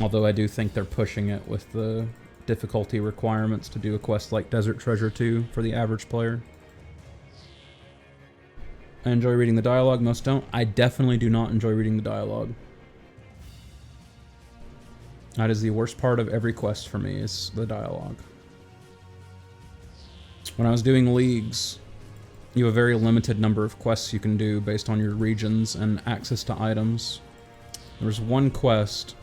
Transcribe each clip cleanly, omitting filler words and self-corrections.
Although I do think they're pushing it with the difficulty requirements to do a quest like Desert Treasure 2 for the average player. I enjoy reading the dialogue, most don't. I definitely do not enjoy reading the dialogue. That is the worst part of every quest for me, is the dialogue. When I was doing leagues, you have a very limited number of quests you can do based on your regions and access to items. There was one quest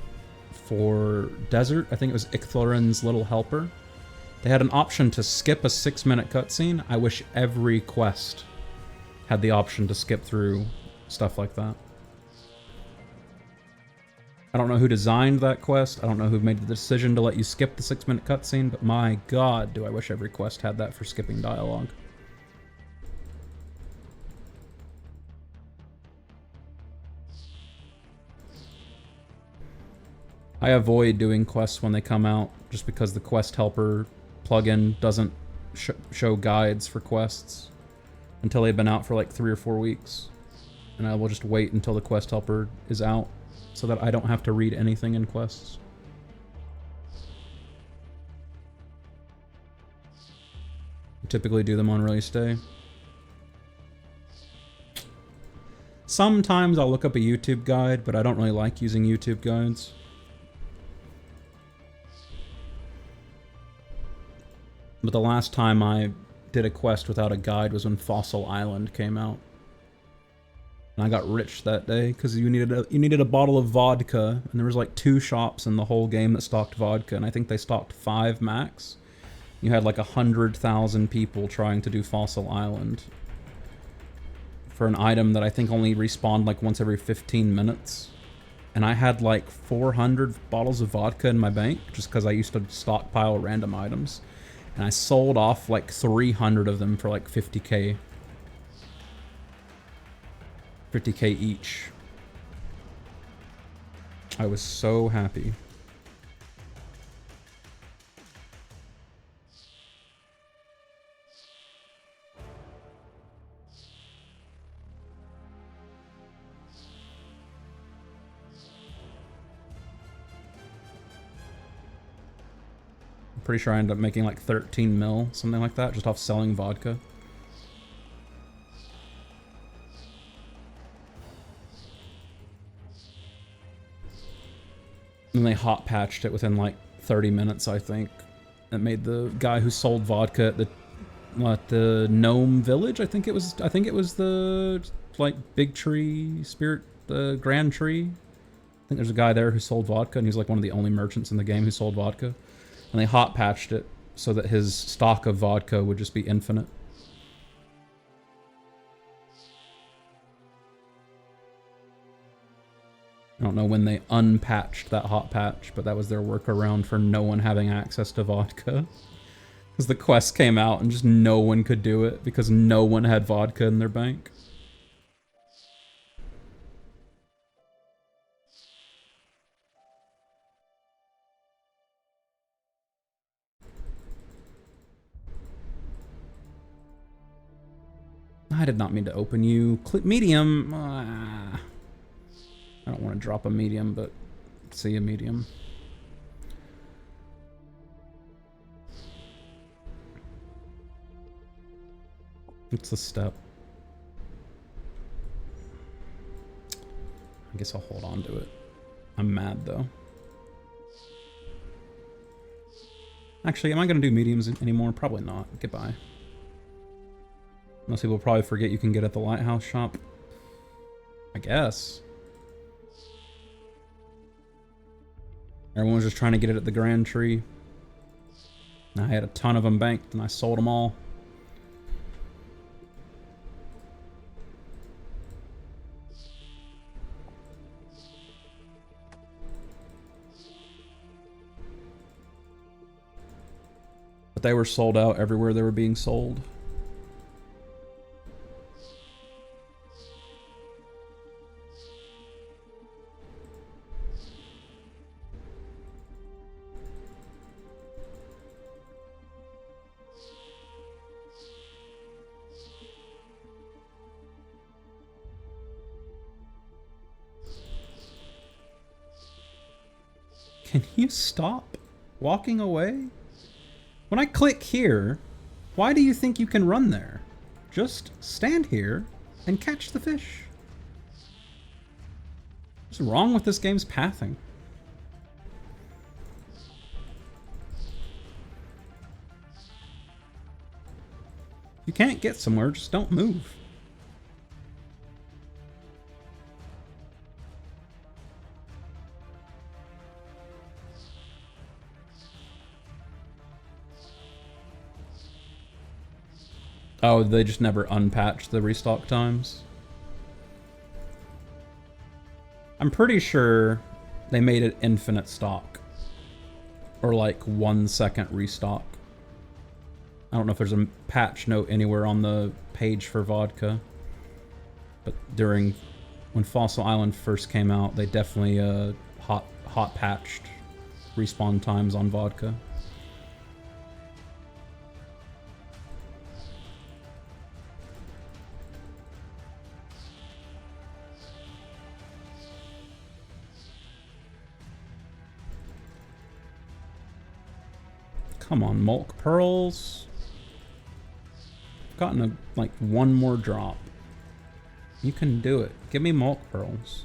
for Desert, I think it was Icthorin's Little Helper. They had an option to skip a 6-minute cutscene. I wish every quest had the option to skip through stuff like that. I don't know who designed that quest. I don't know who made the decision to let you skip the 6-minute cutscene, but my god, do I wish every quest had that for skipping dialogue. I avoid doing quests when they come out, just because the Quest Helper plugin doesn't show guides for quests until they've been out for like 3 or 4 weeks. And I will just wait until the Quest Helper is out so that I don't have to read anything in quests. I typically do them on release day. Sometimes I'll look up a YouTube guide, but I don't really like using YouTube guides. But the last time I did a quest without a guide was when Fossil Island came out. And I got rich that day because you needed a bottle of vodka, and there was like 2 shops in the whole game that stocked vodka, and I think they stocked 5 max. You had like 100,000 people trying to do Fossil Island for an item that I think only respawned like once every 15 minutes. And I had like 400 bottles of vodka in my bank just because I used to stockpile random items. And I sold off like 300 of them for like 50k. 50k each. I was so happy. I'm pretty sure I ended up making like 13 mil, something like that, just off selling vodka. And they hot patched it within like 30 minutes, I think. It made the guy who sold vodka at the Gnome Village, I think it was the like Big Tree Spirit, the Grand Tree. I think there's a guy there who sold vodka, and he's like one of the only merchants in the game who sold vodka. And they hot patched it so that his stock of vodka would just be infinite. I don't know when they unpatched that hot patch, but that was their workaround for no one having access to vodka. Because the quest came out and just no one could do it because no one had vodka in their bank. I did not mean to open you. Medium. I don't want to drop a medium, but see a medium. What's the step? I guess I'll hold on to it. I'm mad, though. Actually, am I going to do mediums anymore? Probably not. Goodbye. Most people probably forget you can get at the Lighthouse shop. I guess. Everyone was just trying to get it at the Grand Tree. I had a ton of them banked, and I sold them all. But they were sold out everywhere they were being sold. Can you stop walking away? When I click here, why do you think you can run there? Just stand here and catch the fish. What's wrong with this game's pathing? If you can't get somewhere, just don't move. Oh, they just never unpatched the restock times? I'm pretty sure they made it infinite stock. Or like 1 second restock. I don't know if there's a patch note anywhere on the page for vodka. But when Fossil Island first came out, they definitely hot patched respawn times on vodka. Come on, Mulk Pearls. I've gotten like one more drop. You can do it. Give me Mulk Pearls.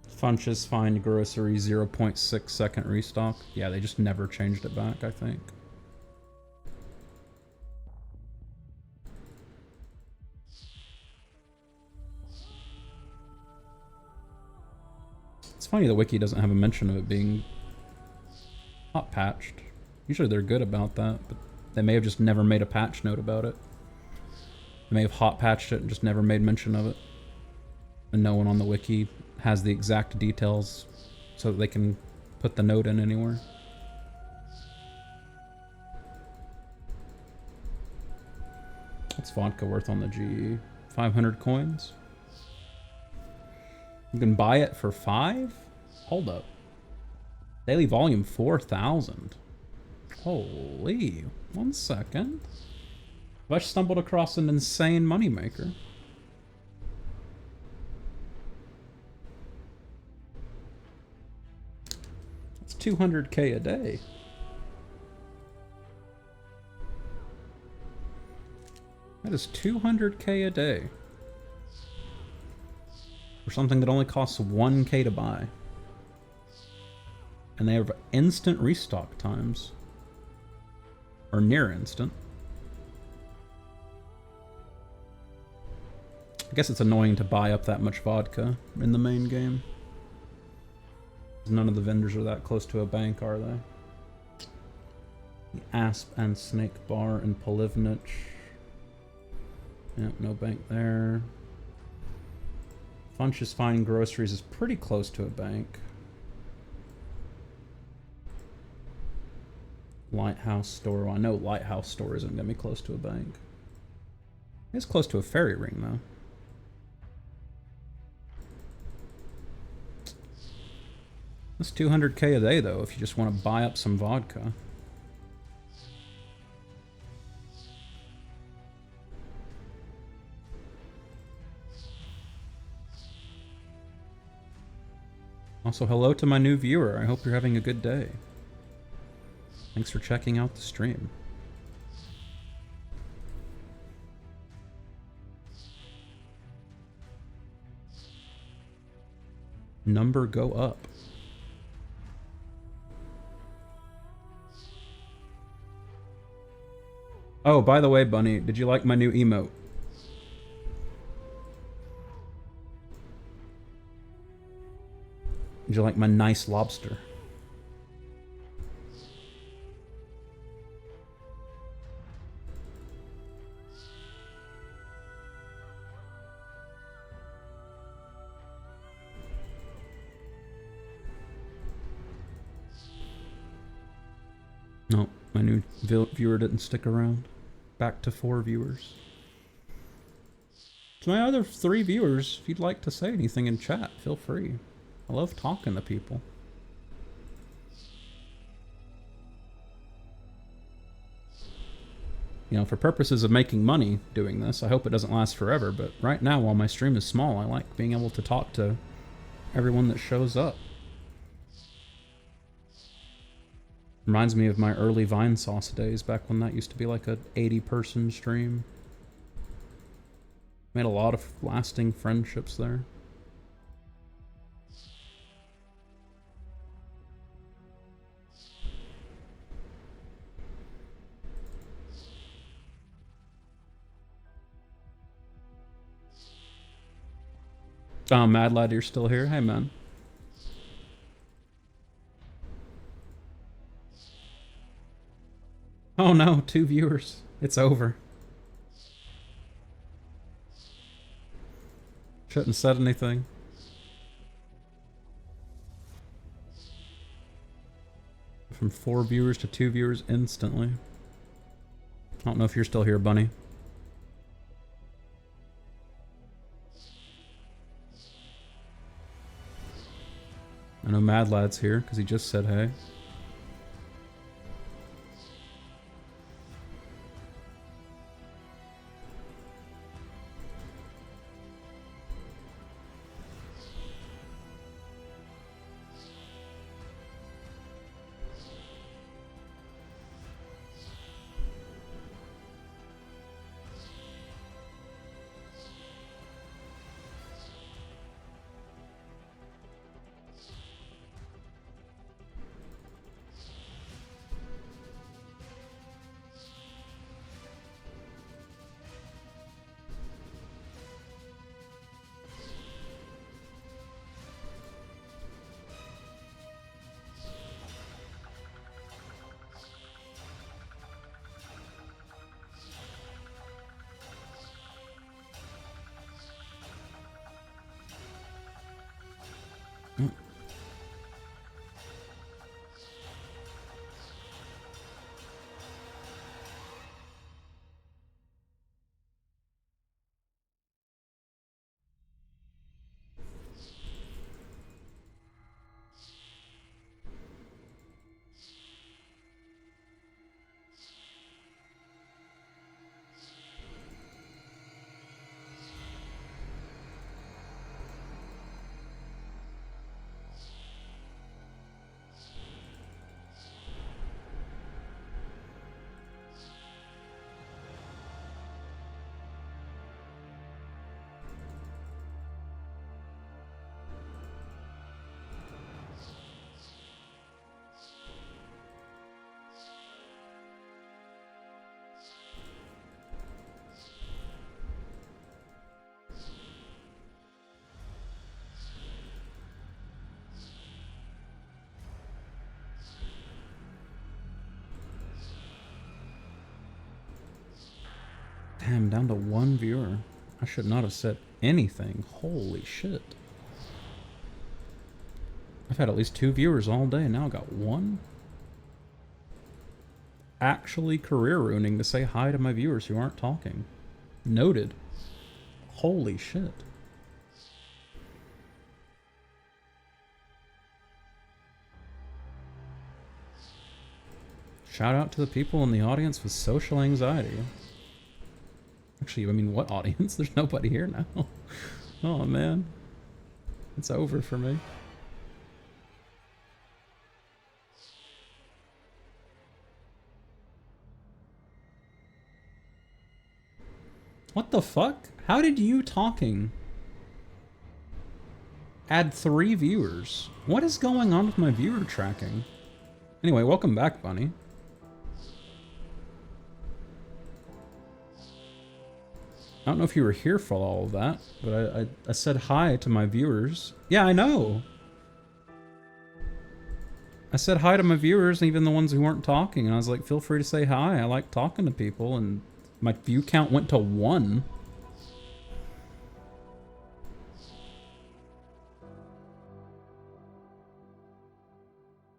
Funch's Find Grocery 0.6 second restock. Yeah, they just never changed it back, I think. It's funny the wiki doesn't have a mention of it being hot patched. Usually they're good about that, but they may have just never made a patch note about it. They may have hot patched it and just never made mention of it. And no one on the wiki has the exact details so that they can put the note in anywhere. What's vodka worth on the GE? 500 coins? You can buy it for 5? Hold up. Daily volume 4,000. Holy. 1 second. Have I stumbled across an insane moneymaker? That's 200k a day. That is 200k a day. For something that only costs 1k to buy. And they have instant restock times. Or near instant. I guess it's annoying to buy up that much vodka in the main game. None of the vendors are that close to a bank, are they? The Asp and Snake Bar in Polivnich. Yep, no bank there. Funch's Fine Groceries is pretty close to a bank. Lighthouse Store. Well, I know Lighthouse Store isn't going to be close to a bank. It's close to a fairy ring, though. That's 200k a day, though, if you just want to buy up some vodka. Also, hello to my new viewer. I hope you're having a good day. Thanks for checking out the stream. Number go up. Oh, by the way, Bunny, did you like my new emote? Did you like my nice lobster? No, my new viewer didn't stick around. Back to 4 viewers. To my other 3 viewers, if you'd like to say anything in chat, feel free. I love talking to people. You know, for purposes of making money doing this, I hope it doesn't last forever, but right now, while my stream is small, I like being able to talk to everyone that shows up. Reminds me of my early Vine Sauce days, back when that used to be like a 80-person stream. Made a lot of lasting friendships there. Oh, Mad Lad, you're still here? Hey, man. Oh no, 2 viewers. It's over. Shouldn't have said anything. From 4 viewers to 2 viewers instantly. I don't know if you're still here, Bunny. I know Mad Lad's here, because he just said hey. Damn, down to 1 viewer. I should not have said anything. Holy shit. I've had at least 2 viewers all day, and now I got 1? Actually career ruining to say hi to my viewers who aren't talking. Noted. Holy shit. Shout out to the people in the audience with social anxiety. Actually, I mean, what audience? There's nobody here now. Oh, man. It's over for me. What the fuck? How did you talking add 3 viewers? What is going on with my viewer tracking? Anyway, welcome back, Bunny. I don't know if you were here for all of that, but I said hi to my viewers. Yeah, I know. I said hi to my viewers, even the ones who weren't talking, and I was like, feel free to say hi. I like talking to people, and my view count went to 1.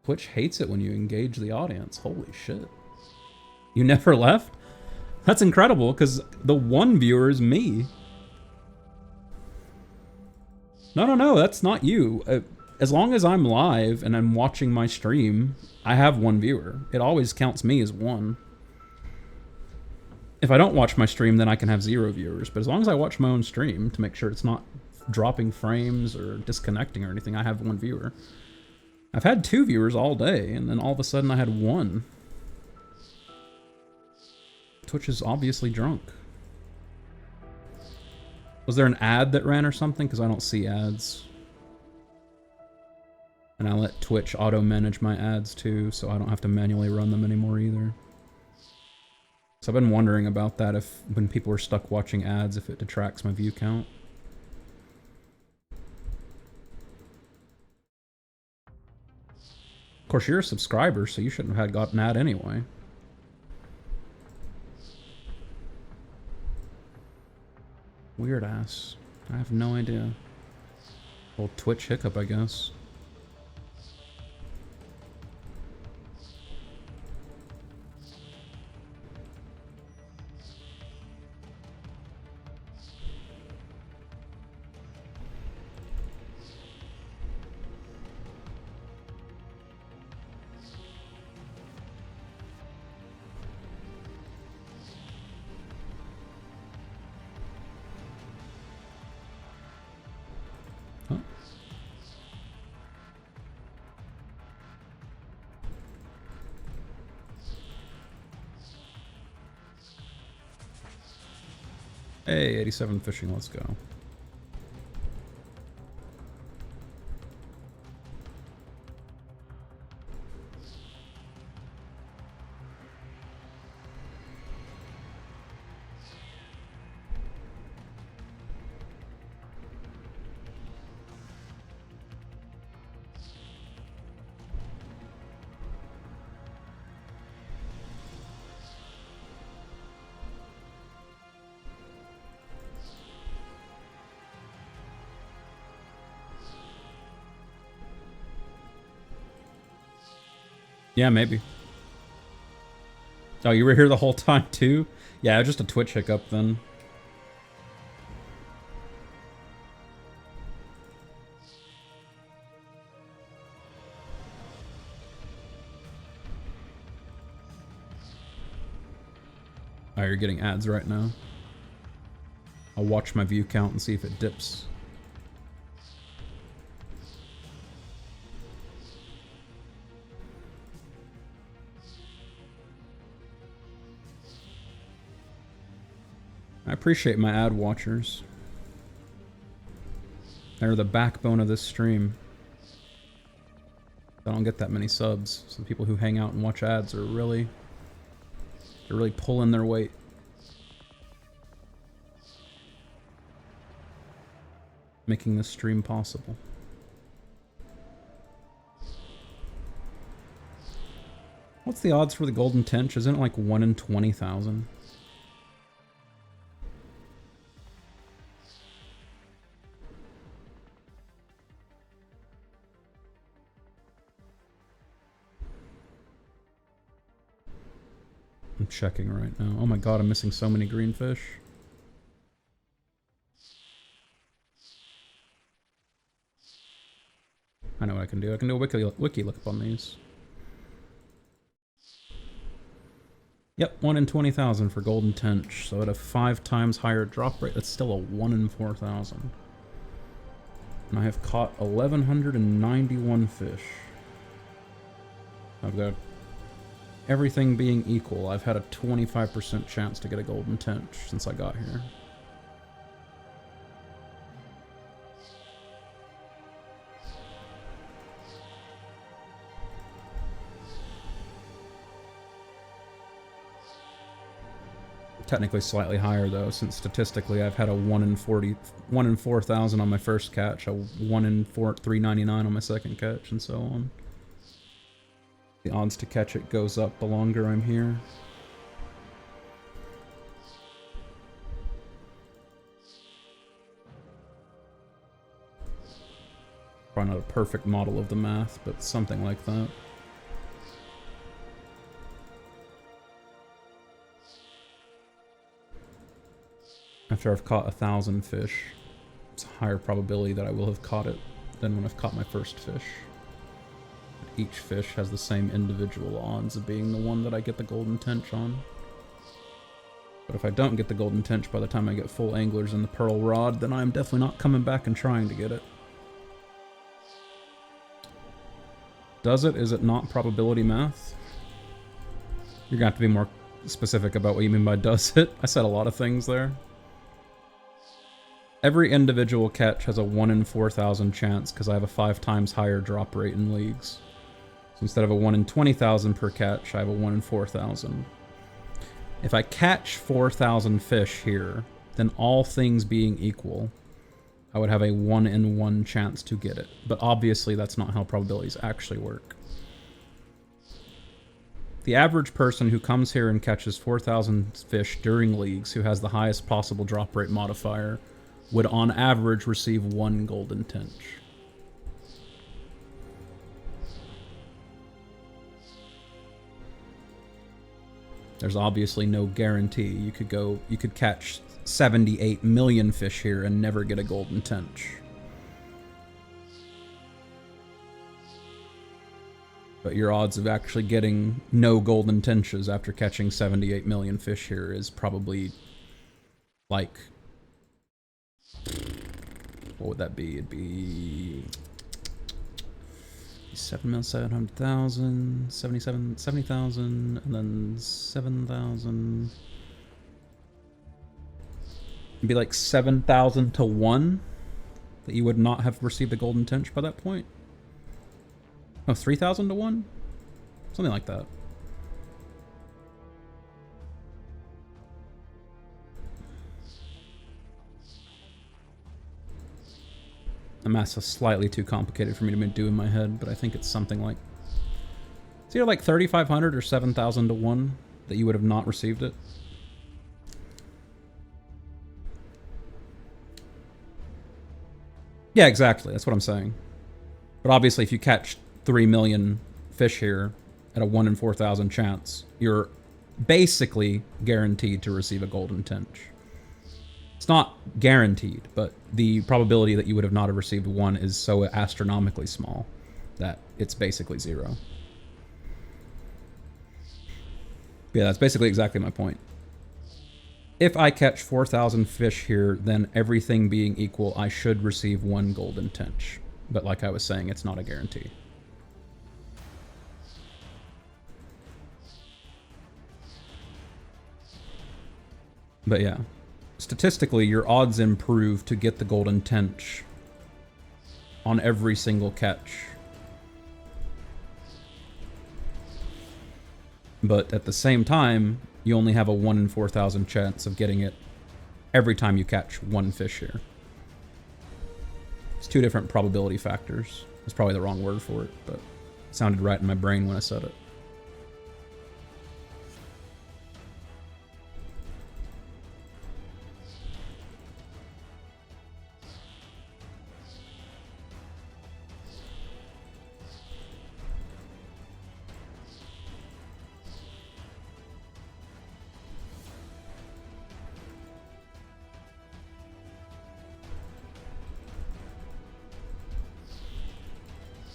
Twitch hates it when you engage the audience. Holy shit. You never left? That's incredible, because the 1 viewer is me. No, that's not you. As long as I'm live and I'm watching my stream, I have 1 viewer. It always counts me as 1. If I don't watch my stream, then I can have 0 viewers. But as long as I watch my own stream to make sure it's not dropping frames or disconnecting or anything, I have 1 viewer. I've had 2 viewers all day, and then all of a sudden I had 1. Twitch is obviously drunk. Was there an ad that ran or something? Because I don't see ads. And I let Twitch auto-manage my ads too, so I don't have to manually run them anymore either. So I've been wondering about that, if when people are stuck watching ads, if it detracts my view count. Of course, you're a subscriber, so you shouldn't have got an ad anyway. Weird ass. I have no idea. Old Twitch hiccup, I guess. Hey, 87 fishing, let's go. Yeah, maybe. Oh, you were here the whole time too? Yeah, just a Twitch hiccup then. Oh, you're getting ads right now. I'll watch my view count and see if it dips. I appreciate my ad watchers. They're the backbone of this stream. I don't get that many subs, so the people who hang out and watch ads are really... they're really pulling their weight. Making this stream possible. What's the odds for the golden tench? Isn't it like 1 in 20,000? I'm checking right now. Oh my god, I'm missing so many green fish. I know what I can do. I can do a wiki look on these. Yep, 1 in 20,000 for golden tench. So at a 5 times higher drop rate, that's still a 1 in 4,000. And I have caught 1,191 fish. I've got everything being equal. I've had a 25% chance to get a golden tench since I got here. Technically slightly higher though, since statistically I've had a 1 in 4,000 on my first catch, a 1 in 399 on my second catch, and so on. The odds to catch it goes up the longer I'm here. Probably not a perfect model of the math, but something like that. After I've caught 1,000 fish, it's a higher probability that I will have caught it than when I've caught my first fish. Each fish has the same individual odds of being the one that I get the golden tench on. But if I don't get the golden tench by the time I get full anglers in the pearl rod, then I'm definitely not coming back and trying to get it. Does it? Is it not probability math? You're gonna have to be more specific about what you mean by does it. I said a lot of things there. Every individual catch has a 1 in 4,000 chance because I have a 5 times higher drop rate in leagues. So instead of a 1 in 20,000 per catch, I have a 1 in 4,000. If I catch 4,000 fish here, then all things being equal, I would have a 1 in 1 chance to get it. But obviously that's not how probabilities actually work. The average person who comes here and catches 4,000 fish during leagues, who has the highest possible drop rate modifier, would on average receive 1 golden tench. There's obviously no guarantee. You could catch 78 million fish here and never get a golden tench. But your odds of actually getting no golden tenches after catching 78 million fish here is probably like, what would that be? It'd be 7,700,000, 70,000, and then 7,000. It'd be like 7,000 to 1 that you would not have received a golden tench by that point. Oh, 3,000 to 1? Something like that. The math's slightly too complicated for me to do in my head, but I think it's something like... It's either like 3,500 or 7,000 to 1 that you would have not received it. Yeah, exactly. That's what I'm saying. But obviously, if you catch 3 million fish here at a 1 in 4,000 chance, you're basically guaranteed to receive a golden tench. It's not guaranteed, but the probability that you would have not have received 1 is so astronomically small that it's basically 0. Yeah, that's basically exactly my point. If I catch 4,000 fish here, then everything being equal, I should receive 1 golden tench. But like I was saying, it's not a guarantee. But yeah. Statistically, your odds improve to get the golden tench on every single catch. But at the same time, you only have a 1 in 4,000 chance of getting it every time you catch 1 fish here. It's 2 different probability factors. That's probably the wrong word for it, but it sounded right in my brain when I said it.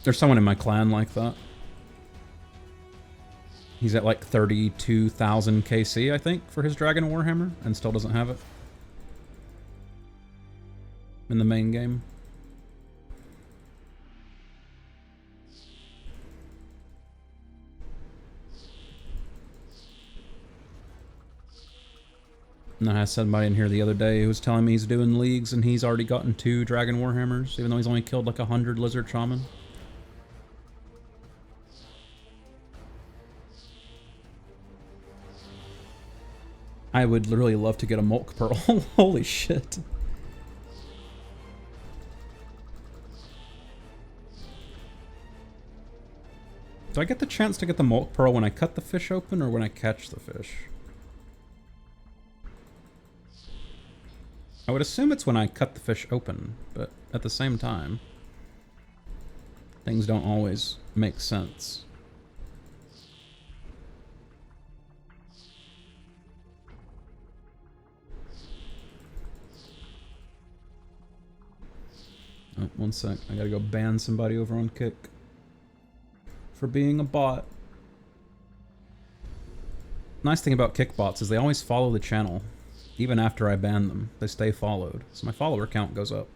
There's someone in my clan like that. He's at like 32,000 KC, I think, for his Dragon Warhammer, and still doesn't have it in the main game. And I had somebody in here the other day who was telling me he's doing leagues and he's already gotten 2 Dragon Warhammers, even though he's only killed like 100 Lizard Shaman. I would literally love to get a Mulk Pearl. Holy shit. Do I get the chance to get the Mulk Pearl when I cut the fish open or when I catch the fish? I would assume it's when I cut the fish open, but at the same time, things don't always make sense. Oh, one sec. I gotta go ban somebody over on Kick for being a bot. Nice thing about Kick bots is they always follow the channel. Even after I ban them, they stay followed. So my follower count goes up.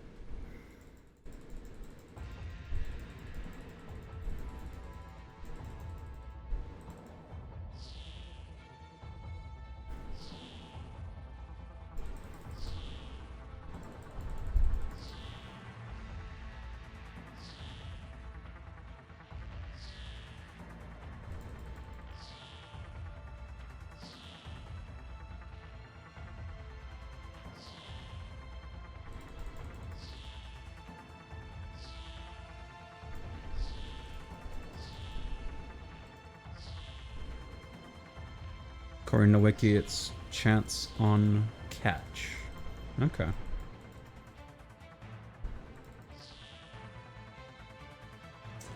According to Wiki, it's chance on catch. Okay.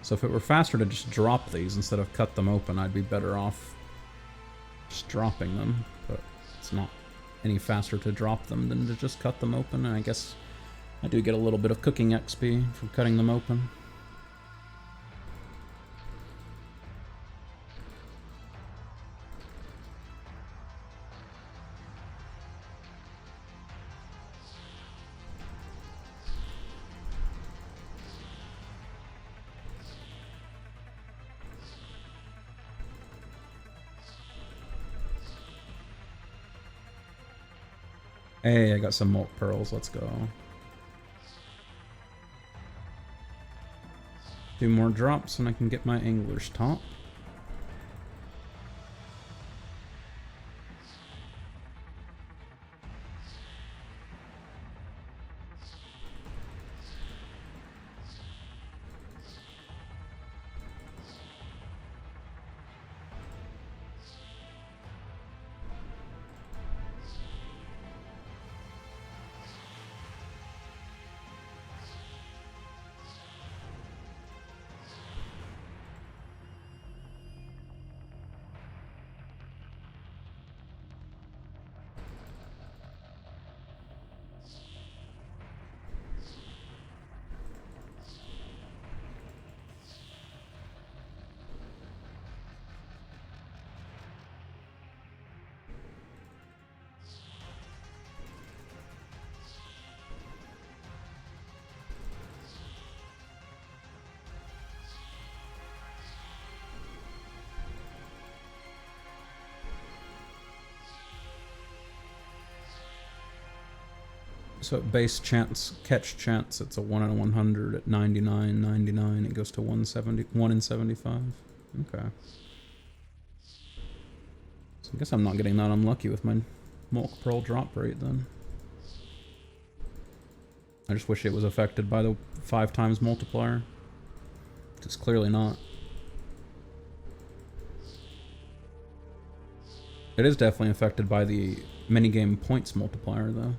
So if it were faster to just drop these instead of cut them open, I'd be better off just dropping them. But it's not any faster to drop them than to just cut them open. And I guess I do get a little bit of cooking XP from cutting them open. Hey, I got some Mulk Pearls, let's go. 2 more drops and I can get my Angler's Top. So at base chance, catch chance, it's a 1 in 100. At 99, 99, it goes to 170, 1 in 75. Okay. So I guess I'm not getting that unlucky with my Mulk Pearl drop rate then. I just wish it was affected by the 5 times multiplier. It's clearly not. It is definitely affected by the minigame points multiplier though.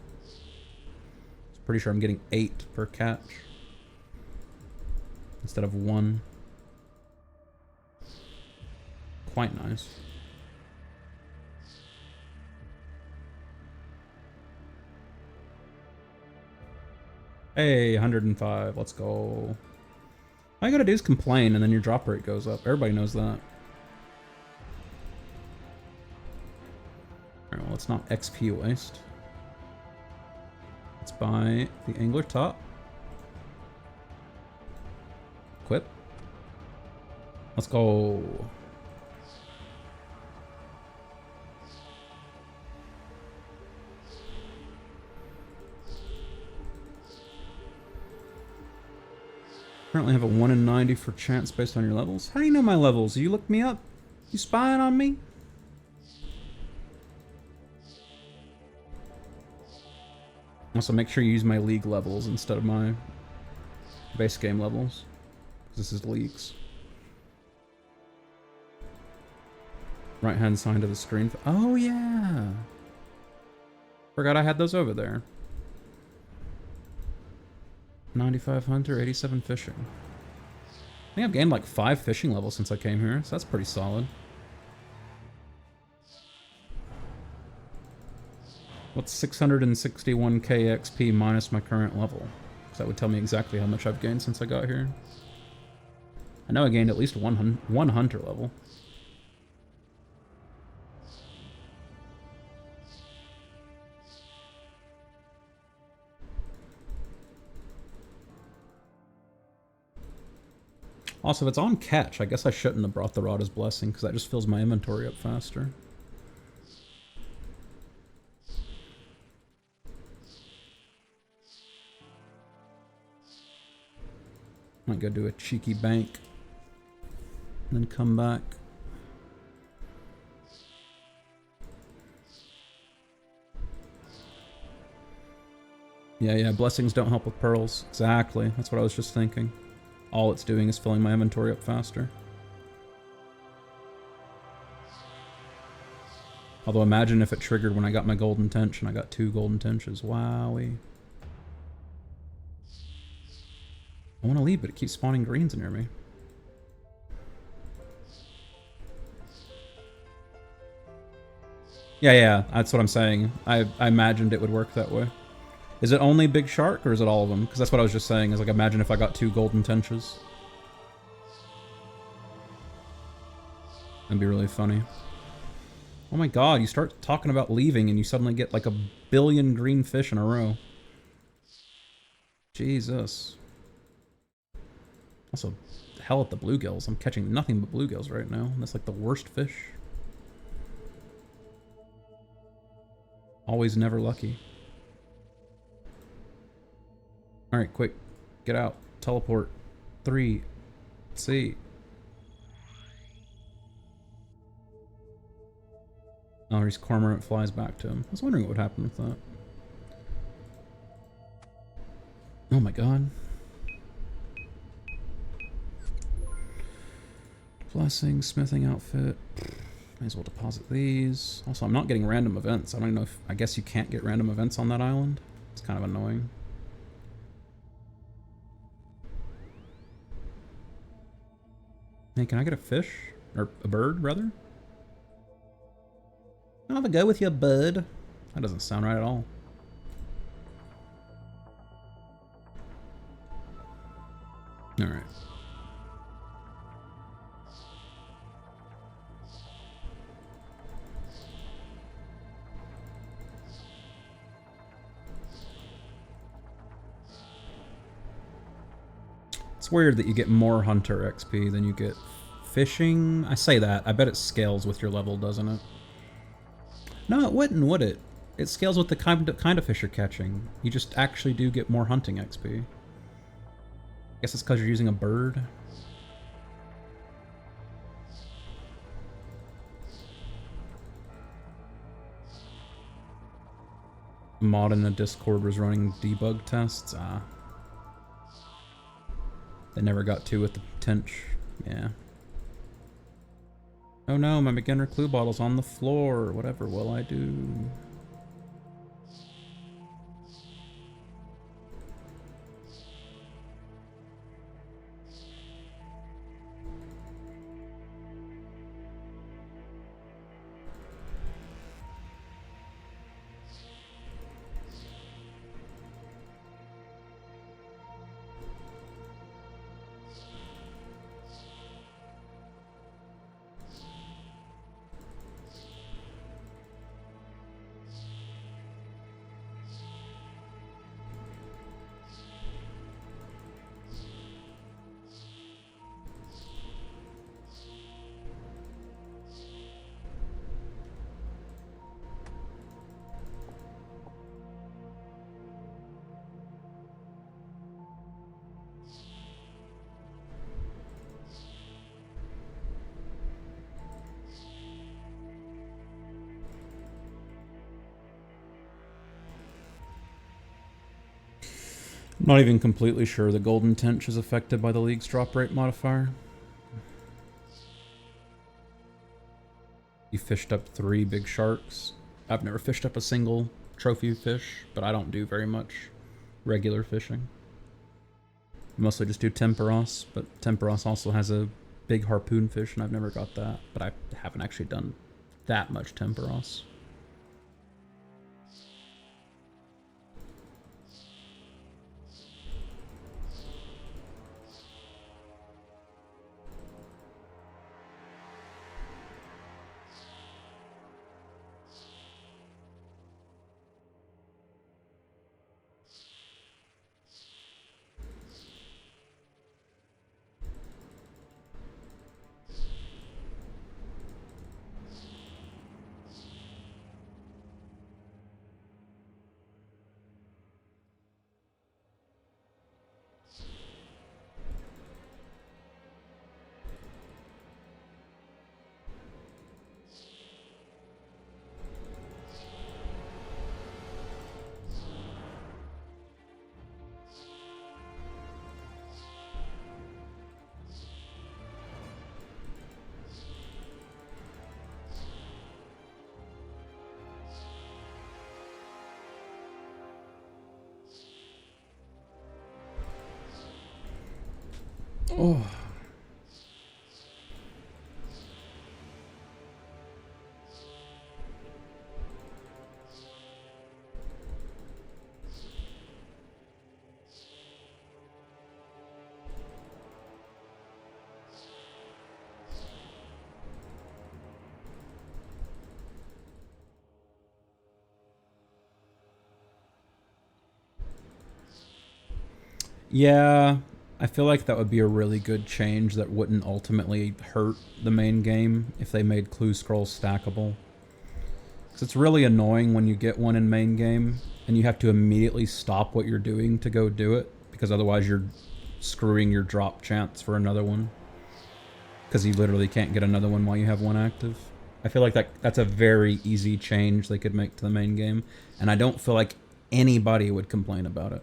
Pretty sure I'm getting 8 per catch instead of 1. Quite nice. Hey, 105. Let's go. All you gotta do is complain and then your drop rate goes up. Everybody knows that. Alright, well, it's not XP waste. Let's buy the Angler Top. Equip. Let's go. Currently have a 1 in 90 for chance based on your levels. How do you know my levels? You looked me up? You spying on me? Also, make sure you use my league levels instead of my base game levels. This is leagues. Right-hand side of the screen. Oh, yeah. Forgot I had those over there. 95 hunter, 87 fishing. I think I've gained like 5 fishing levels since I came here, so that's pretty solid. What's 661k XP minus my current level? Because that would tell me exactly how much I've gained since I got here. I know I gained at least one hunter level. Also, if it's on catch, I guess I shouldn't have brought the Rod as Blessing, because that just fills my inventory up faster. Might go do a cheeky bank, and then come back. Yeah, blessings don't help with pearls. Exactly, that's what I was just thinking. All it's doing is filling my inventory up faster. Although imagine if it triggered when I got my golden tench and I got 2 golden tenches. Wowee. I want to leave, but it keeps spawning greens near me. Yeah, that's what I'm saying. I imagined it would work that way. Is it only Big Shark, or is it all of them? Because that's what I was just saying, is like, imagine if I got 2 golden tenches. That'd be really funny. Oh my god, you start talking about leaving and you suddenly get like 1 billion green fish in a row. Jesus. Also, hell at the bluegills. I'm catching nothing but bluegills right now. That's like the worst fish. Always never lucky. Alright, quick. Get out. Teleport. 3. See. Oh, his cormorant flies back to him. I was wondering what would happen with that. Oh my god. Blessing, smithing outfit. May as well deposit these. Also, I'm not getting random events. I don't know if... I guess you can't get random events on that island. It's kind of annoying. Hey, can I get a fish? Or a bird, rather? I'll have a go with you, bud. That doesn't sound right at all. Alright. It's weird that you get more hunter XP than you get fishing. I say that. I bet it scales with your level, doesn't it? No, it wouldn't, would it? It scales with the kind of fish you're catching. You just actually do get more hunting XP. I guess it's because you're using a bird. Mod in the Discord was running debug tests. Ah. They never got to with the tench. Yeah. Oh no, my beginner clue bottle's on the floor. Whatever will I do? Not even completely sure the golden tench is affected by the league's drop rate modifier. You fished up 3 big sharks. I've never fished up a single trophy fish, but I don't do very much regular fishing. Mostly just do temperos, but temperos also has a big harpoon fish, and I've never got that. But I haven't actually done that much temperos. Oh. Yeah, I feel like that would be a really good change that wouldn't ultimately hurt the main game if they made clue scrolls stackable. Because it's really annoying when you get one in main game and you have to immediately stop what you're doing to go do it, because otherwise you're screwing your drop chance for another one. Because you literally can't get another one while you have one active. I feel like that's a very easy change they could make to the main game, and I don't feel like anybody would complain about it.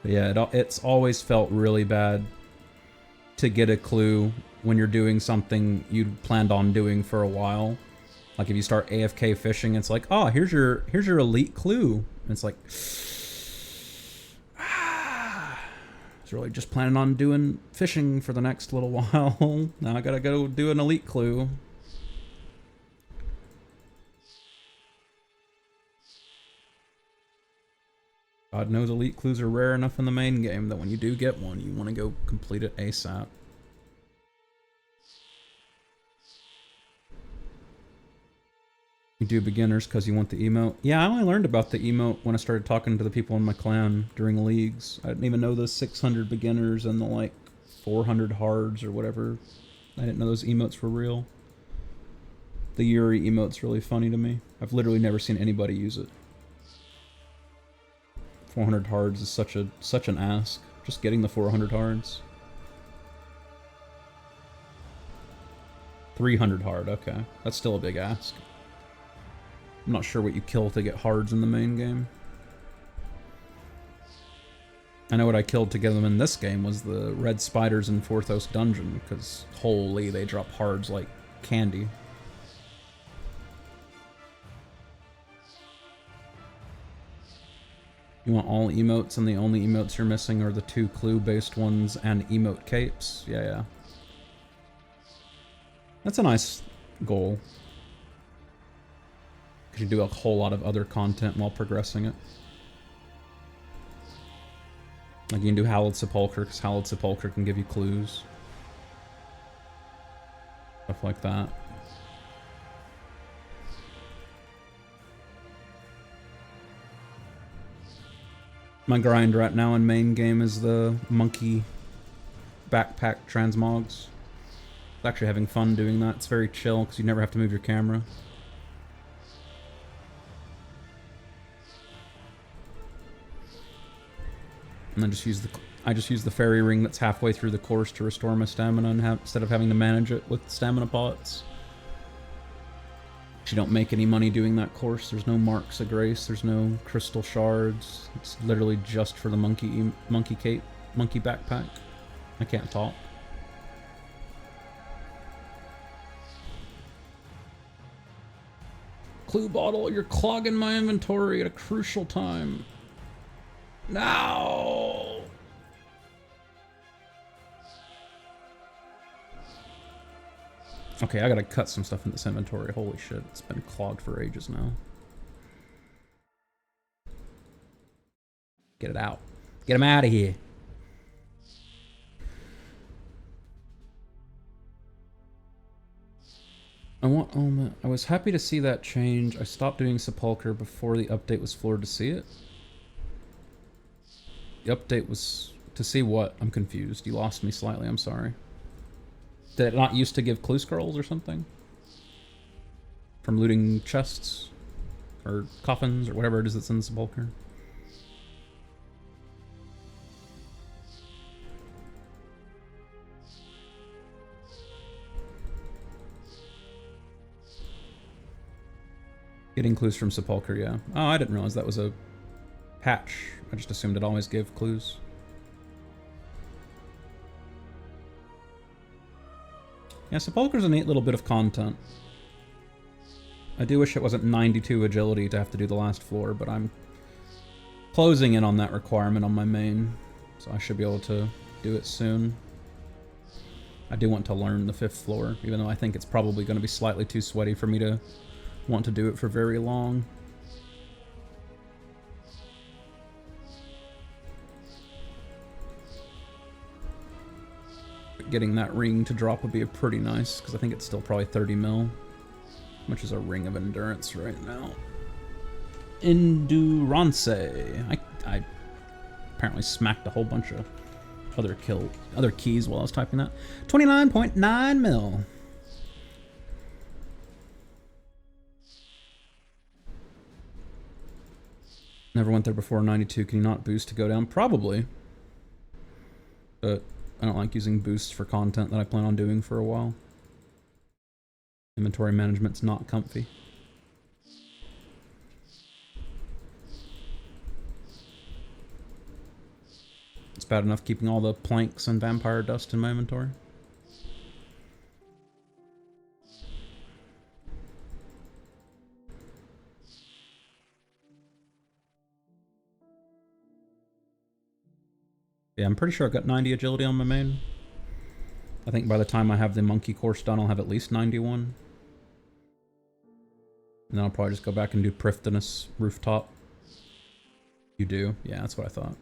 But yeah, it's always felt really bad to get a clue when you're doing something you planned on doing for a while. Like if you start AFK fishing, it's like, oh, here's your elite clue. And it's like, I was really just planning on doing fishing for the next little while. Now I gotta go do an elite clue. God knows elite clues are rare enough in the main game that when you do get one, you want to go complete it ASAP. You do beginners because you want the emote. Yeah, I only learned about the emote when I started talking to the people in my clan during leagues. I didn't even know the 600 beginners and the like 400 hards or whatever. I didn't know those emotes were real. The Yuri emote's really funny to me. I've literally never seen anybody use it. 400 hards is such an ask. Just getting the 400 hards. 300 hard, okay. That's still a big ask. I'm not sure what you kill to get hards in the main game. I know what I killed to get them in this game was the red spiders in Forthos Dungeon, because holy, they drop hards like candy. You want all emotes, and the only emotes you're missing are the 2 clue-based ones and emote capes? Yeah. That's a nice goal. Because you do a whole lot of other content while progressing it. Like you can do Hallowed Sepulchre, because Hallowed Sepulchre can give you clues. Stuff like that. My grind right now in main game is the monkey backpack transmogs. It's actually having fun doing that. It's very chill because you never have to move your camera. And then just use the I just use the fairy ring that's halfway through the course to restore my stamina and instead of having to manage it with stamina pots. You don't make any money doing that course. There's no marks of grace. There's no crystal shards. It's literally just for the monkey cape, monkey backpack. I can't talk. Clue bottle, you're clogging my inventory at a crucial time. No! Okay, I gotta cut some stuff in this inventory. Holy shit, it's been clogged for ages now. Get it out. Get him out of here. I was happy to see that change. I stopped doing Sepulchre before the update was floored to see it. The update was to see what? I'm confused. You lost me slightly, I'm sorry. Did it not used to give clue scrolls or something? From looting chests? Or coffins, or whatever it is that's in the Sepulchre? Getting clues from Sepulchre, yeah. Oh, I didn't realize that was a patch. I just assumed it always gave clues. Yeah, Sepulchre's a neat little bit of content. I do wish it wasn't 92 agility to have to do the last floor, but I'm closing in on that requirement on my main, so I should be able to do it soon. I do want to learn the 5th floor, even though I think it's probably going to be slightly too sweaty for me to want to do it for very long. Getting that ring to drop would be pretty nice, because I think it's still probably 30 mil, which is a ring of endurance right now. Endurance. I apparently smacked a whole bunch of other keys while I was typing that. 29.9 mil. Never went there before 92. Can you not boost to go down? Probably. But I don't like using boosts for content that I plan on doing for a while. Inventory management's not comfy. It's bad enough keeping all the planks and vampire dust in my inventory. Yeah, I'm pretty sure I've got 90 agility on my main. I think by the time I have the monkey course done, I'll have at least 91. And then I'll probably just go back and do Prifdinus Rooftop. You do? Yeah, that's what I thought.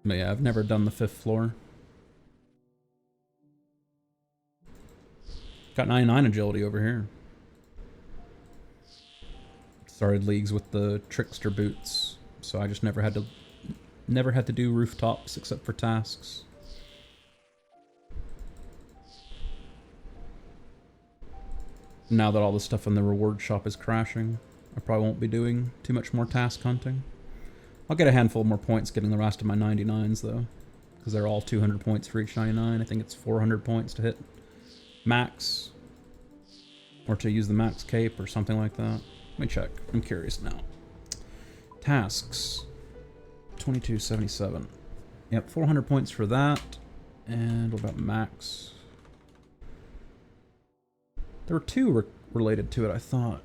But yeah, I've never done the 5th floor. Got 99 agility over here. Started leagues with the trickster boots, so I just never had to do rooftops except for tasks. Now that all the stuff in the reward shop is crashing, I probably won't be doing too much more task hunting. I'll get a handful more points getting the rest of my 99s though, because they're all 200 points for each 99. I think it's 400 points to hit max, or to use the max cape or something like that. Let me check. I'm curious now. Tasks. 2277. Yep, 400 points for that. And what about max? There were two related to it, I thought.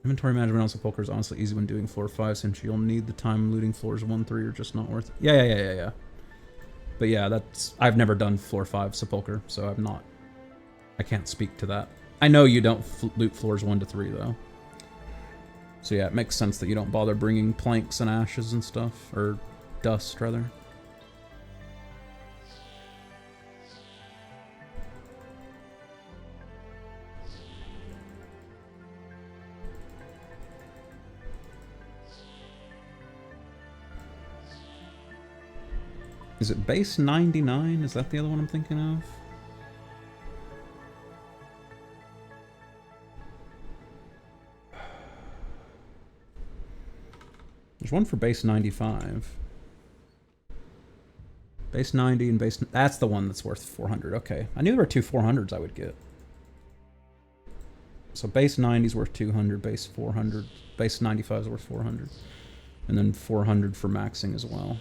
Inventory management on Sepulchre is honestly easy when doing floor 5, since you'll need the time looting floors 1, 3 are just not worth it. Yeah. But yeah, I've never done floor 5 Sepulchre, so I can't speak to that. I know you don't loot floors 1 to 3 though. So yeah, it makes sense that you don't bother bringing planks and ashes and stuff, or dust rather. Is it base 99? Is that the other one I'm thinking of? There's one for base 95. Base 90 and base... That's the one that's worth 400. Okay. I knew there were two 400s I would get. So base 90 is worth 200, base 400, base 95 is worth 400. And then 400 for maxing as well.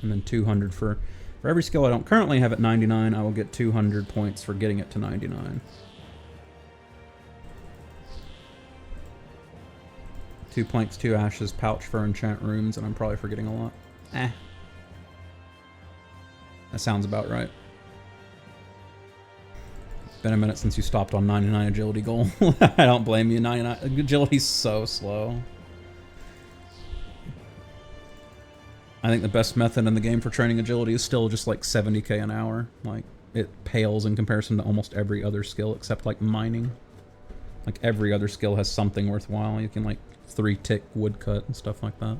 And then 200 for every skill I don't currently have at 99, I will get 200 points for getting it to 99. 2 planks, 2 ashes, pouch for enchant runes, and I'm probably forgetting a lot. That sounds about right. Been a minute since you stopped on 99 agility goal. I don't blame you. 99 agility's so slow. I think the best method in the game for training agility is still just like 70k an hour. Like, it pales in comparison to almost every other skill except like mining. Like, every other skill has something worthwhile. You can like 3-tick woodcut and stuff like that.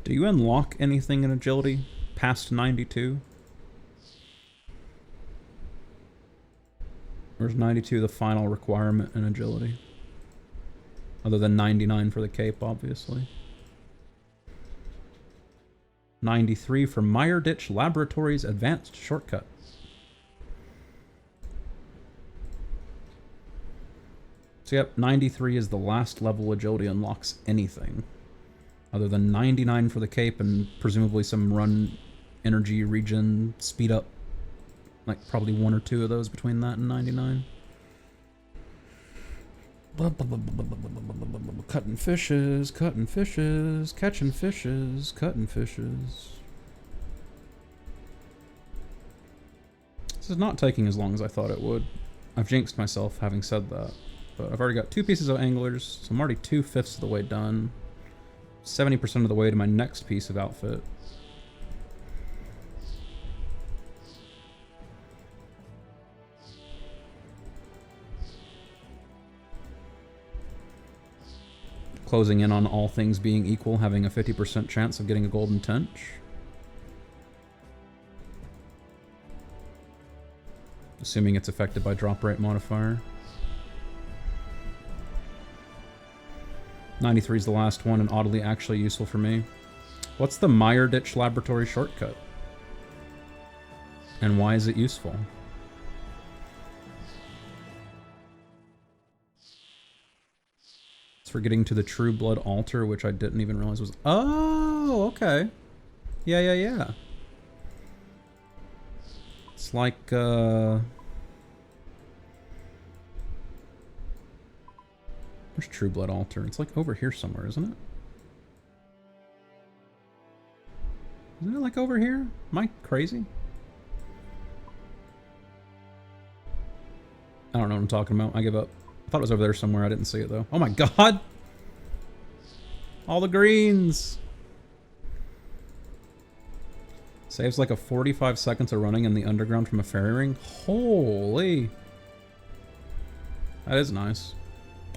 Do you unlock anything in agility past 92? Or is 92 the final requirement in agility? Other than 99 for the cape, obviously. 93 for Meyerditch Laboratories Advanced Shortcut. So yep, 93 is the last level agility unlocks anything. Other than 99 for the cape and presumably some run energy regen speed up. Like probably 1 or 2 of those between that and 99. Cutting fishes, catching fishes, cutting fishes. This is not taking as long as I thought it would. I've jinxed myself having said that. But I've already got 2 pieces of anglers, so I'm already 2/5 of the way done. 70% of the way to my next piece of outfit. Closing in on all things being equal, having a 50% chance of getting a golden tench. Assuming it's affected by drop rate modifier. 93 is the last one and oddly actually useful for me. What's the Meyerditch Laboratory shortcut? And why is it useful? It's for getting to the True Blood altar, which I didn't even realize was... Oh, okay. Yeah. It's like, Where's True Blood altar? It's like over here somewhere, isn't it? Isn't it like over here? Am I crazy? I don't know what I'm talking about. I give up. I thought it was over there somewhere. I didn't see it though. Oh my god! All the greens! Saves like a 45 seconds of running in the underground from a fairy ring. Holy! That is nice.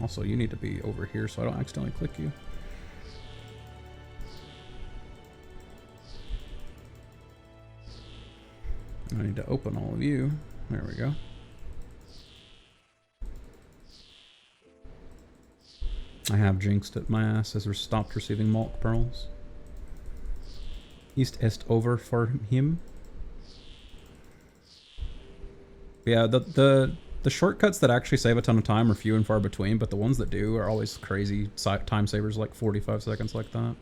Also, you need to be over here so I don't accidentally click you. I need to open all of you. There we go. I have jinxed it. My ass has stopped receiving Malk Pearls. East est over for him. Yeah, the shortcuts that actually save a ton of time are few and far between, but the ones that do are always crazy time savers, like 45 seconds like that.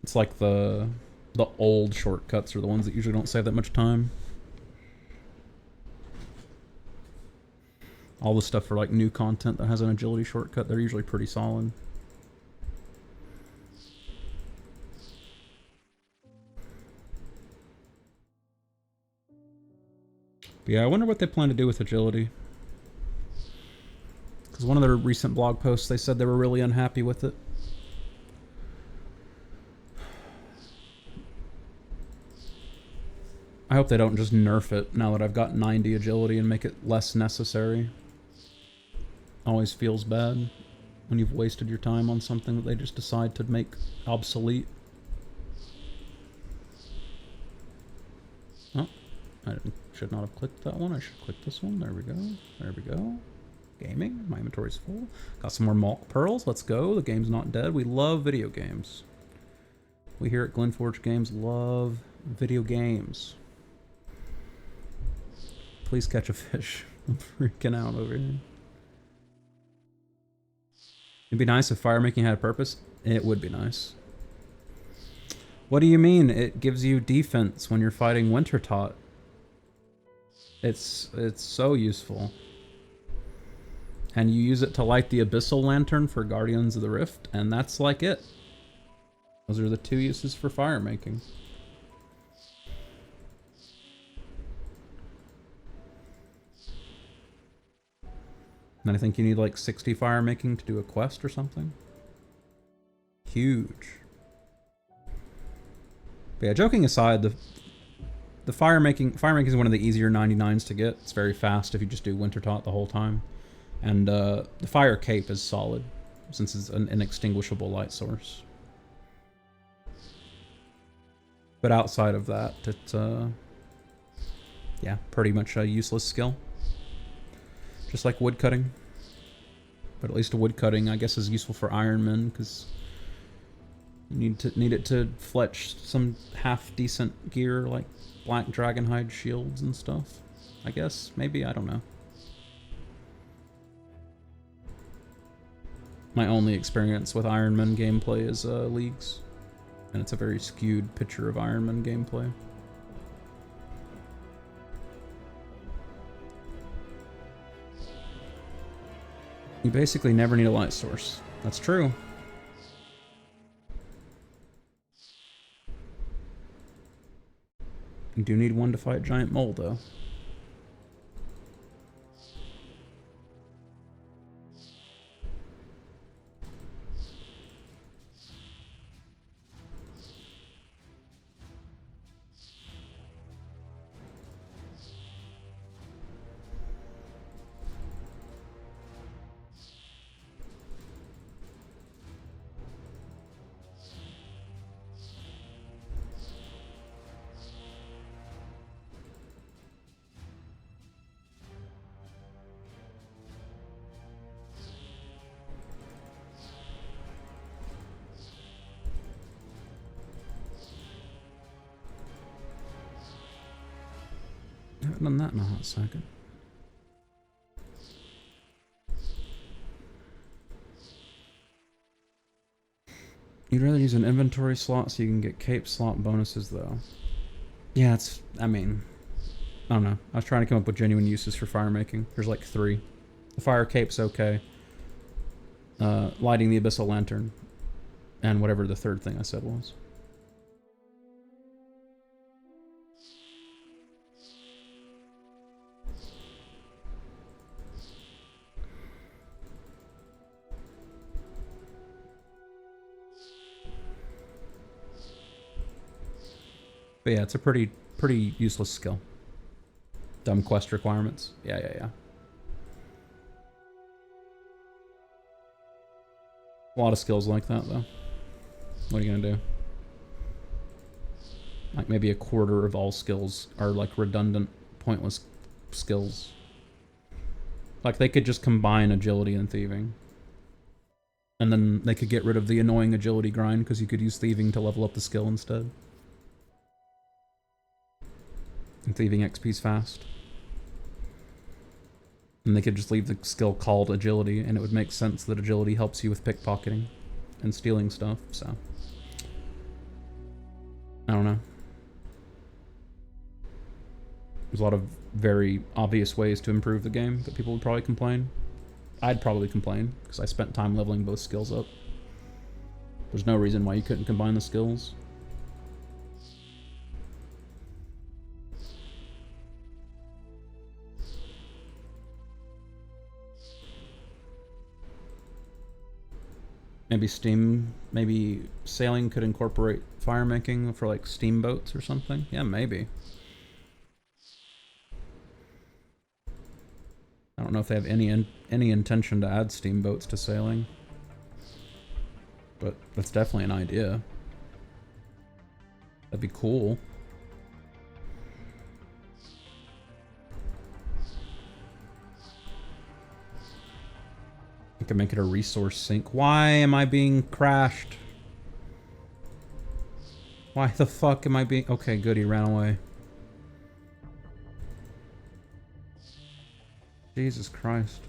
It's like the old shortcuts are the ones that usually don't save that much time. All the stuff for like new content that has an agility shortcut, they're usually pretty solid. But yeah, I wonder what they plan to do with agility. Because one of their recent blog posts, they said they were really unhappy with it. I hope they don't just nerf it now that I've got 90 agility and make it less necessary. Always feels bad when you've wasted your time on something that they just decide to make obsolete. Oh, should not have clicked that one. I should click this one. There we go. There we go. Gaming. My inventory's full. Got some more Malk Pearls. Let's go. The game's not dead. We love video games. We here at Glenforge Games love video games. Please catch a fish. I'm freaking out over here. It'd be nice if fire making had a purpose. It would be nice. What do you mean? It gives you defense when you're fighting Wintertot. It's so useful. And you use it to light the Abyssal Lantern for Guardians of the Rift, and that's like it. Those are the two uses for fire making. And I think you need like 60 fire making to do a quest or something. Huge. But yeah, joking aside, the fire making is one of the easier 99s to get. It's very fast if you just do Wintertot the whole time. And the fire cape is solid, since it's an inextinguishable light source. But outside of that, it's yeah, pretty much a useless skill. Just like woodcutting. But at least a woodcutting, I guess, is useful for Ironmen, because you need it to fletch some half-decent gear, like black dragonhide shields and stuff. I guess, maybe, I don't know. My only experience with Ironman gameplay is Leagues, and it's a very skewed picture of Ironman gameplay. You basically never need a light source. That's true. You do need one to fight Giant Mole, though. I haven't done that in a hot second. You'd rather use an inventory slot so you can get cape slot bonuses, though. Yeah, it's... I mean... I don't know. I was trying to come up with genuine uses for fire making. There's like 3. The fire cape's okay. Lighting the Abyssal Lantern. And whatever the third thing I said was. But yeah, it's a pretty useless skill. Dumb quest requirements. Yeah. A lot of skills like that, though. What are you gonna do? Like, maybe a quarter of all skills are, like, redundant, pointless skills. Like, they could just combine agility and thieving. And then they could get rid of the annoying agility grind, because you could use thieving to level up the skill instead. And thieving XP's fast. And they could just leave the skill called agility, and it would make sense that agility helps you with pickpocketing and stealing stuff, so... I don't know. There's a lot of very obvious ways to improve the game that people would probably complain. I'd probably complain, because I spent time leveling both skills up. There's no reason why you couldn't combine the skills. Maybe sailing could incorporate fire making for like steamboats or something. Yeah, maybe. I don't know if they have any intention to add steamboats to sailing, but that's definitely an idea. That'd be cool. I could make it a resource sink. Why am I being crashed? Why the fuck am I being... Okay, good, he ran away. Jesus Christ.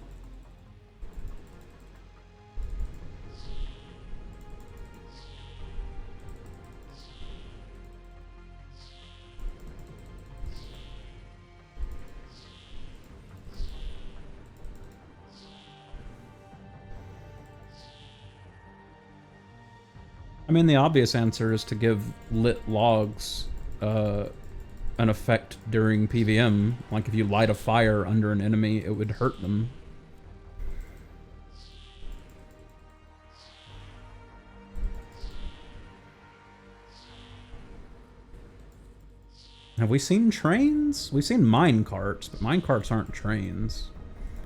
I mean, the obvious answer is to give lit logs an effect during PVM. Like, if you light a fire under an enemy, it would hurt them. Have we seen trains? We've seen mine carts, but mine carts aren't trains.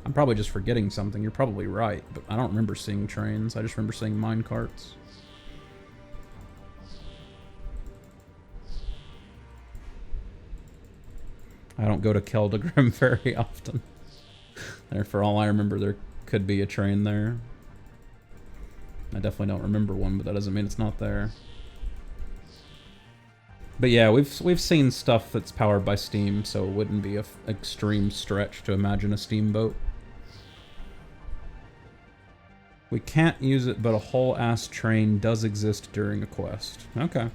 I'm probably just forgetting something. You're probably right, but I don't remember seeing trains. I just remember seeing mine carts. I don't go to Keldagrim very often. And for all I remember, there could be a train there. I definitely don't remember one, but that doesn't mean it's not there. But yeah, we've seen stuff that's powered by steam, so it wouldn't be an extreme stretch to imagine a steamboat. We can't use it, but a whole-ass train does exist during a quest. Okay.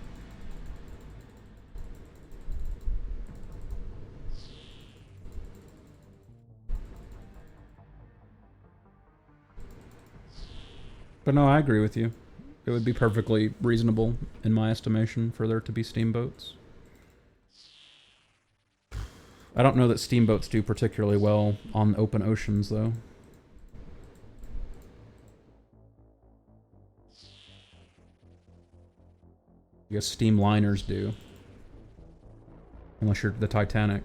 But no, I agree with you. It would be perfectly reasonable, in my estimation, for there to be steamboats. I don't know that steamboats do particularly well on open oceans, though. I guess steam liners do. Unless you're the Titanic.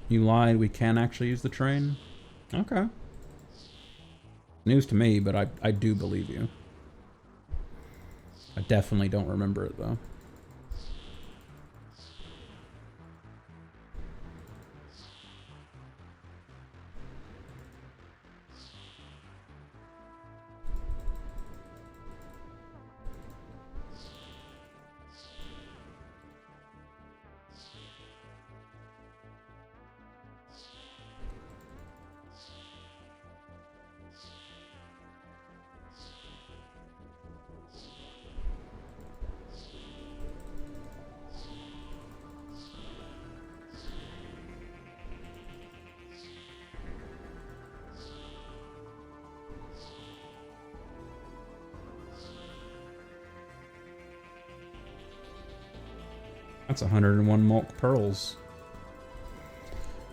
You lied, we can actually use the train? Okay. News to me, but I do believe you. I definitely don't remember it, though. That's 101 Mulk Pearls.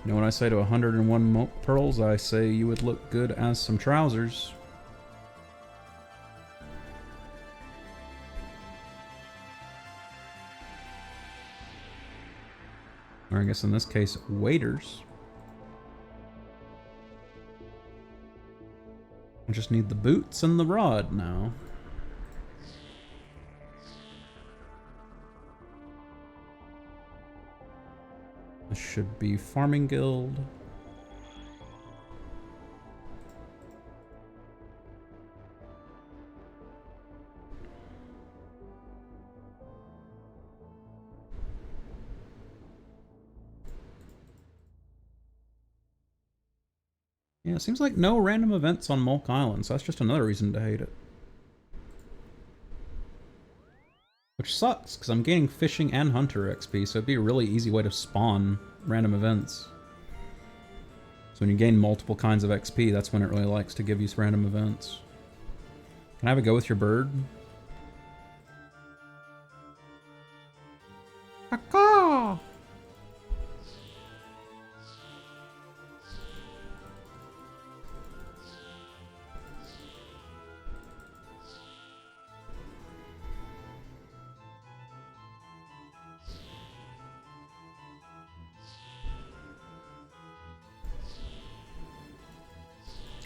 You know when I say to 101 Mulk Pearls, I say you would look good as some trousers. Or I guess in this case, waiters. I just need the boots and the rod now. This should be Farming Guild. Yeah, it seems like no random events on Mulk Island, so that's just another reason to hate it. Which sucks, because I'm gaining fishing and hunter XP, so it'd be a really easy way to spawn random events. So when you gain multiple kinds of XP, that's when it really likes to give you random events. Can I have a go with your bird? Caw!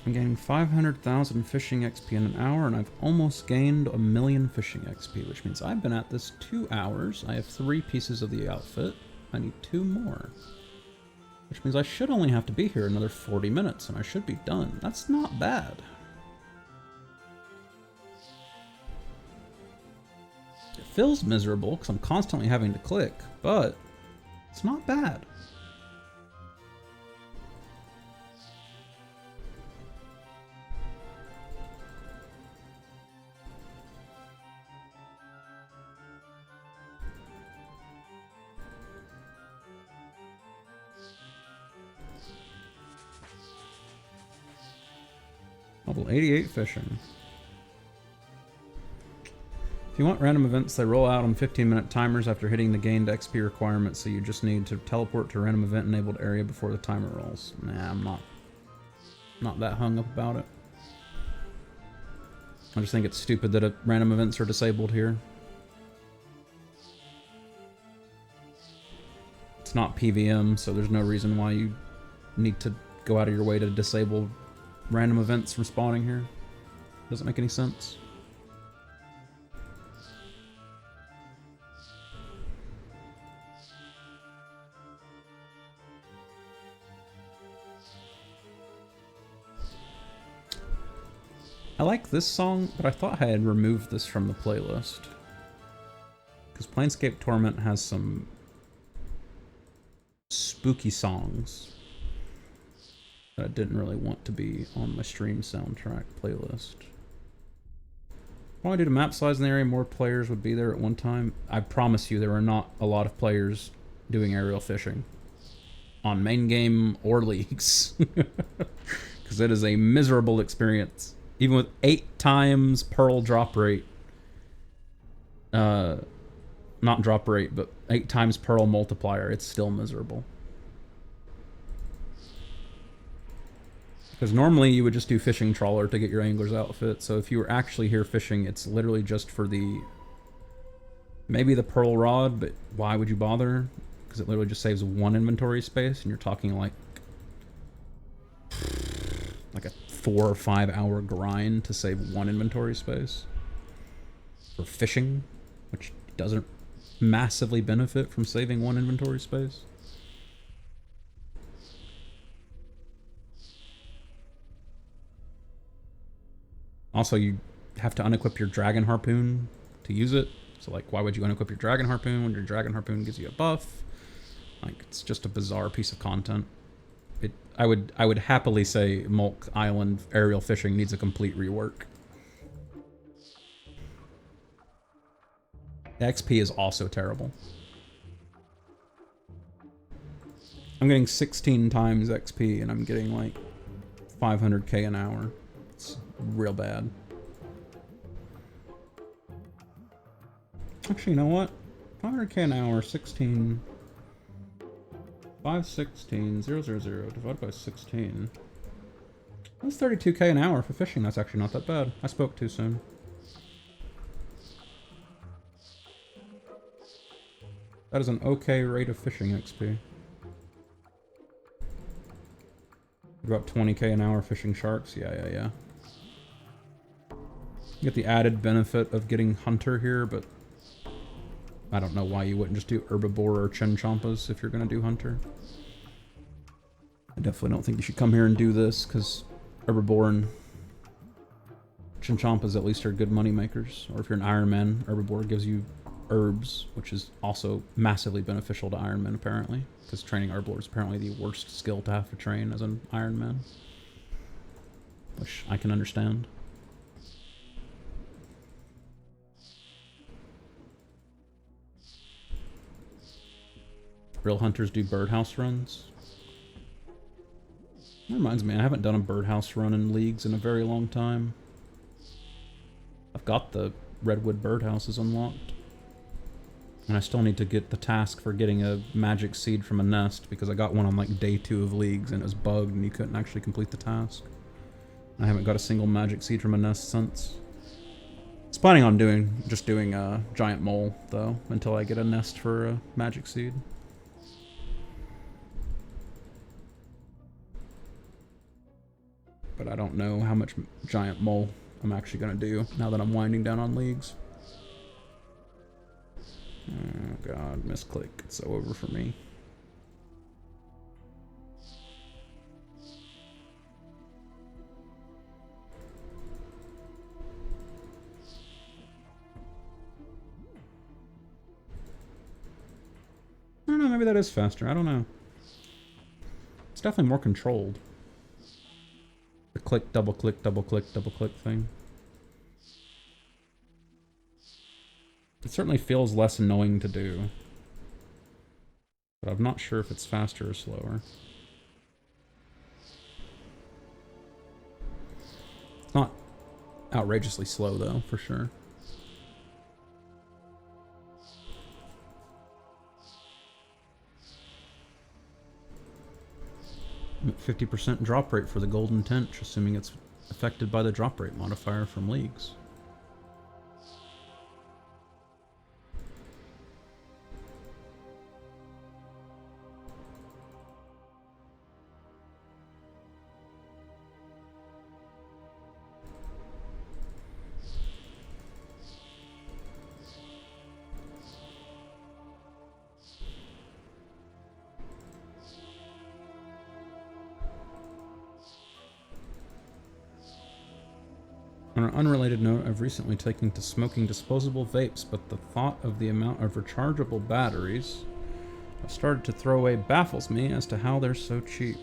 I'm gaining 500,000 fishing XP in an hour, and I've almost gained 1,000,000 fishing XP, which means I've been at this 2 hours. I have 3 pieces of the outfit. I need 2 more. Which means I should only have to be here another 40 minutes, and I should be done. That's not bad. It feels miserable, because I'm constantly having to click, but it's not bad. Level 88 fishing. If you want random events, they roll out on 15-minute timers after hitting the gained XP requirement, so you just need to teleport to a random event enabled area before the timer rolls. Nah, I'm not that hung up about it. I just think it's stupid that random events are disabled here. It's not PVM, so there's no reason why you need to go out of your way to disable random events from spawning here. Doesn't make any sense. I like this song, but I thought I had removed this from the playlist. Because Planescape Torment has some spooky songs that I didn't really want to be on my stream soundtrack playlist. Why due to map size in the area, more players would be there at one time. I promise you there are not a lot of players doing aerial fishing on main game or leagues. Because it is a miserable experience. Even with 8 times Pearl drop rate. Not drop rate, but 8 times Pearl multiplier, it's still miserable. Because normally you would just do fishing trawler to get your angler's outfit, so if you were actually here fishing, it's literally just for the... maybe the Pearl rod, but why would you bother? Because it literally just saves 1 inventory space, and you're talking like a 4 or 5 hour grind to save 1 inventory space. For fishing, which doesn't massively benefit from saving 1 inventory space. Also, you have to unequip your Dragon Harpoon to use it. So, like, why would you unequip your Dragon Harpoon when your Dragon Harpoon gives you a buff? Like, it's just a bizarre piece of content. I would happily say Mulk Island aerial fishing needs a complete rework. The XP is also terrible. I'm getting 16 times XP and I'm getting like 500k an hour. It's real bad. Actually, you know what? 500k an hour, 16... 516, 000, divided by 16. That's 32k an hour for fishing. That's actually not that bad. I spoke too soon. That is an okay rate of fishing XP. About 20k an hour fishing sharks. Yeah. You get the added benefit of getting hunter here, but I don't know why you wouldn't just do herbivore or chinchompas if you're going to do hunter. I definitely don't think you should come here and do this, because herbivore and chinchompas at least are good money makers. Or if you're an Iron Man, herbivore gives you herbs, which is also massively beneficial to Iron Man apparently, because training herbivore is apparently the worst skill to have to train as an Iron Man. Which I can understand. Real hunters do birdhouse runs. That reminds me, I haven't done a birdhouse run in leagues in a very long time. I've got the redwood birdhouses unlocked. And I still need to get the task for getting a magic seed from a nest, because I got one on like day 2 of leagues and it was bugged and you couldn't actually complete the task. I haven't got a single magic seed from a nest since. I was planning on just doing a giant mole though, until I get a nest for a magic seed. but I don't know how much giant mole I'm actually going to do now that I'm winding down on leagues. Oh god, misclick. It's over for me. I don't know, maybe that is faster. I don't know. It's definitely more controlled. The click, double click, double click, double click thing. It certainly feels less annoying to do. But I'm not sure if it's faster or slower. It's not outrageously slow though, for sure. I'm at 50% drop rate for the Golden Tench, assuming it's affected by the drop rate modifier from leagues. On an unrelated note, I've recently taken to smoking disposable vapes, but the thought of the amount of rechargeable batteries I've started to throw away baffles me as to how they're so cheap.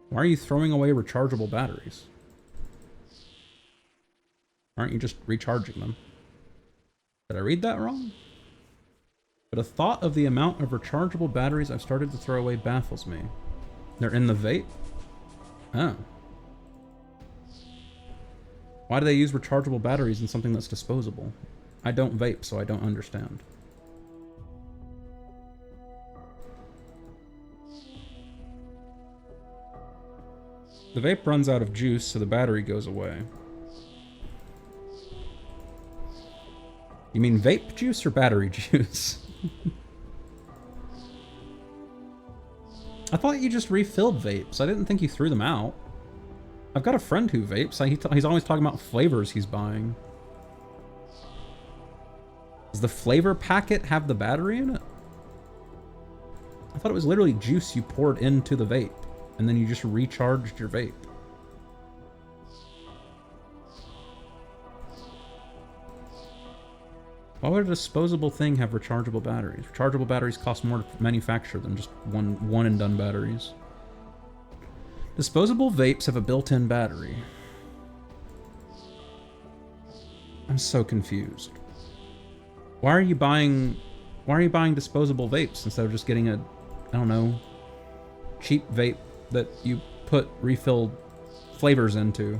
Why are you throwing away rechargeable batteries? Aren't you just recharging them? Did I read that wrong? But a thought of the amount of rechargeable batteries I've started to throw away baffles me. They're in the vape? Oh. Why do they use rechargeable batteries in something that's disposable? I don't vape, so I don't understand. The vape runs out of juice, so the battery goes away. You mean vape juice or battery juice? I thought you just refilled vapes. I didn't think you threw them out. I've got a friend who vapes. He's always talking about flavors he's buying. Does the flavor packet have the battery in it? I thought it was literally juice you poured into the vape, and then you just recharged your vape. Why would a disposable thing have rechargeable batteries? Rechargeable batteries cost more to manufacture than just one and done batteries. Disposable vapes have a built-in battery. I'm so confused. Why are you buying disposable vapes instead of just getting a, I don't know, cheap vape that you put refilled flavors into?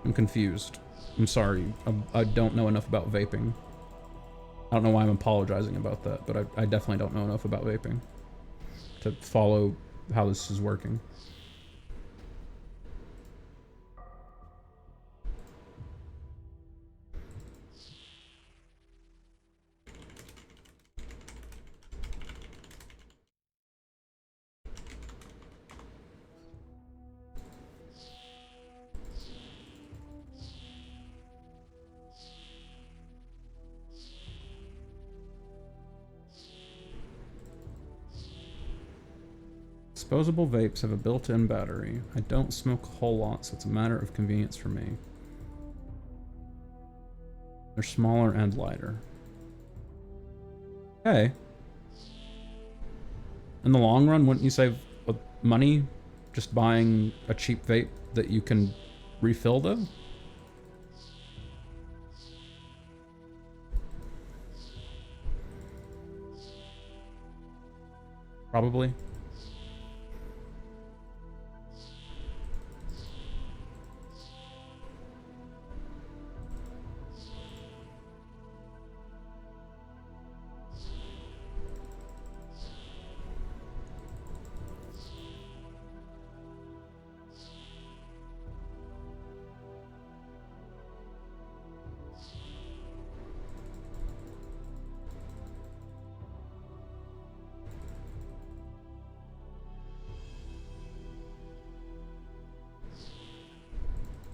I'm confused. I'm sorry. I don't know enough about vaping. I don't know why I'm apologizing about that, but I definitely don't know enough about vaping to follow how this is working. Disposable vapes have a built-in battery. I don't smoke a whole lot, so it's a matter of convenience for me. They're smaller and lighter. Okay. In the long run, wouldn't you save money just buying a cheap vape that you can refill, though? Probably.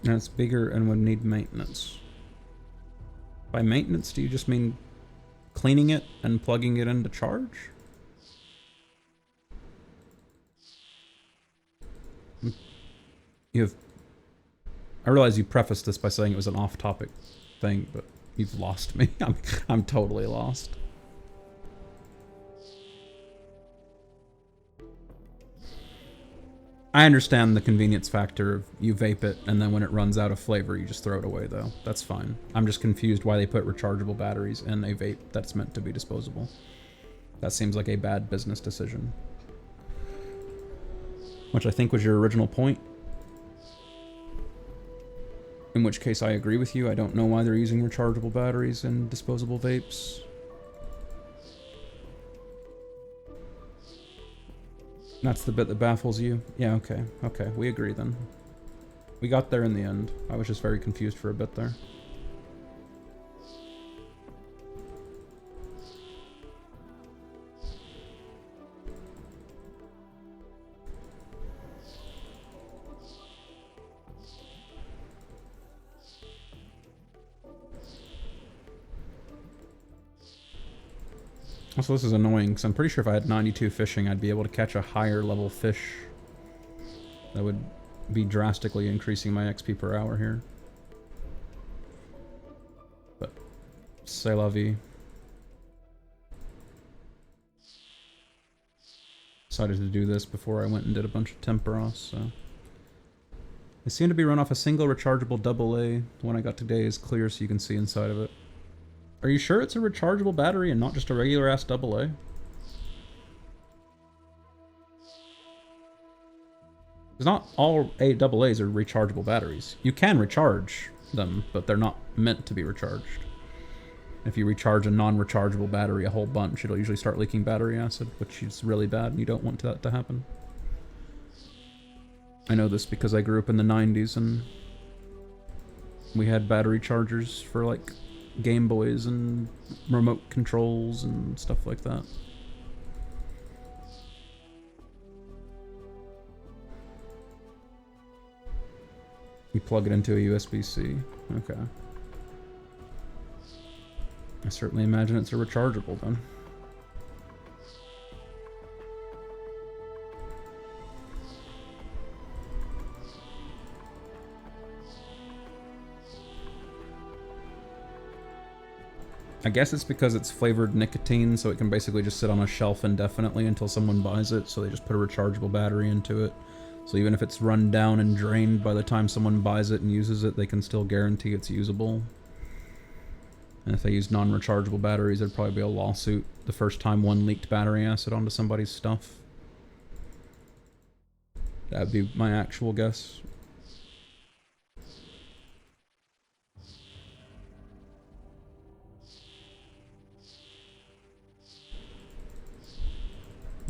And it's bigger and would need maintenance. By maintenance, do you just mean cleaning it and plugging it in to charge? You have... I realize you prefaced this by saying it was an off-topic thing, but you've lost me. I'm totally lost. I understand the convenience factor of you vape it, and then when it runs out of flavor, you just throw it away, though. That's fine. I'm just confused why they put rechargeable batteries in a vape that's meant to be disposable. That seems like a bad business decision. Which I think was your original point. In which case I agree with you. I don't know why they're using rechargeable batteries in disposable vapes. That's the bit that baffles you? Yeah, okay. Okay, we agree then. We got there in the end. I was just very confused for a bit there. Also, this is annoying, because I'm pretty sure if I had 92 fishing, I'd be able to catch a higher level fish. That would be drastically increasing my XP per hour here. But, c'est la vie. Decided to do this before I went and did a bunch of Temperos, so... They seem to be run off a single rechargeable AA. The one I got today is clear so you can see inside of it. Are you sure it's a rechargeable battery and not just a regular-ass AA? Because not all AAAs are rechargeable batteries. You can recharge them, but they're not meant to be recharged. If you recharge a non-rechargeable battery a whole bunch, it'll usually start leaking battery acid, which is really bad, and you don't want that to happen. I know this because I grew up in the 90s, and we had battery chargers for, like, Game Boys and remote controls and stuff like that. You plug it into a USB-C. Okay. I certainly imagine it's a rechargeable then. I guess it's because it's flavored nicotine, so it can basically just sit on a shelf indefinitely until someone buys it, so they just put a rechargeable battery into it. So even if it's run down and drained by the time someone buys it and uses it, they can still guarantee it's usable. And if they use non-rechargeable batteries, there'd probably be a lawsuit the first time one leaked battery acid onto somebody's stuff. That'd be my actual guess.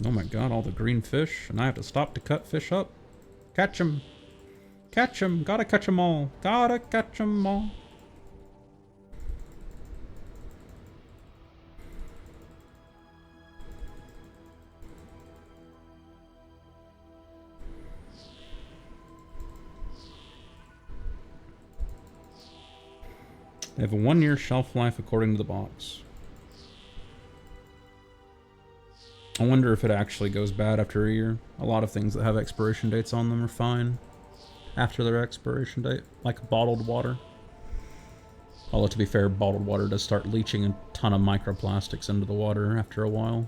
Oh my god, all the green fish, and I have to stop to cut fish up. Catch 'em! Catch 'em! Gotta catch 'em all! Gotta catch 'em all! They have a 1-year shelf life according to the box. I wonder if it actually goes bad after a year. A lot of things that have expiration dates on them are fine after their expiration date, like bottled water. Although, to be fair, bottled water does start leaching a ton of microplastics into the water after a while.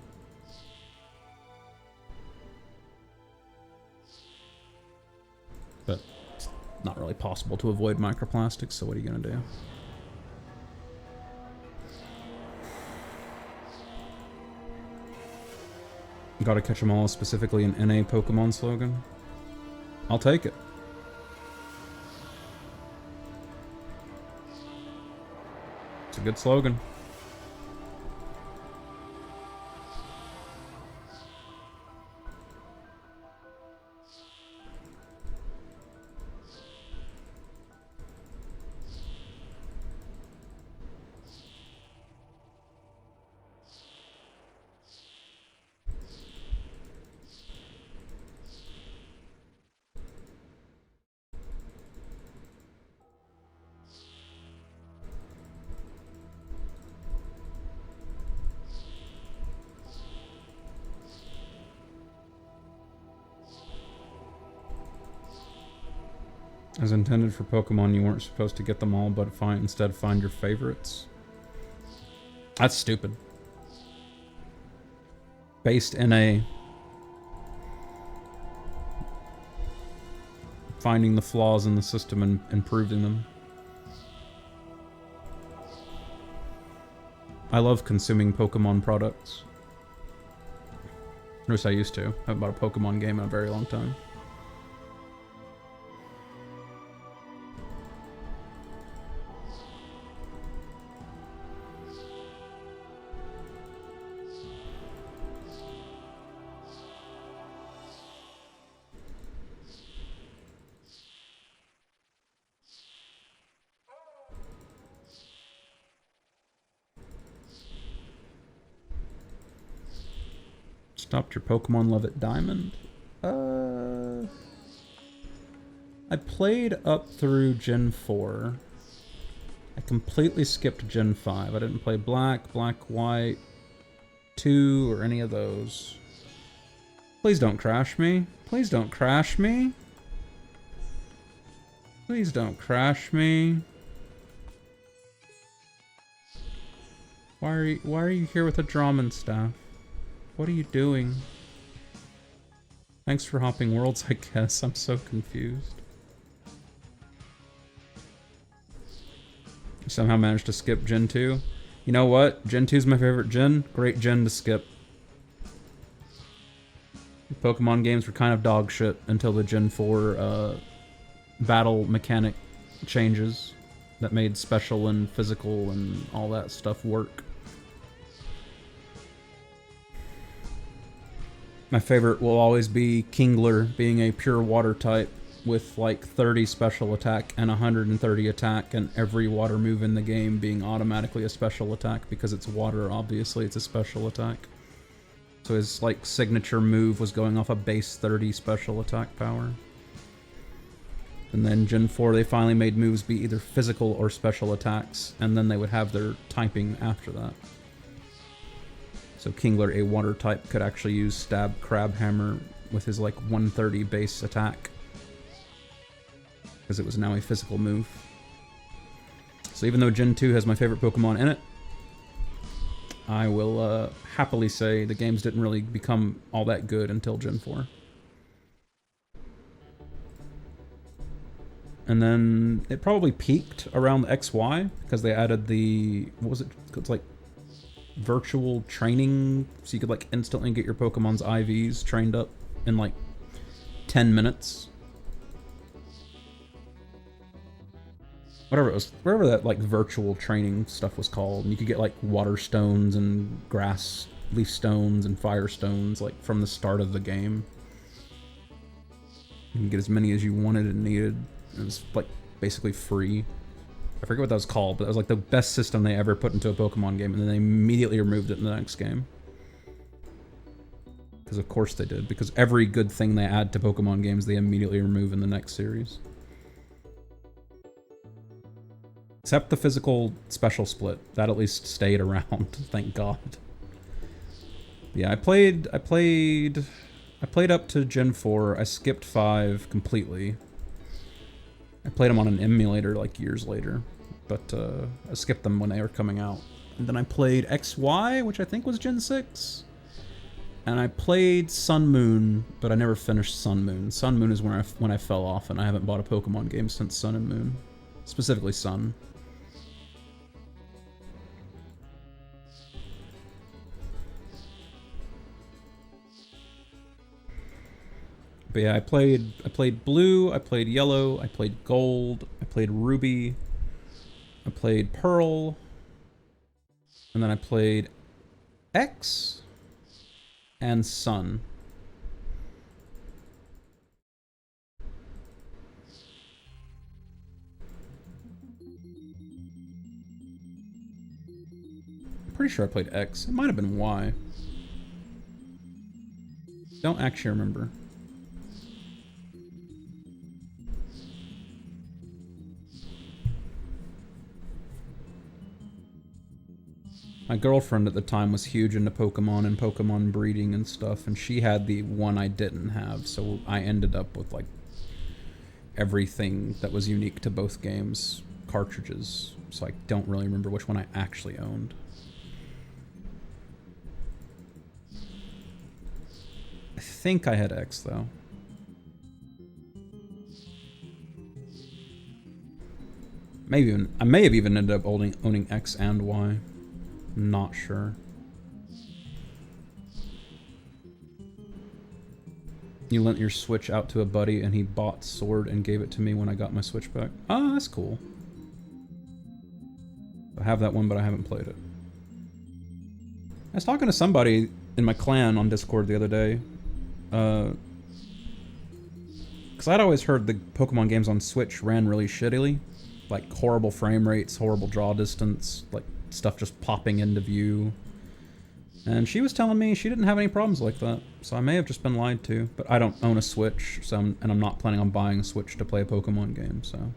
But it's not really possible to avoid microplastics, so what are you gonna do? Gotta catch 'em all, specifically an NA Pokemon slogan. I'll take it. It's a good slogan. As intended for Pokemon, you weren't supposed to get them all, but instead find your favorites. That's stupid. Based in a finding the flaws in the system and improving them. I love consuming Pokemon products. At least I used to. I haven't bought a Pokemon game in a very long time. Stopped your Pokemon love at Diamond? I played up through Gen 4. I completely skipped Gen 5. I didn't play Black, White, 2, or any of those. Please don't crash me. Please don't crash me. Please don't crash me. Why are you here with a Dramon staff? What are you doing? Thanks for hopping worlds, I guess. I'm so confused. You somehow managed to skip Gen 2. You know what? Gen 2 is my favorite gen. Great gen to skip. The Pokemon games were kind of dog shit until the Gen 4 battle mechanic changes that made special and physical and all that stuff work. My favorite will always be Kingler being a pure water type with like 30 special attack and 130 attack, and every water move in the game being automatically a special attack because it's water, obviously it's a special attack. So his like signature move was going off a base 30 special attack power. And then Gen 4 they finally made moves be either physical or special attacks, and then they would have their typing after that. So Kingler, a water type, could actually use Stab Crab Hammer with his like 130 base attack, because it was now a physical move. So even though Gen 2 has my favorite Pokemon in it, I will happily say the games didn't really become all that good until Gen 4. And then it probably peaked around the XY, because they added the, what was it? It's like virtual training, so you could like instantly get your Pokemon's IVs trained up in like 10 minutes. Whatever it was, whatever that like virtual training stuff was called, and you could get like water stones and grass leaf stones and fire stones like from the start of the game. You can get as many as you wanted and needed. It was like basically free. I forget what that was called, but that was like the best system they ever put into a Pokemon game, and then they immediately removed it in the next game. Because of course they did, because every good thing they add to Pokemon games they immediately remove in the next series. Except the physical special split. That at least stayed around, thank God. Yeah, I played up to Gen 4, I skipped 5 completely. I played them on an emulator like years later, but I skipped them when they were coming out. And then I played XY, which I think was Gen 6. And I played Sun Moon, but I never finished Sun Moon. Sun Moon is when I fell off, and I haven't bought a Pokemon game since Sun and Moon. Specifically Sun. But yeah, I played Blue, I played Yellow, I played Gold, I played Ruby, I played Pearl, and then I played X and Sun. I'm pretty sure I played X. It might have been Y. Don't actually remember. My girlfriend at the time was huge into Pokemon and Pokemon breeding and stuff, and she had the one I didn't have, so I ended up with like everything that was unique to both games cartridges, so I don't really remember which one I actually owned. I think I had X, though. I may have even ended up owning X and Y. I'm not sure. You lent your Switch out to a buddy and he bought Sword and gave it to me when I got my Switch back. Oh, that's cool. I have that one, but I haven't played it. I was talking to somebody in my clan on Discord the other day. Because I'd always heard the Pokemon games on Switch ran really shittily. Like, horrible frame rates, horrible draw distance, like, stuff just popping into view. And she was telling me she didn't have any problems like that, so I may have just been lied to. But I don't own a Switch, so and I'm not planning on buying a Switch to play a Pokemon game, so...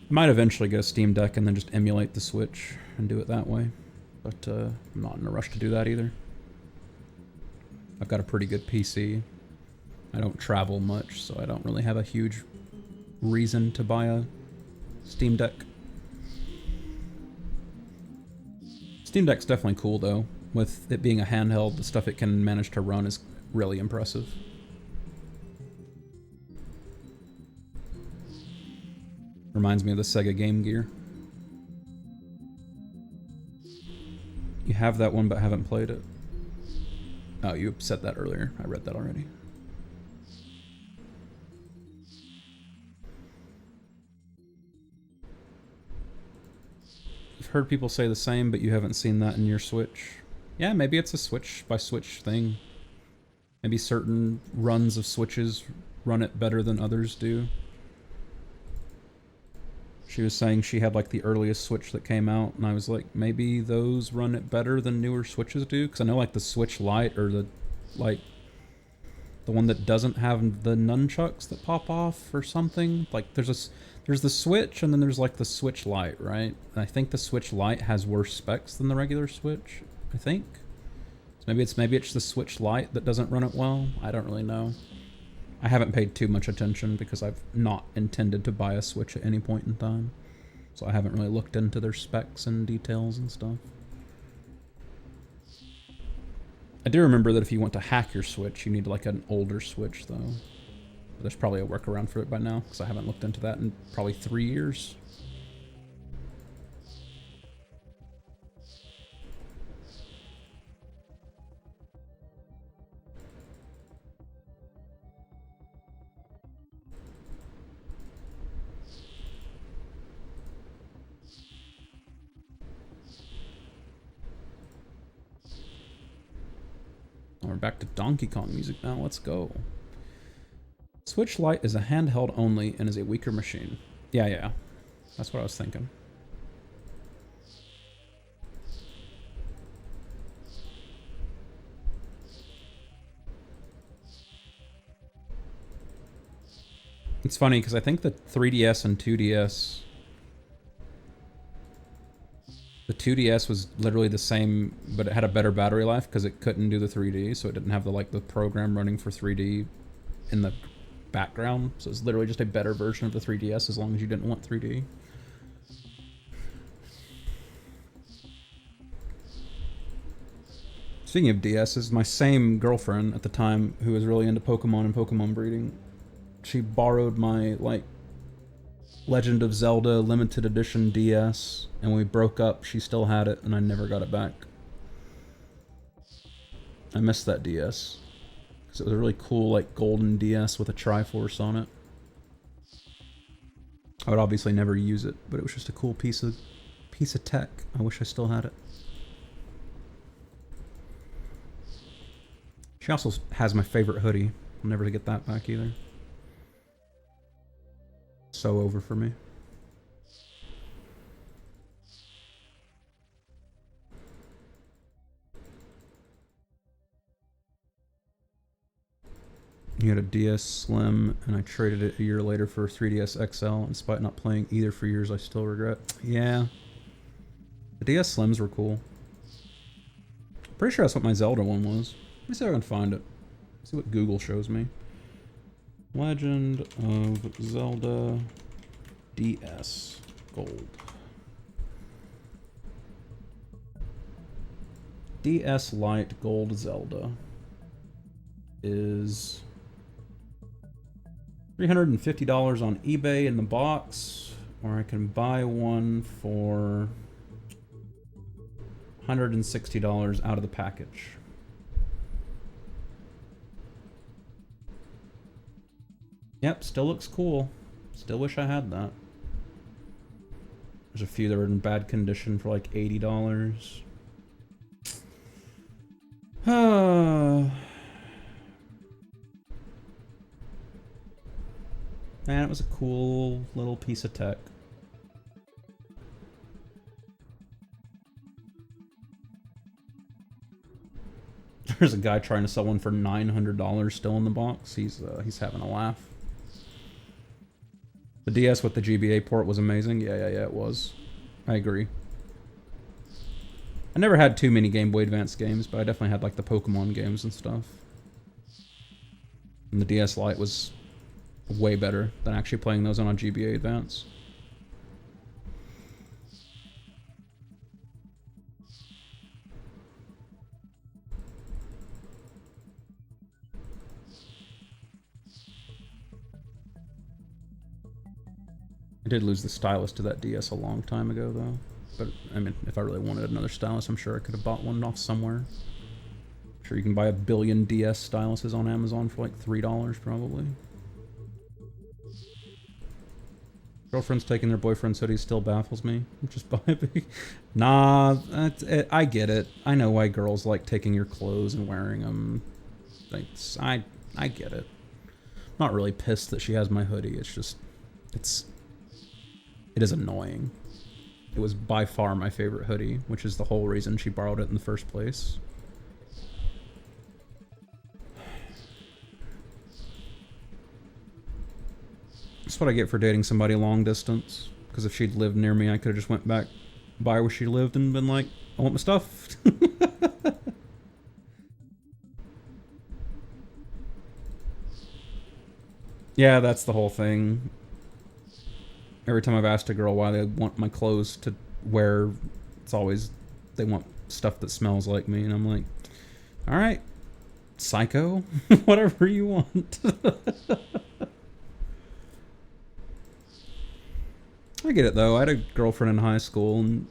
I might eventually get a Steam Deck and then just emulate the Switch and do it that way. But I'm not in a rush to do that either. I've got a pretty good PC. I don't travel much, so I don't really have a huge reason to buy a Steam Deck. Steam Deck's definitely cool, though. With it being a handheld, the stuff it can manage to run is really impressive. Reminds me of the Sega Game Gear. You have that one, but haven't played it. Oh, you said that earlier. I read that already. I've heard people say the same, but you haven't seen that in your Switch. Yeah, maybe it's a Switch by Switch thing. Maybe certain runs of Switches run it better than others do. She was saying she had like the earliest Switch that came out, and I was like, maybe those run it better than newer Switches do? Because I know like the Switch Lite, or the, like, the one that doesn't have the nunchucks that pop off or something. Like there's the Switch, and then there's like the Switch Lite, right? And I think the Switch Lite has worse specs than the regular Switch, I think. So maybe it's the Switch Lite that doesn't run it well. I don't really know. I haven't paid too much attention because I've not intended to buy a Switch at any point in time. So I haven't really looked into their specs and details and stuff. I do remember that if you want to hack your Switch, you need like an older Switch, though. But there's probably a workaround for it by now, because I haven't looked into that in probably 3 years. We're back to Donkey Kong music now. Let's go. Switch Lite is a handheld only and is a weaker machine. Yeah. That's what I was thinking. It's funny because I think the 3DS and 2DS... The 2DS was literally the same, but it had a better battery life because it couldn't do the 3D, so it didn't have the program running for 3D in the background. So it's literally just a better version of the 3DS as long as you didn't want 3D. Speaking of DSs, my same girlfriend at the time, who was really into Pokemon and Pokemon breeding, she borrowed my, Legend of Zelda limited edition DS, and when we broke up, she still had it, and I never got it back. I missed that DS, because it was a really cool, golden DS with a Triforce on it. I would obviously never use it, but it was just a cool piece of tech. I wish I still had it. She also has my favorite hoodie. I'll never get that back either. So over for me. You had a DS Slim, and I traded it a year later for a 3DS XL, and despite not playing either for years, I still regret. Yeah. The DS Slims were cool. Pretty sure that's what my Zelda one was. Let me see if I can find it. See what Google shows me. Legend of Zelda DS Gold. DS Lite Gold Zelda is $350 on eBay in the box, or I can buy one for $160 out of the package. Yep, still looks cool. Still wish I had that. There's a few that are in bad condition for like $80. Man, it was a cool little piece of tech. There's a guy trying to sell one for $900 still in the box. He's having a laugh. The DS with the GBA port was amazing. Yeah, it was. I agree. I never had too many Game Boy Advance games, but I definitely had like the Pokemon games and stuff. And the DS Lite was way better than actually playing those on a GBA Advance. I did lose the stylus to that DS a long time ago, though. But, I mean, if I really wanted another stylus, I'm sure I could have bought one off somewhere. I'm sure you can buy a billion DS styluses on Amazon for like $3, probably. Girlfriends taking their boyfriend's hoodies still baffles me. Just buy a big... Nah, I get it. I know why girls like taking your clothes and wearing them. I get it. I'm not really pissed that she has my hoodie. It's just... It is annoying. It was by far my favorite hoodie, which is the whole reason she borrowed it in the first place. That's what I get for dating somebody long distance. Because if she'd lived near me, I could have just went back by where she lived and been like, I want my stuff. Yeah, that's the whole thing. Every time I've asked a girl why they want my clothes to wear, it's always they want stuff that smells like me, and I'm like, all right, psycho, whatever you want. I get it though. I had a girlfriend in high school, and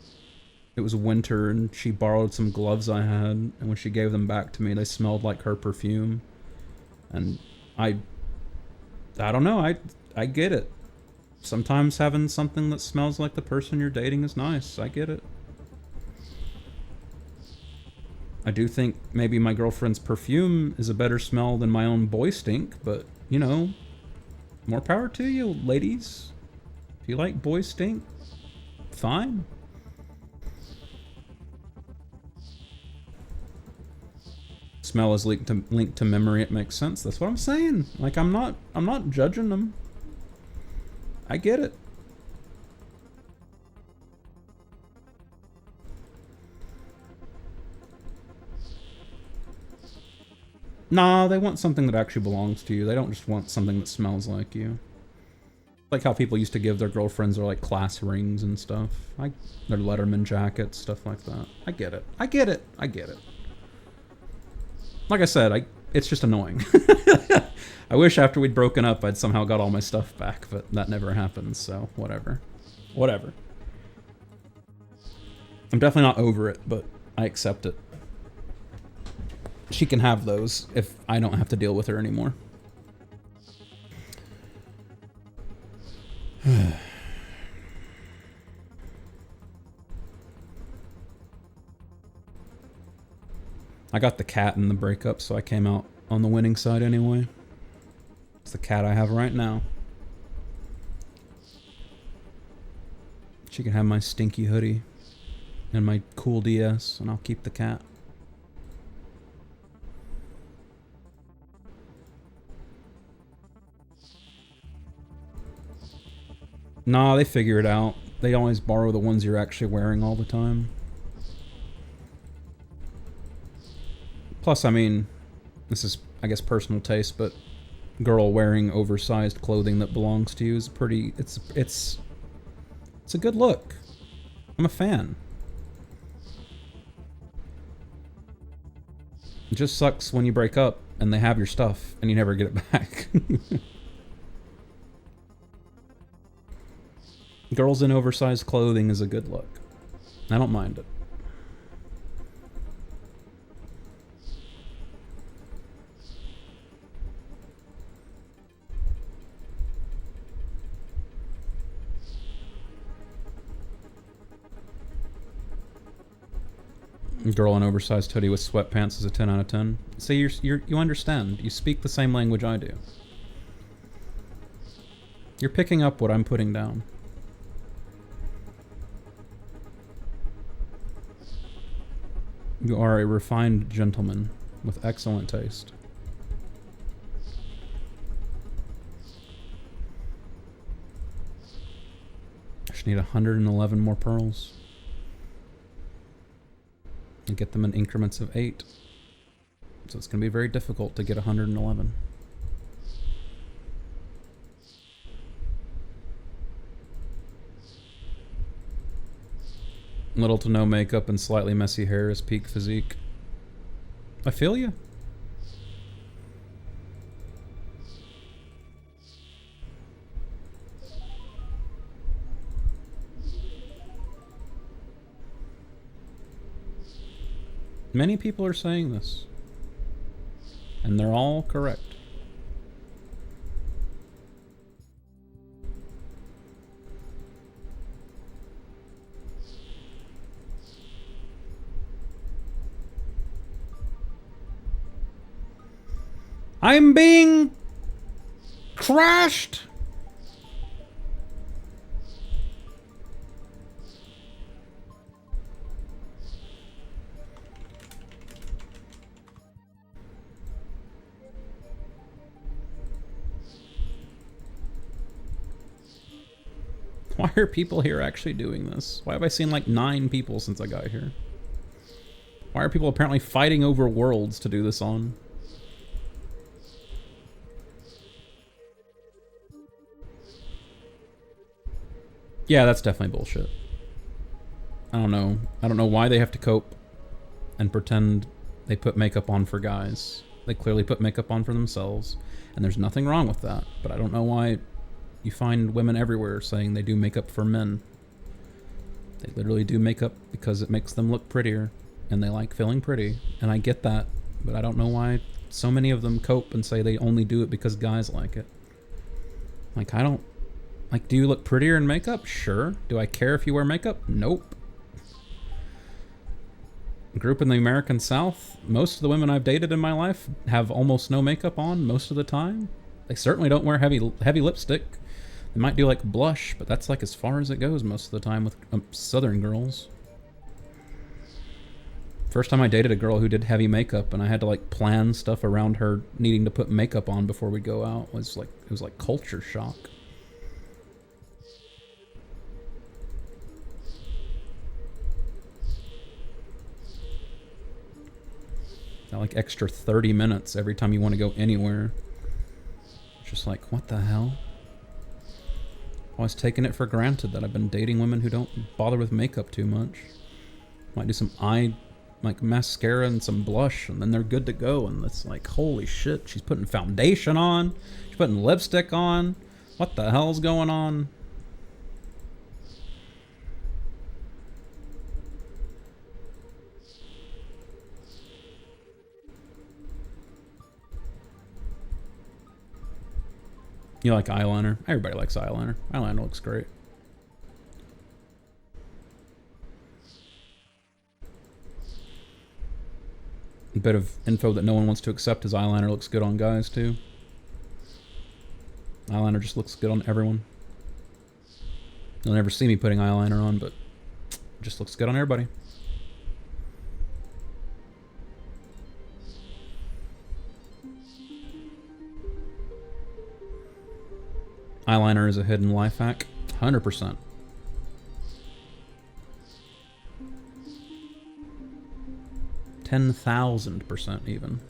it was winter, and she borrowed some gloves I had, and when she gave them back to me, they smelled like her perfume, and I don't know. I get it. Sometimes having something that smells like the person you're dating is nice. I get it. I do think maybe my girlfriend's perfume is a better smell than my own boy stink, but, you know, more power to you, ladies. If you like boy stink, fine. Smell is linked to memory. It makes sense. That's what I'm saying. Like, I'm not judging them. I get it. Nah, they want something that actually belongs to you. They don't just want something that smells like you. Like how people used to give their girlfriends their like class rings and stuff. Like their Letterman jackets, stuff like that. I get it. I get it. I get it. Like I said, it's just annoying. I wish after we'd broken up I'd somehow got all my stuff back, but that never happened, so whatever. Whatever. I'm definitely not over it, but I accept it. She can have those if I don't have to deal with her anymore. I got the cat in the breakup, so I came out on the winning side anyway. It's the cat I have right now. She can have my stinky hoodie and my cool DS, and I'll keep the cat. Nah, they figure it out. They always borrow the ones you're actually wearing all the time. Plus, I mean, this is, I guess, personal taste, but girl wearing oversized clothing that belongs to you is pretty... It's a good look. I'm a fan. It just sucks when you break up and they have your stuff and you never get it back. Girls in oversized clothing is a good look. I don't mind it. Girl in oversized hoodie with sweatpants is a 10 out of 10. See, you understand. You speak the same language I do. You're picking up what I'm putting down. You are a refined gentleman with excellent taste. I just need 111 more pearls. And get them in increments of 8. So it's going to be very difficult to get 111. Little to no makeup and slightly messy hair is peak physique. I feel you. Many people are saying this, and they're all correct. I'm being crashed. Why are people here actually doing this? Why have I seen like 9 people since I got here? Why are people apparently fighting over worlds to do this on? Yeah, that's definitely bullshit. I don't know. I don't know why they have to cope and pretend they put makeup on for guys. They clearly put makeup on for themselves, and there's nothing wrong with that. But I don't know why you find women everywhere saying they do makeup for men. They literally do makeup because it makes them look prettier, and they like feeling pretty, and I get that, but I don't know why so many of them cope and say they only do it because guys like it. Like, I don't... Like, do you look prettier in makeup? Sure. Do I care if you wear makeup? Nope. Group in the American South, most of the women I've dated in my life have almost no makeup on most of the time. They certainly don't wear heavy lipstick. They might do like blush, but that's like as far as it goes most of the time with Southern girls. First time I dated a girl who did heavy makeup and I had to like plan stuff around her needing to put makeup on before we go out was like, it was like culture shock. That like extra 30 minutes every time you want to go anywhere. It's just like, what the hell? I was taking it for granted that I've been dating women who don't bother with makeup too much. Might do some eye, like mascara and some blush, and then they're good to go. And it's like, holy shit, she's putting foundation on. She's putting lipstick on. What the hell's going on? You like eyeliner? Everybody likes eyeliner. Eyeliner looks great. A bit of info that no one wants to accept is eyeliner looks good on guys too. Eyeliner just looks good on everyone. You'll never see me putting eyeliner on, but it just looks good on everybody. Eyeliner is a hidden life hack. 100%. 10,000% even.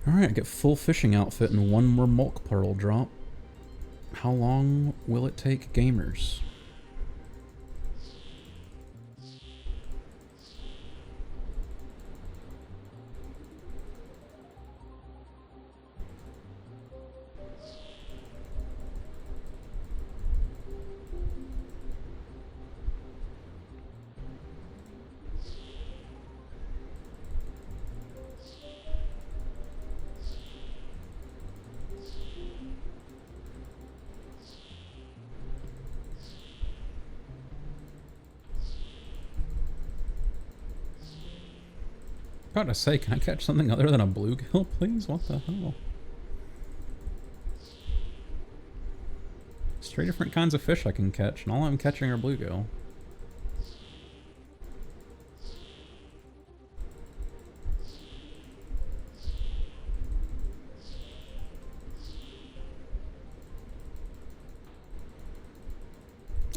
Alright, I get full fishing outfit and one more Mulk Pearl drop. How long will it take gamers? Gotta say, can I catch something other than a bluegill, please? What the hell? There's 3 different kinds of fish I can catch, and all I'm catching are bluegill.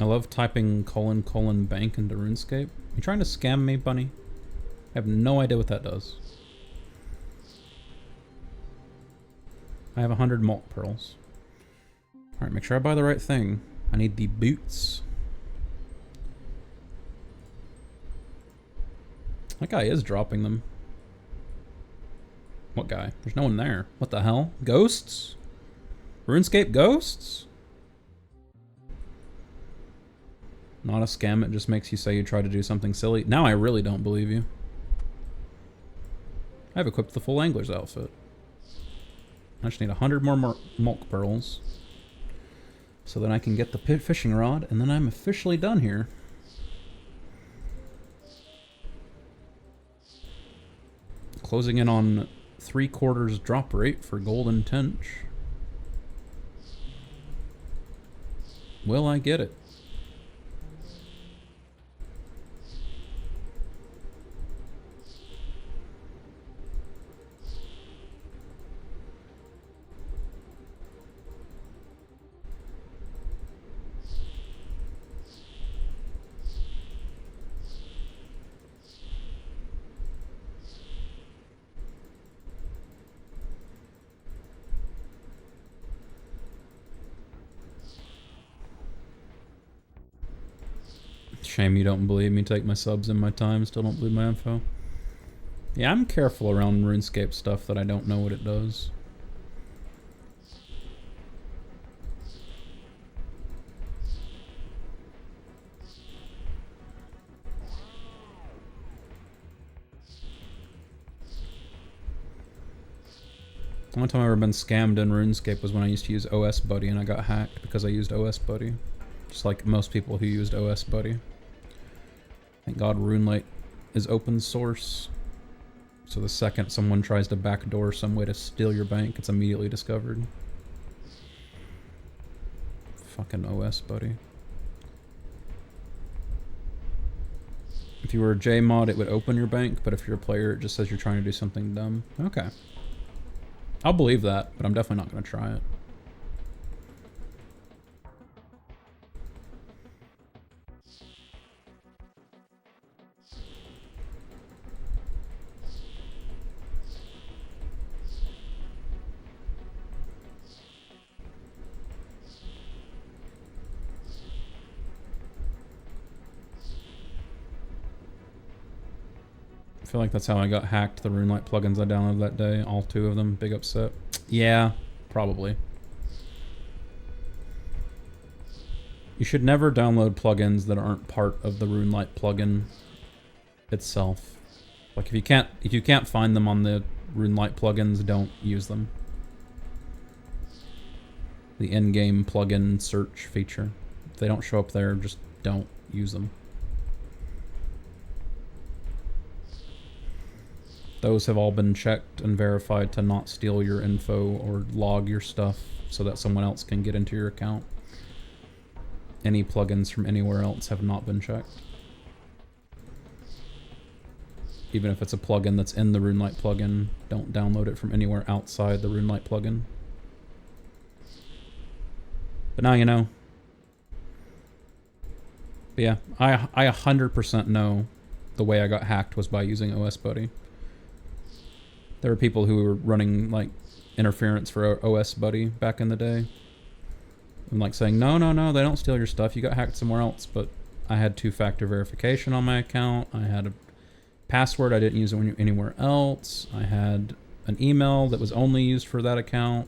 I love typing : bank into RuneScape. You trying to scam me, bunny? I have no idea what that does. I have 100 Mulk Pearls. Alright, make sure I buy the right thing. I need the boots. That guy is dropping them. What guy? There's no one there. What the hell? Ghosts? RuneScape ghosts? Not a scam, it just makes you say you try to do something silly. Now I really don't believe you. I've equipped the full angler's outfit. I just need 100 more Mulk Pearls. So then I can get the fishing rod, and then I'm officially done here. Closing in on 3/4 drop rate for Golden Tench. Will I get it? Shame you don't believe me. Take my subs and my time, still don't believe my info. Yeah, I'm careful around RuneScape stuff that I don't know what it does. The only time I've ever been scammed in RuneScape was when I used to use OS Buddy and I got hacked because I used OS Buddy. Just like most people who used OS Buddy. Thank God RuneLite is open source. So the second someone tries to backdoor some way to steal your bank, it's immediately discovered. Fucking OS Buddy. If you were a Jmod, it would open your bank, but if you're a player, it just says you're trying to do something dumb. Okay. I'll believe that, but I'm definitely not going to try it. I feel like that's how I got hacked, the RuneLite plugins I downloaded that day. All 2 of them. Big upset. Yeah, probably. You should never download plugins that aren't part of the RuneLite plugin itself. Like if you can't find them on the RuneLite plugins, don't use them. The in-game plugin search feature. If they don't show up there, just don't use them. Those have all been checked and verified to not steal your info or log your stuff so that someone else can get into your account. Any plugins from anywhere else have not been checked. Even if it's a plugin that's in the RuneLite plugin, don't download it from anywhere outside the RuneLite plugin. But now you know. But yeah, I 100% know the way I got hacked was by using OS Buddy. There were people who were running like interference for OS Buddy back in the day. And like saying, no, no, no, they don't steal your stuff. You got hacked somewhere else. But I had two-factor verification on my account. I had a password. I didn't use it anywhere else. I had an email that was only used for that account.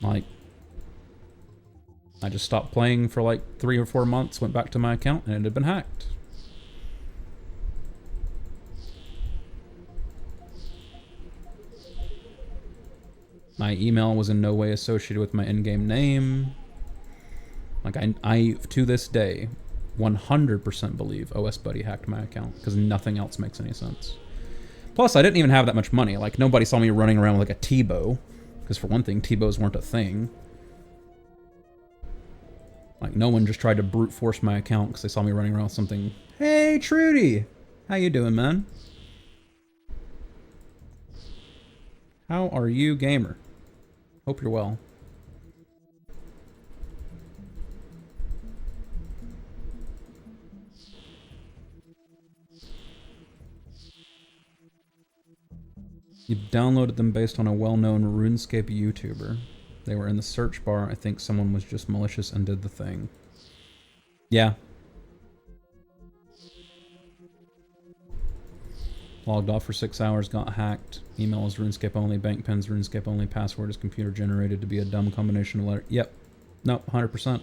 Like, I just stopped playing for like 3 or 4 months, went back to my account, and it had been hacked. My email was in no way associated with my in-game name. Like, I to this day, 100% believe OS Buddy hacked my account, because nothing else makes any sense. Plus, I didn't even have that much money. Like, nobody saw me running around with like a T-bow, because for one thing, T-bows weren't a thing. Like, no one just tried to brute force my account because they saw me running around with something. Hey, Trudy! How you doing, man? How are you, gamer? Hope you're well. You downloaded them based on a well-known RuneScape YouTuber. They were in the search bar. I think someone was just malicious and did the thing. Yeah. Logged off for 6 hours, got hacked. Email is RuneScape only, bank pins RuneScape only, password is computer generated to be a dumb combination of letters. Yep. No, 100%.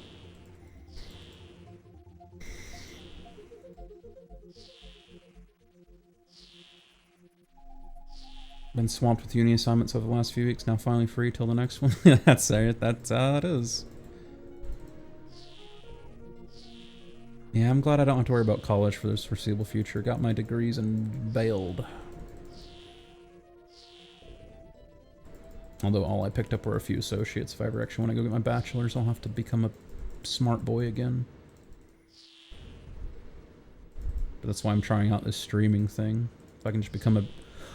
Been swamped with uni assignments over the last few weeks, now finally free till the next one. That's it, that's how it is. Yeah, I'm glad I don't have to worry about college for this foreseeable future. Got my degrees and bailed. Although all I picked up were a few associates. If I ever actually want to go get my bachelor's, I'll have to become a smart boy again. But that's why I'm trying out this streaming thing. If I can just become a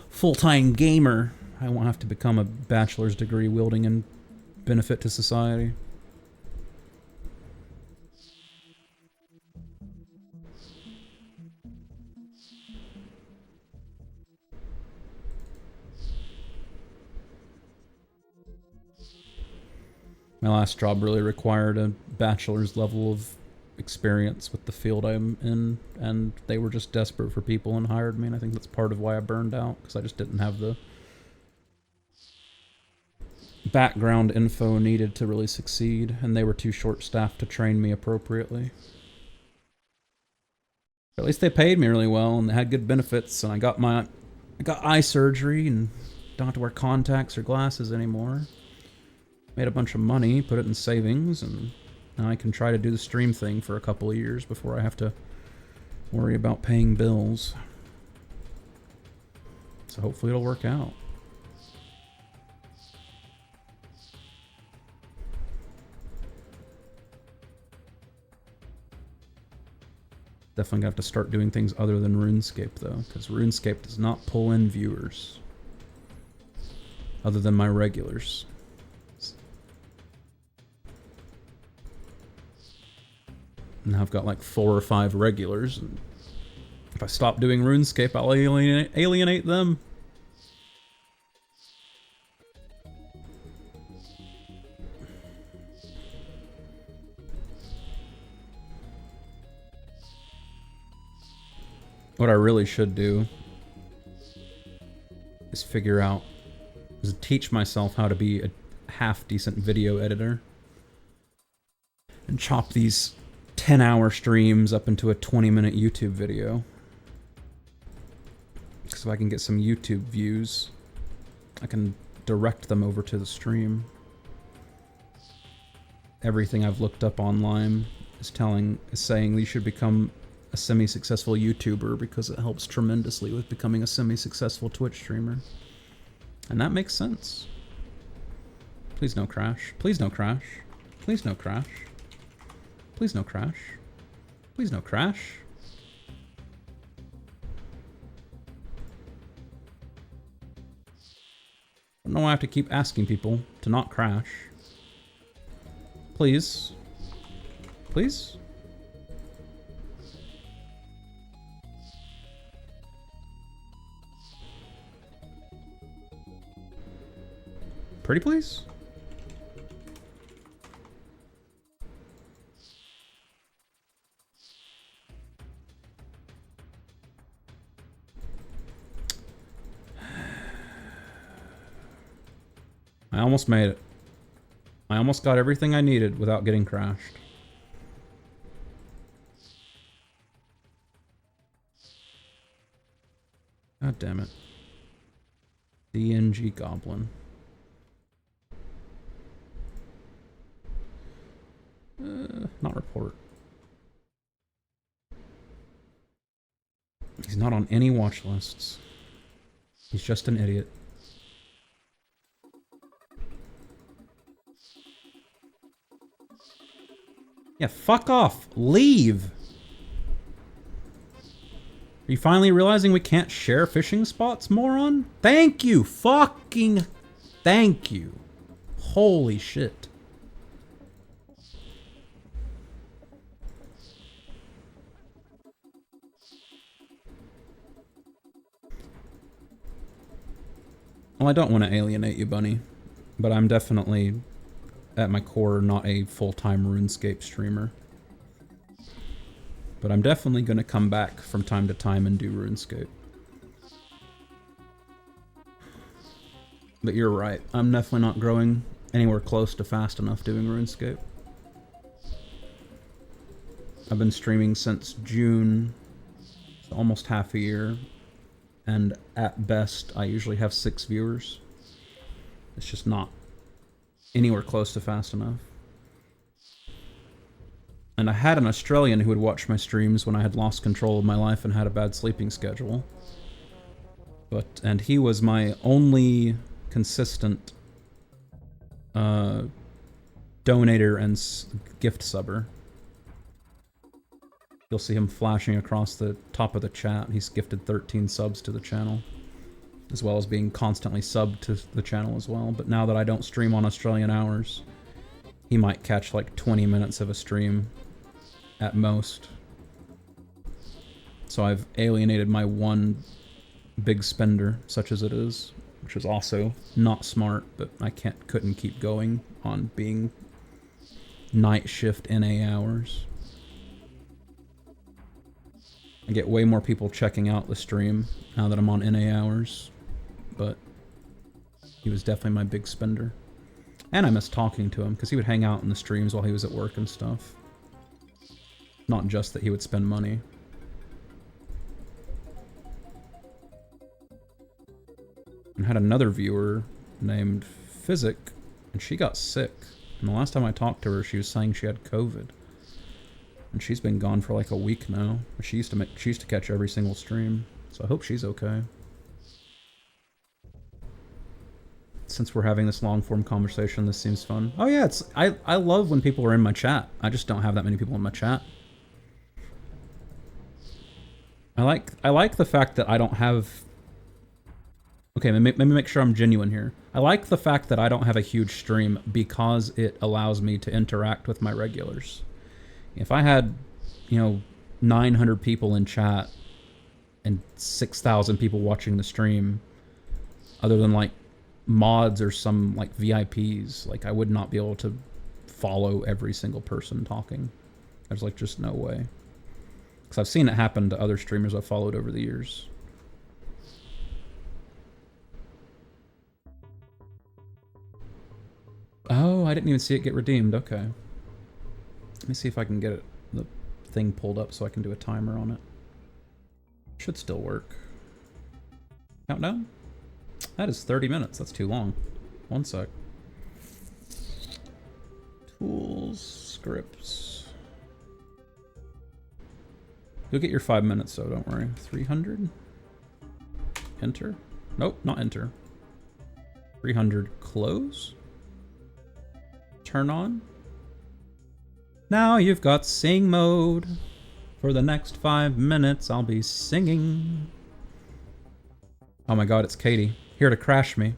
full-time gamer, I won't have to become a bachelor's degree wielding and benefit to society. My last job really required a bachelor's level of experience with the field I'm in, and they were just desperate for people and hired me, and I think that's part of why I burned out, because I just didn't have the background info needed to really succeed, and they were too short-staffed to train me appropriately. But at least they paid me really well, and they had good benefits, and I got eye surgery, and don't have to wear contacts or glasses anymore. Made a bunch of money, put it in savings, and now I can try to do the stream thing for a couple of years before I have to worry about paying bills. So hopefully it'll work out. Definitely gonna have to start doing things other than RuneScape though, because RuneScape does not pull in viewers. Other than my regulars. Now I've got like 4 or 5 regulars, and if I stop doing RuneScape, I'll alienate them. What I really should do is teach myself how to be a half-decent video editor and chop these 10-hour streams up into a 20-minute YouTube video. So I can get some YouTube views, I can direct them over to the stream. Everything I've looked up online is saying you should become a semi-successful YouTuber because it helps tremendously with becoming a semi-successful Twitch streamer. And that makes sense. Please no crash. Please no crash. Please no crash. Please no crash. Please no crash. I don't know why I have to keep asking people to not crash. Please. Please? Pretty please? I almost made it. I almost got everything I needed without getting crashed. God damn it. DNG Goblin. Not report. He's not on any watch lists. He's just an idiot. Yeah, fuck off. Leave. Are you finally realizing we can't share fishing spots, moron? Thank you. Fucking thank you. Holy shit. Well, I don't want to alienate you, Bunny, but I'm definitely, at my core, not a full-time RuneScape streamer. But I'm definitely going to come back from time to time and do RuneScape. But you're right, I'm definitely not growing anywhere close to fast enough doing RuneScape. I've been streaming since June, so almost half a year. And at best, I usually have 6 viewers. It's just not anywhere close to fast enough. And I had an Australian who would watch my streams when I had lost control of my life and had a bad sleeping schedule. And he was my only consistent donator and gift subber. You'll see him flashing across the top of the chat. He's gifted 13 subs to the channel, as well as being constantly subbed to the channel as well. But now that I don't stream on Australian hours, he might catch like 20 minutes of a stream at most. So I've alienated my one big spender, such as it is, which is also not smart, but I couldn't keep going on being night shift NA hours. I get way more people checking out the stream now that I'm on NA hours, but he was definitely my big spender. And I miss talking to him, because he would hang out in the streams while he was at work and stuff. Not just that he would spend money. And had another viewer named Physic, and she got sick. And the last time I talked to her, she was saying she had COVID. And she's been gone for like a week now. She used to catch every single stream, so I hope she's okay. Since we're having this long-form conversation, this seems fun. Oh yeah, I love when people are in my chat. I just don't have that many people in my chat. I like the fact that I don't have... Okay, let me make sure I'm genuine here. I like the fact that I don't have a huge stream because it allows me to interact with my regulars. If I had, 900 people in chat and 6,000 people watching the stream, other than like mods or some like VIPs, like I would not be able to follow every single person talking. There's like just no way. Because I've seen it happen to other streamers I've followed over the years. Oh, I didn't even see it get redeemed. Okay. Let me see if I can get the thing pulled up so I can do a timer on it. Should still work. Countdown? That is 30 minutes. That's too long. One sec. Tools, scripts. You'll get your 5 minutes, so don't worry. 300. Enter. Nope, not enter. 300. Close. Turn on. Now you've got sing mode. For the next 5 minutes, I'll be singing. Oh my god, it's Katie. Here to crash me.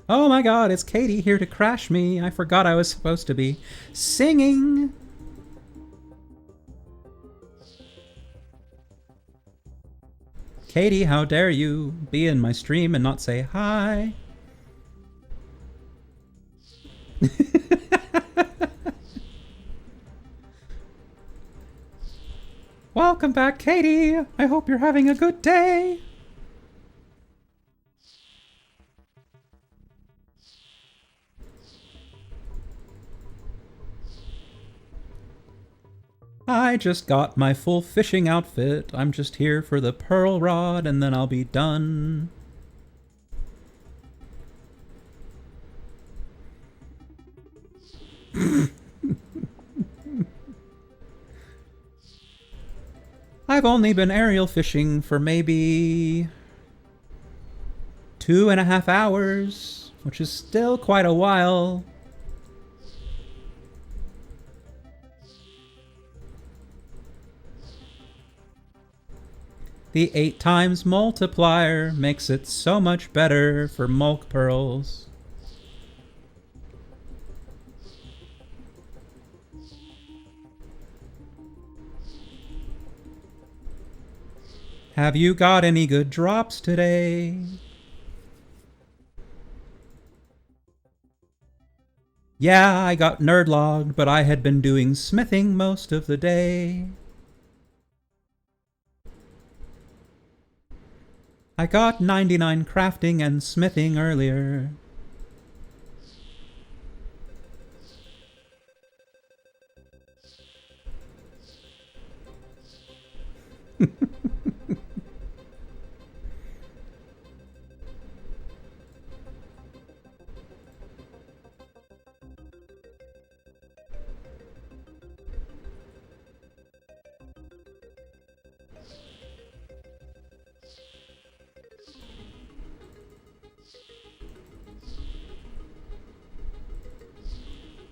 Oh my god, it's Katie here to crash me. I forgot I was supposed to be singing. Katie, how dare you be in my stream and not say hi? Welcome back, Katie! I hope you're having a good day! I just got my full fishing outfit. I'm just here for the pearl rod and then I'll be done. I've only been aerial fishing for maybe 2.5 hours, which is still quite a while. The 8 times multiplier makes it so much better for mulk pearls. Have you got any good drops today? Yeah, I got nerdlogged, but I had been doing smithing most of the day. I got 99 crafting and smithing earlier.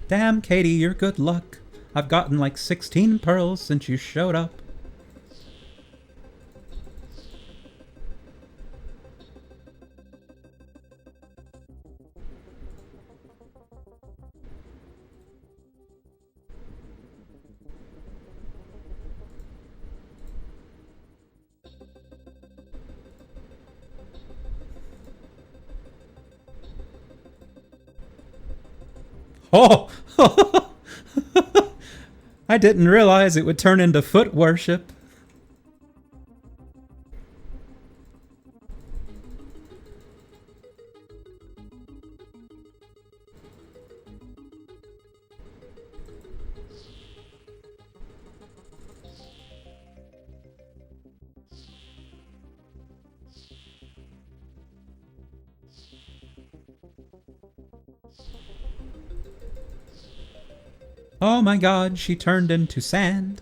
Damn, Katie, you're good luck. I've gotten like 16 pearls since you showed up. Oh! I didn't realize it would turn into foot worship. Oh my god, she turned into sand.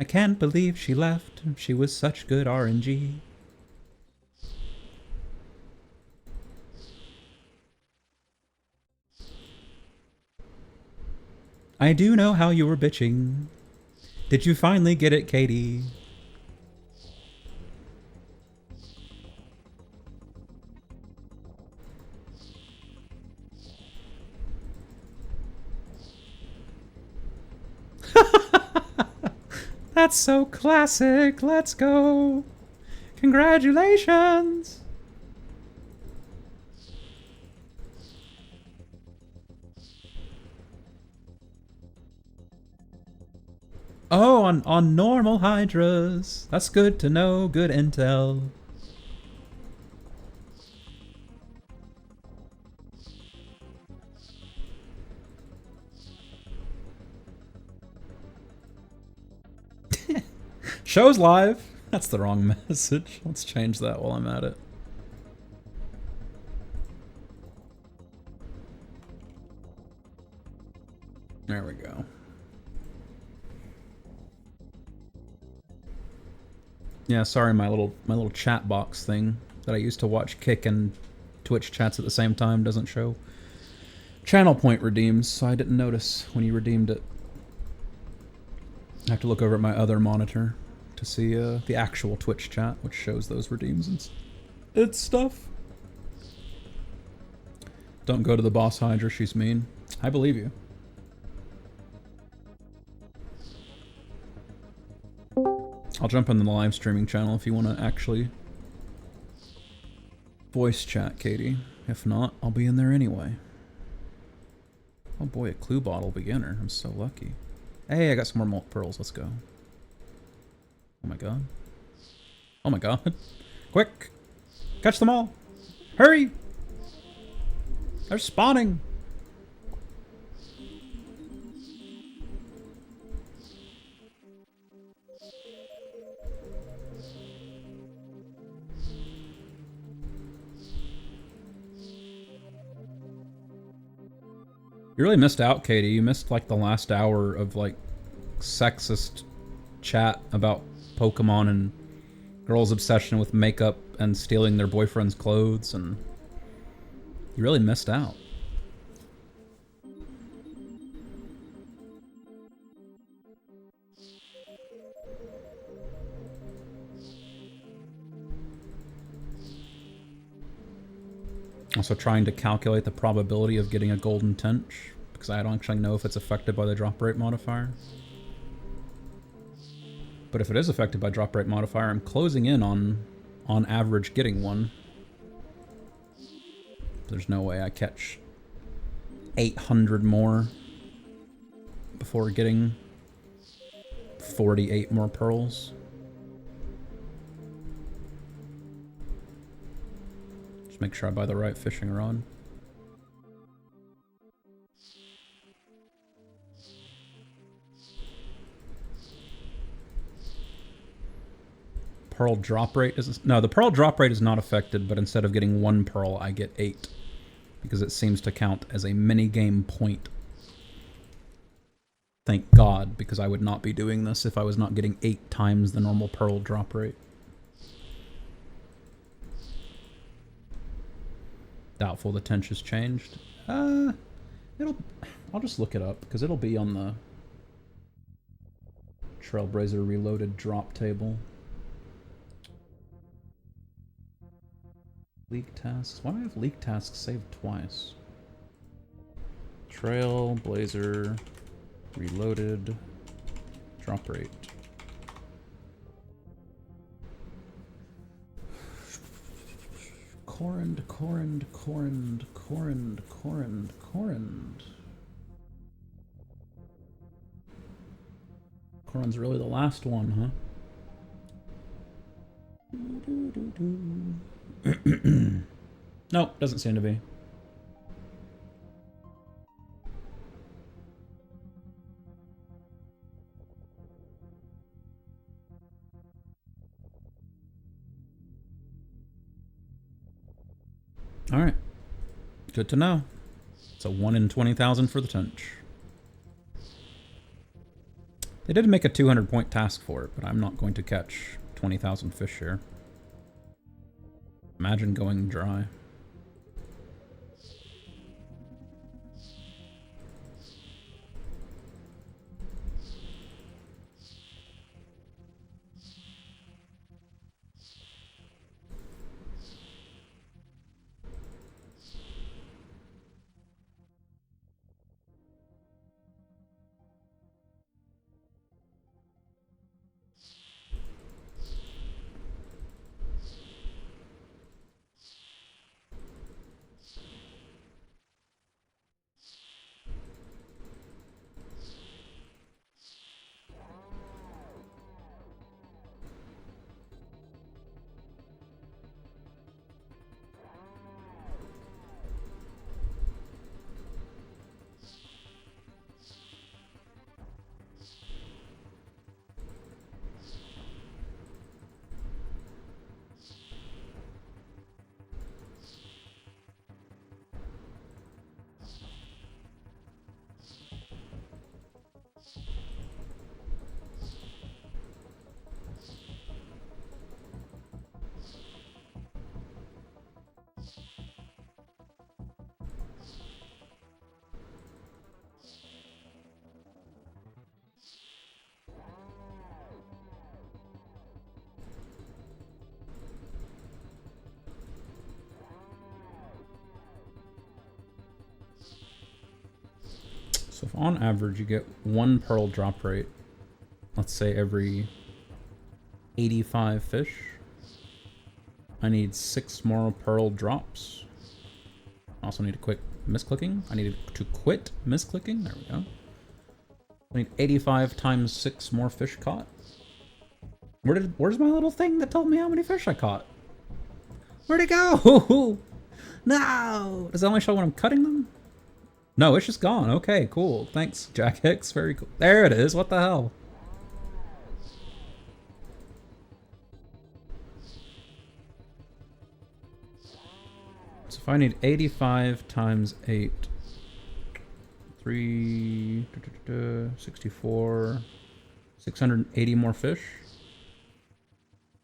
I can't believe she left. She was such good RNG. I do know how you were bitching. Did you finally get it, Katie? That's so classic. Let's go. Congratulations. Oh, on normal hydras. That's good to know. Good intel. Show's live. That's the wrong message. Let's change that while I'm at it. There we go. Yeah, sorry, my little chat box thing that I used to watch Kick and Twitch chats at the same time doesn't show channel point redeems, so I didn't notice when you redeemed it. I have to look over at my other monitor to see the actual Twitch chat, which shows those redeems and it's stuff. Don't go to the boss Hydra, she's mean. I believe you. I'll jump in the live streaming channel if you want to actually voice chat, Katie. If not, I'll be in there anyway. Oh boy, a clue bottle beginner. I'm so lucky. Hey, I got some more malt pearls. Let's go. Oh my god. Oh my god. Quick! Catch them all! Hurry! They're spawning! You really missed out, Katie. You missed like the last hour of like sexist chat about Pokemon and girls' obsession with makeup and stealing their boyfriend's clothes, and you really missed out. Also trying to calculate the probability of getting a golden tench, because I don't actually know if it's affected by the drop rate modifier. But if it is affected by drop rate modifier, I'm closing in on average getting one. There's no way I catch 800 more before getting 48 more pearls. Just make sure I buy the right fishing rod. Pearl drop rate is... No, the pearl drop rate is not affected, but instead of getting 1 pearl, I get 8. Because it seems to count as a mini-game point. Thank God, because I would not be doing this if I was not getting 8 times the normal pearl drop rate. Doubtful the tench has changed. I'll just look it up, because it'll be on the Trailblazer Reloaded drop table. Leak tasks. Why do I have leak tasks saved twice? Trailblazer Reloaded drop rate. Corund. Corund's really the last one, huh? Nope, doesn't seem to be. Alright. Good to know. It's a 1 in 20,000 for the tench. They did make a 200-point task for it, but I'm not going to catch 20,000 fish here. Imagine going dry. So if on average you get 1 pearl drop rate, let's say every 85 fish, I need 6 more pearl drops. I also need to quit misclicking. I need to quit misclicking. There we go. I need 85 times 6 more fish caught. Where's my little thing that told me how many fish I caught? Where'd it go? No! Does it only show when I'm cutting them? No, it's just gone. Okay, cool. Thanks, Jack Hicks. Very cool. There it is. What the hell? So if I need 85 times 8, 64, 680 more fish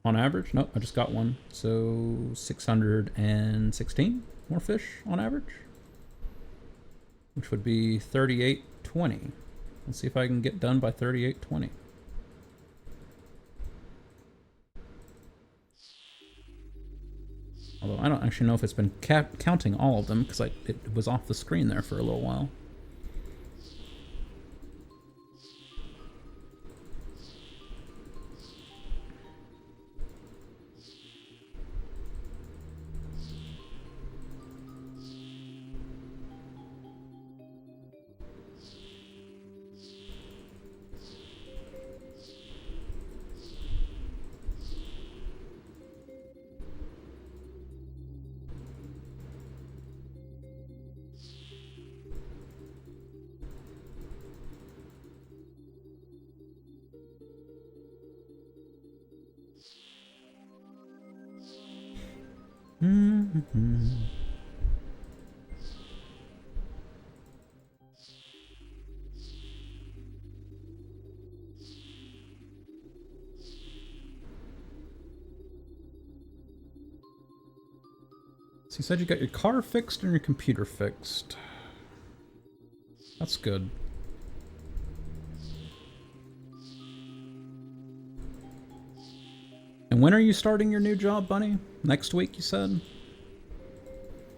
on average. Nope, I just got one. So 616 more fish on average, which would be 3820. Let's see if I can get done by 3820. Although I don't actually know if it's been counting all of them because it was off the screen there for a little while. So you said you got your car fixed and your computer fixed. That's good. And when are you starting your new job, Bunny? Next week, you said?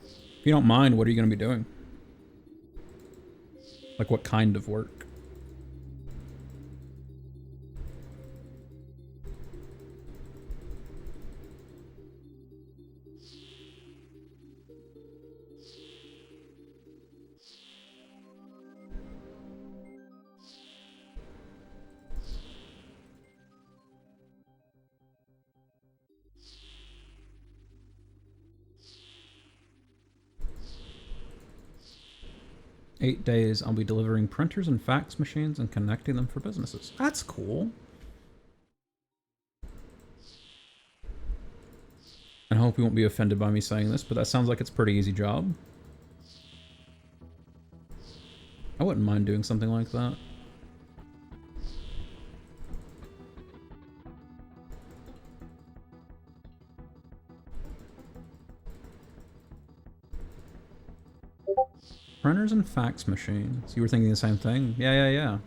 If you don't mind, what are you going to be doing? Like, what kind of work? "8 days, I'll be delivering printers and fax machines and connecting them for businesses." That's cool. I hope you won't be offended by me saying this, but that sounds like it's a pretty easy job. I wouldn't mind doing something like that. Printers and fax machines. You were thinking the same thing? Yeah.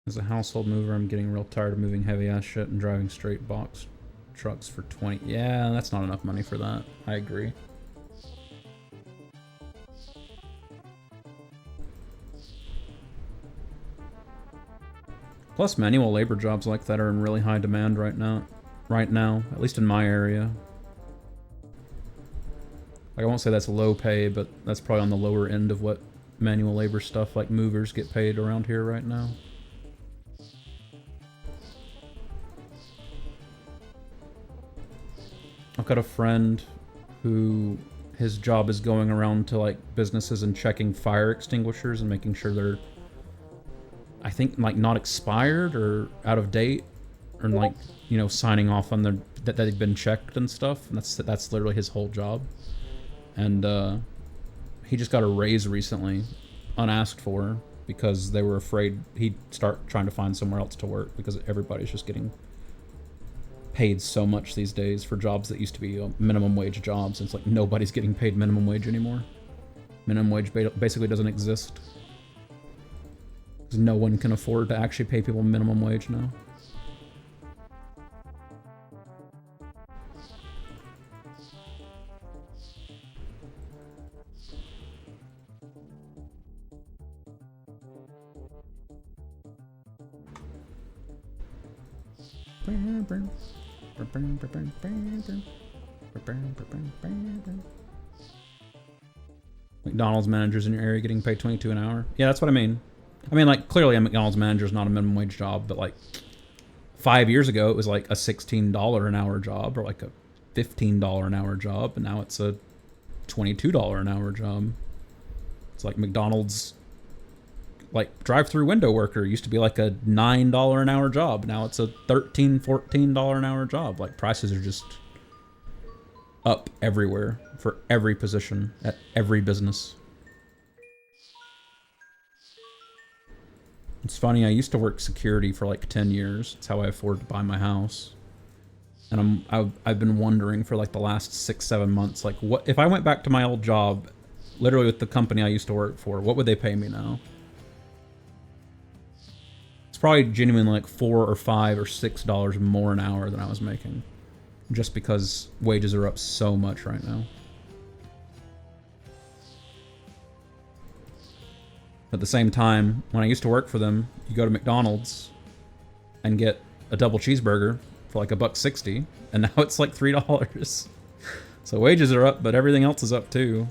As a household mover, I'm getting real tired of moving heavy-ass shit and driving straight box trucks for 20. Yeah, that's not enough money for that. I agree. Plus, manual labor jobs like that are in really high demand right now. At least in my area. Like, I won't say that's low pay, but that's probably on the lower end of what manual labor stuff like movers get paid around here right now. I've got a friend who his job is going around to like businesses and checking fire extinguishers and making sure they're, I think, like not expired or out of date, or like, you know, signing off on that they've been checked and stuff. And that's literally his whole job. And he just got a raise recently, unasked for, because they were afraid he'd start trying to find somewhere else to work because everybody's just getting paid so much these days for jobs that used to be minimum wage jobs. It's like nobody's getting paid minimum wage anymore. Minimum wage basically doesn't exist. Because no one can afford to actually pay people minimum wage now. McDonald's managers in your area getting paid $22 an hour. Yeah, that's what I mean. I mean, like, clearly a McDonald's manager is not a minimum wage job, but like 5 years ago, it was like a $16 an hour job or like a $15 an hour job, and now it's a $22 an hour job. It's like McDonald's, like, drive-through window worker used to be like a $9 an hour job. Now it's a $13, $14 an hour job. Like, prices are just up everywhere for every position at every business. It's funny, I used to work security for like 10 years. It's how I afforded to buy my house. And I've been wondering for like the last 6-7 months, like, what if I went back to my old job, literally with the company I used to work for, what would they pay me now? It's probably genuinely like $4 or $5 or $6 more an hour than I was making. Just because wages are up so much right now. At the same time, when I used to work for them, you go to McDonald's and get a double cheeseburger for like $1.60, and now it's like $3. So wages are up, but everything else is up too.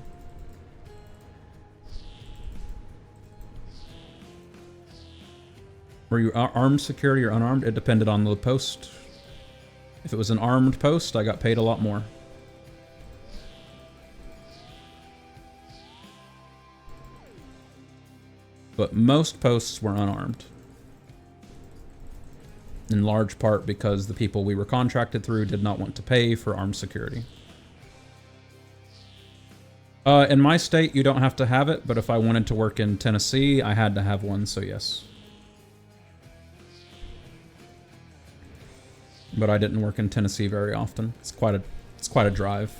Were you armed security or unarmed? It depended on the post. If it was an armed post, I got paid a lot more. But most posts were unarmed. In large part because the people we were contracted through did not want to pay for armed security. In my state, you don't have to have it, but if I wanted to work in Tennessee, I had to have one, so yes. But I didn't work in Tennessee very often. It's quite a drive.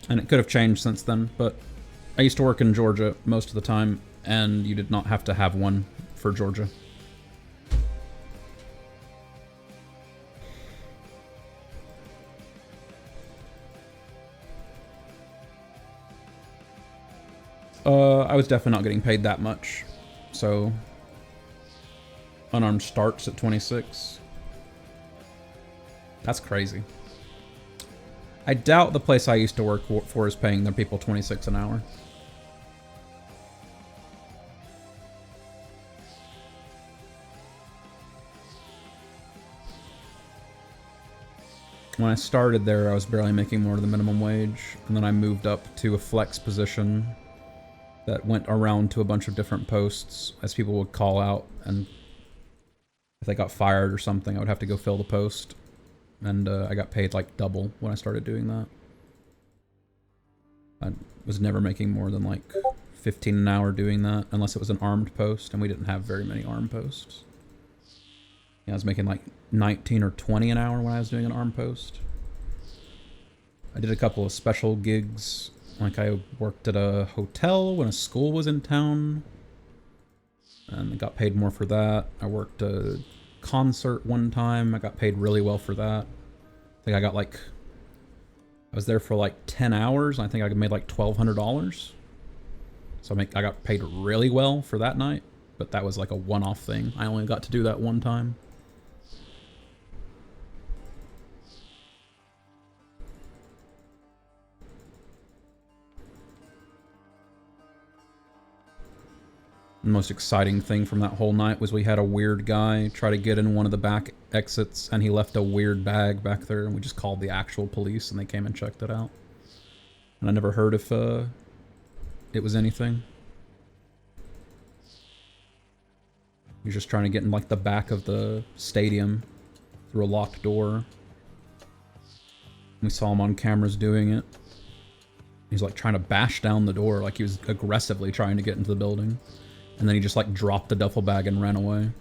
And it could have changed since then, but I used to work in Georgia most of the time, and you did not have to have one for Georgia. I was definitely not getting paid that much, so unarmed starts at 26. That's crazy. I doubt the place I used to work for is paying their people 26 an hour. When I started there, I was barely making more than the minimum wage, and then I moved up to a flex position that went around to a bunch of different posts as people would call out, and if they got fired or something, I would have to go fill the post. And I got paid like double when I started doing that. I was never making more than like 15 an hour doing that, unless it was an armed post, and we didn't have very many armed posts. Yeah, I was making like 19 or 20 an hour when I was doing an armed post. I did a couple of special gigs. Like, I worked at a hotel when a school was in town, and I got paid more for that. I worked a concert one time. I got paid really well for that. I think I got like, I was there for like 10 hours, and I think I made like $1,200. So I got paid really well for that night, but that was like a one-off thing. I only got to do that one time. The most exciting thing from that whole night was we had a weird guy try to get in one of the back exits, and he left a weird bag back there, and we just called the actual police, and they came and checked it out. And I never heard if it was anything. He's just trying to get in like the back of the stadium through a locked door. We saw him on cameras doing it. He's like trying to bash down the door, like he was aggressively trying to get into the building. And then he just like dropped the duffel bag and ran away. It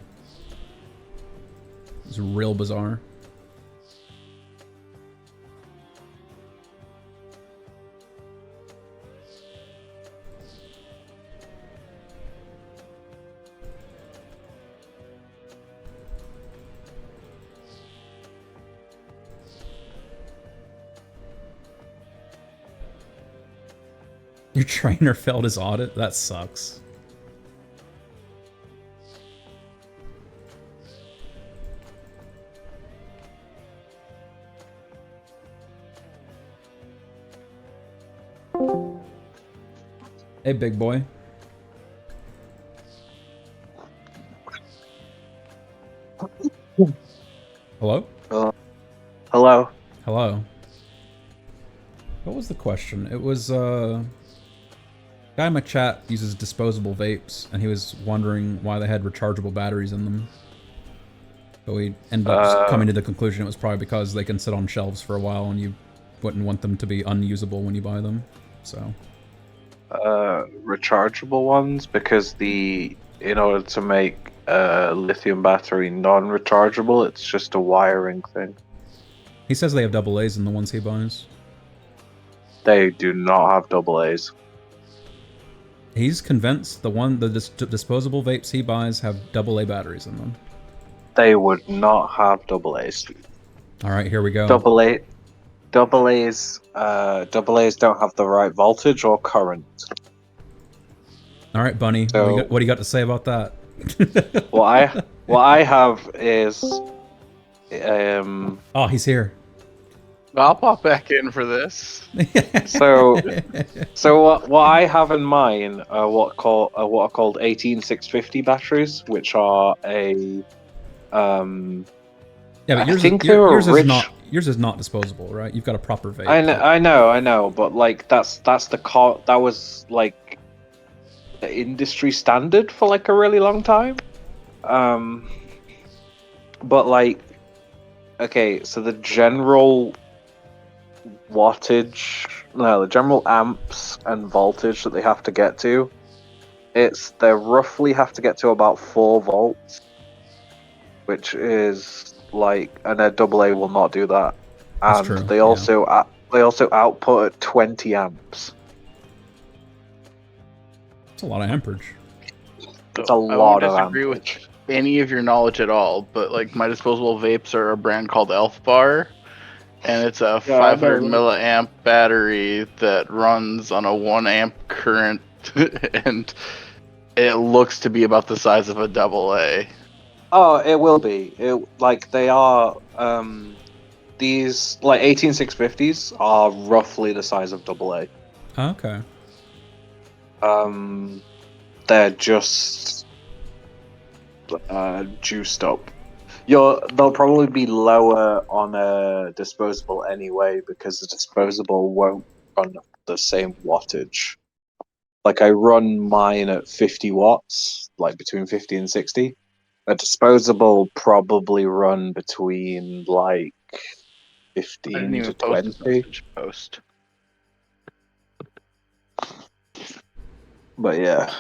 was real bizarre. Your trainer failed his audit? That sucks. Hey, big boy. Hello? Hello. Hello. What was the question? It was, guy in my chat uses disposable vapes, and he was wondering why they had rechargeable batteries in them. But we ended up just coming to the conclusion it was probably because they can sit on shelves for a while, and you wouldn't want them to be unusable when you buy them, so... rechargeable ones, because in order to make a lithium battery non-rechargeable, it's just a wiring thing. He says they have AA's in the ones he buys. They do not have AA's. He's convinced the disposable vapes he buys have AA batteries in them. They would not have AA's. Alright, here we go. AA's don't have the right voltage or current. Alright, Bunny, So, what do you got to say about that? what I have is Oh, he's here. I'll pop back in for this. so what I have in mind are what are called 18650 batteries, which are a Yeah, but yours is not disposable, right? You've got a proper vape. I know, but like that was like the industry standard for like a really long time. But like, okay, so the general amps and voltage that they have to get to, they roughly have to get to about 4 volts, which is like, and a AA will not do that. And true, they also output at 20 amps. It's a lot of amperage. It's a lot of amperage. I won't disagree with any of your knowledge at all, but like my disposable vapes are a brand called Elf Bar, and it's a 500 milliamp battery that runs on a 1 amp current, and it looks to be about the size of a AA. Oh, it will be. They are. These like 18650s are roughly the size of AA. Okay. They're just juiced up. They'll probably be lower on a disposable anyway, because the disposable won't run the same wattage. Like, I run mine at 50 watts, like between 50 and 60. A disposable probably run between like 15 to 20. Post. But yeah.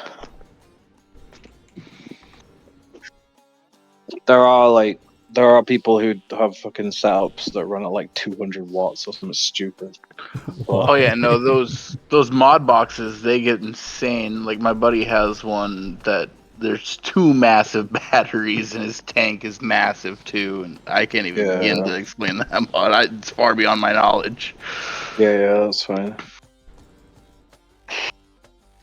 There are people who have fucking setups that run at like 200 watts or something stupid. Oh yeah, no, those mod boxes, they get insane. Like my buddy has one that there's 2 massive batteries, and his tank is massive too, and I can't even begin to explain that mod. It's far beyond my knowledge. Yeah, that's fine.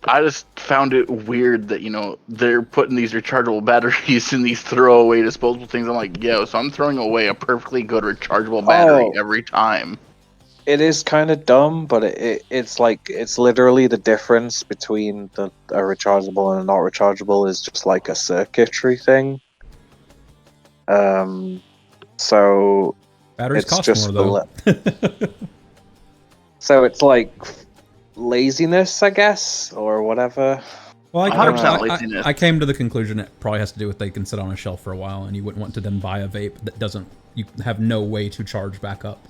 I just found it weird that, they're putting these rechargeable batteries in these throwaway disposable things. I'm like, yo, so I'm throwing away a perfectly good rechargeable battery every time. It is kind of dumb, but it's literally the difference between a rechargeable and a not rechargeable is just like a circuitry thing. So batteries it's cost just more though. So it's like laziness, I guess, or whatever. Well, 100% laziness. I came to the conclusion it probably has to do with they can sit on a shelf for a while, and you wouldn't want to then buy a vape that doesn't. You have no way to charge back up,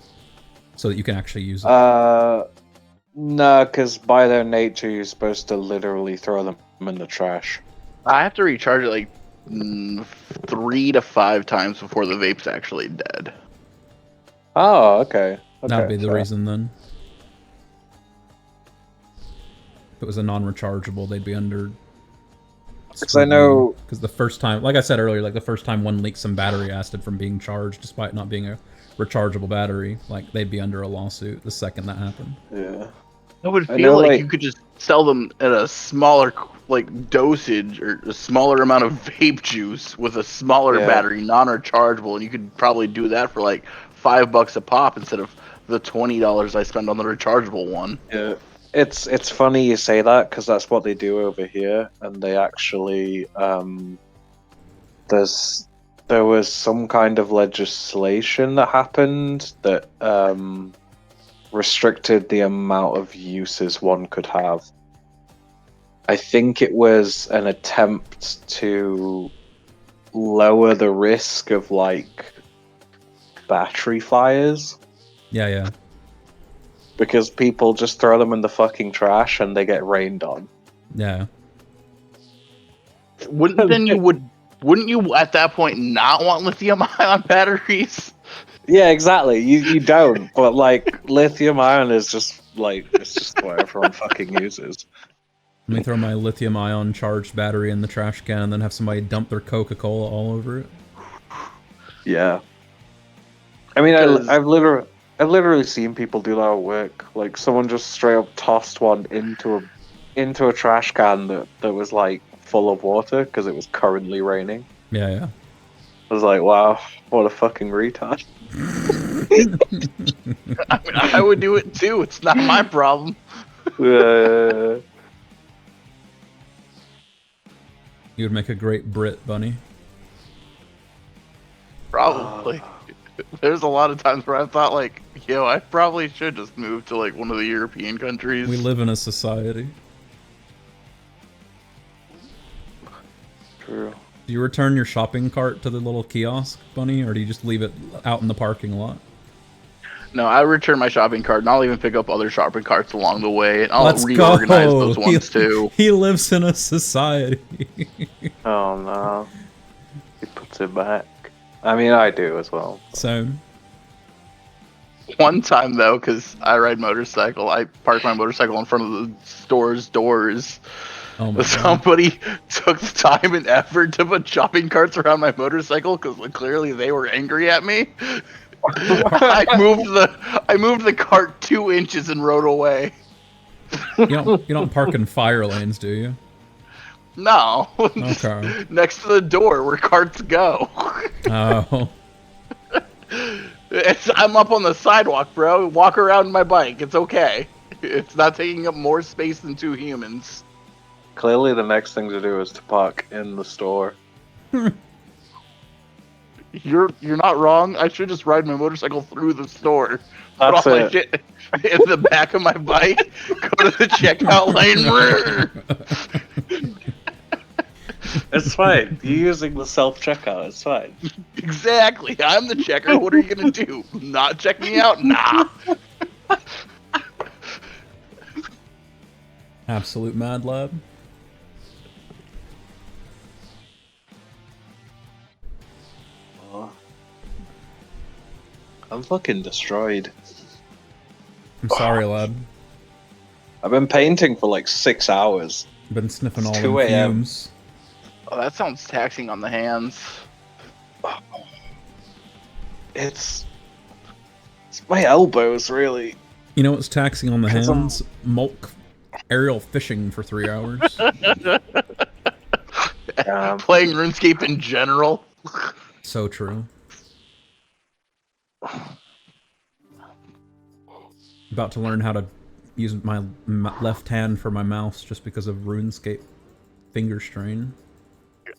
so that you can actually use it. No, because by their nature, you're supposed to literally throw them in the trash. I have to recharge it like 3 to 5 times before the vape's actually dead. Oh, okay. That'd be the fair. reason then. If it was a non-rechargeable, they'd be under. Because I know. Because the first time, like I said earlier, like the first time one leaked some battery acid from being charged, despite not being a rechargeable battery, like they'd be under a lawsuit the second that happened. Yeah. I would feel like you could just sell them at a smaller like dosage or a smaller amount of vape juice with a smaller battery, non-rechargeable, and you could probably do that for like $5 a pop instead of the $20 I spend on the rechargeable one. Yeah. It's funny you say that because that's what they do over here, and they actually there was some kind of legislation that happened that restricted the amount of uses one could have. I think it was an attempt to lower the risk of like battery fires. Yeah. Because people just throw them in the fucking trash and they get rained on. Yeah. Wouldn't you at that point not want lithium-ion batteries? Yeah, exactly. You don't, but like lithium ion is just like it's just what everyone fucking uses. Let me throw my lithium-ion charged battery in the trash can and then have somebody dump their Coca-Cola all over it. Yeah. I mean, I've literally seen people do that at work. Like someone just straight up tossed one into a trash can that was like full of water because it was currently raining. Yeah. I was like, wow, what a fucking retard. I mean, I would do it too. It's not my problem. You would make a great Brit, Bunny. Probably. There's a lot of times where I thought, like, yo, I probably should just move to like one of the European countries. We live in a society. True. Do you return your shopping cart to the little kiosk, Bunny, or do you just leave it out in the parking lot? No, I return my shopping cart, and I'll even pick up other shopping carts along the way, and I'll Let's reorganize go. those ones too. He lives in a society. Oh no. He puts it back. I mean, I do as well. Same. One time though, because I ride motorcycle, I parked my motorcycle in front of the store's doors. Oh my God. Somebody took the time and effort to put shopping carts around my motorcycle because clearly they were angry at me. I moved the cart 2 inches and rode away. You don't park in fire lanes, do you? No. Okay. Next to the door where carts go. Oh. I'm up on the sidewalk, bro. Walk around my bike. It's okay. It's not taking up more space than 2 humans. Clearly, the next thing to do is to park in the store. You're not wrong. I should just ride my motorcycle through the store. Put That's all my it. shit in the back of my bike. Go to the checkout lane. It's fine. You're using the self-checkout. It's fine. Exactly. I'm the checker. What are you gonna do? Not check me out? Nah. Absolute Mad Lab. I'm fucking destroyed. I'm sorry, lad. I've been painting for like 6 hours. I've been sniffing all It's the 2 a.m. fumes. Oh, that sounds taxing on the hands. It's my elbows, really. You know what's taxing on the 'Cause hands? Mulk aerial fishing for 3 hours. Playing RuneScape in general. So true. About to learn how to use my left hand for my mouse just because of RuneScape finger strain.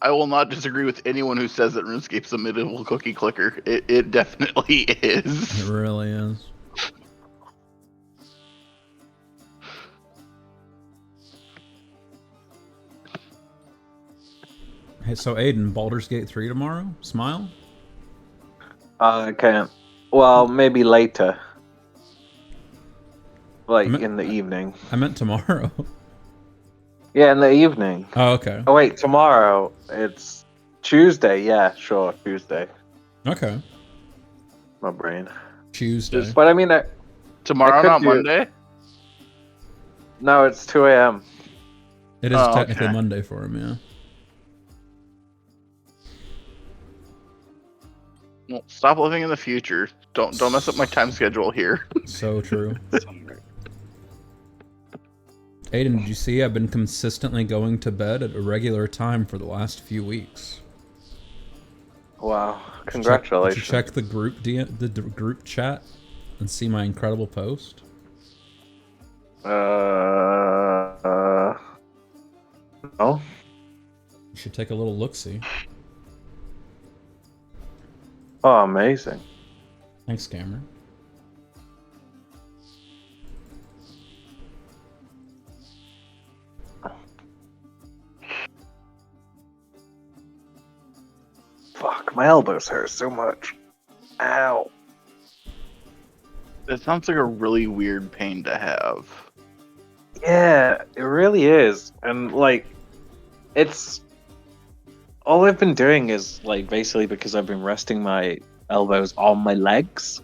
I will not disagree with anyone who says that RuneScape's a medieval cookie clicker. It definitely is. It really is. Hey, so Aiden, Baldur's Gate 3 tomorrow? Smile? I can't. Well, maybe later. Like, in the evening. I meant tomorrow. Yeah, in the evening. Oh, okay. Oh, wait, tomorrow. It's Tuesday. Yeah, sure, Tuesday. Okay. My brain. Tuesday. But I mean, Tomorrow, not Monday? No, it's 2 a.m. It is technically Monday for him, yeah. Well, stop living in the future. Don't mess up my time schedule here. So true. Aiden, did you see I've been consistently going to bed at a regular time for the last few weeks? Wow, congratulations. Did you check the group chat and see my incredible post? No. You should take a little look-see. Oh, amazing. Thanks, Cameron. Fuck, my elbows hurt so much. Ow. It sounds like a really weird pain to have. Yeah, it really is. And, like, it's... All I've been doing is, like, basically because I've been resting my elbows on my legs.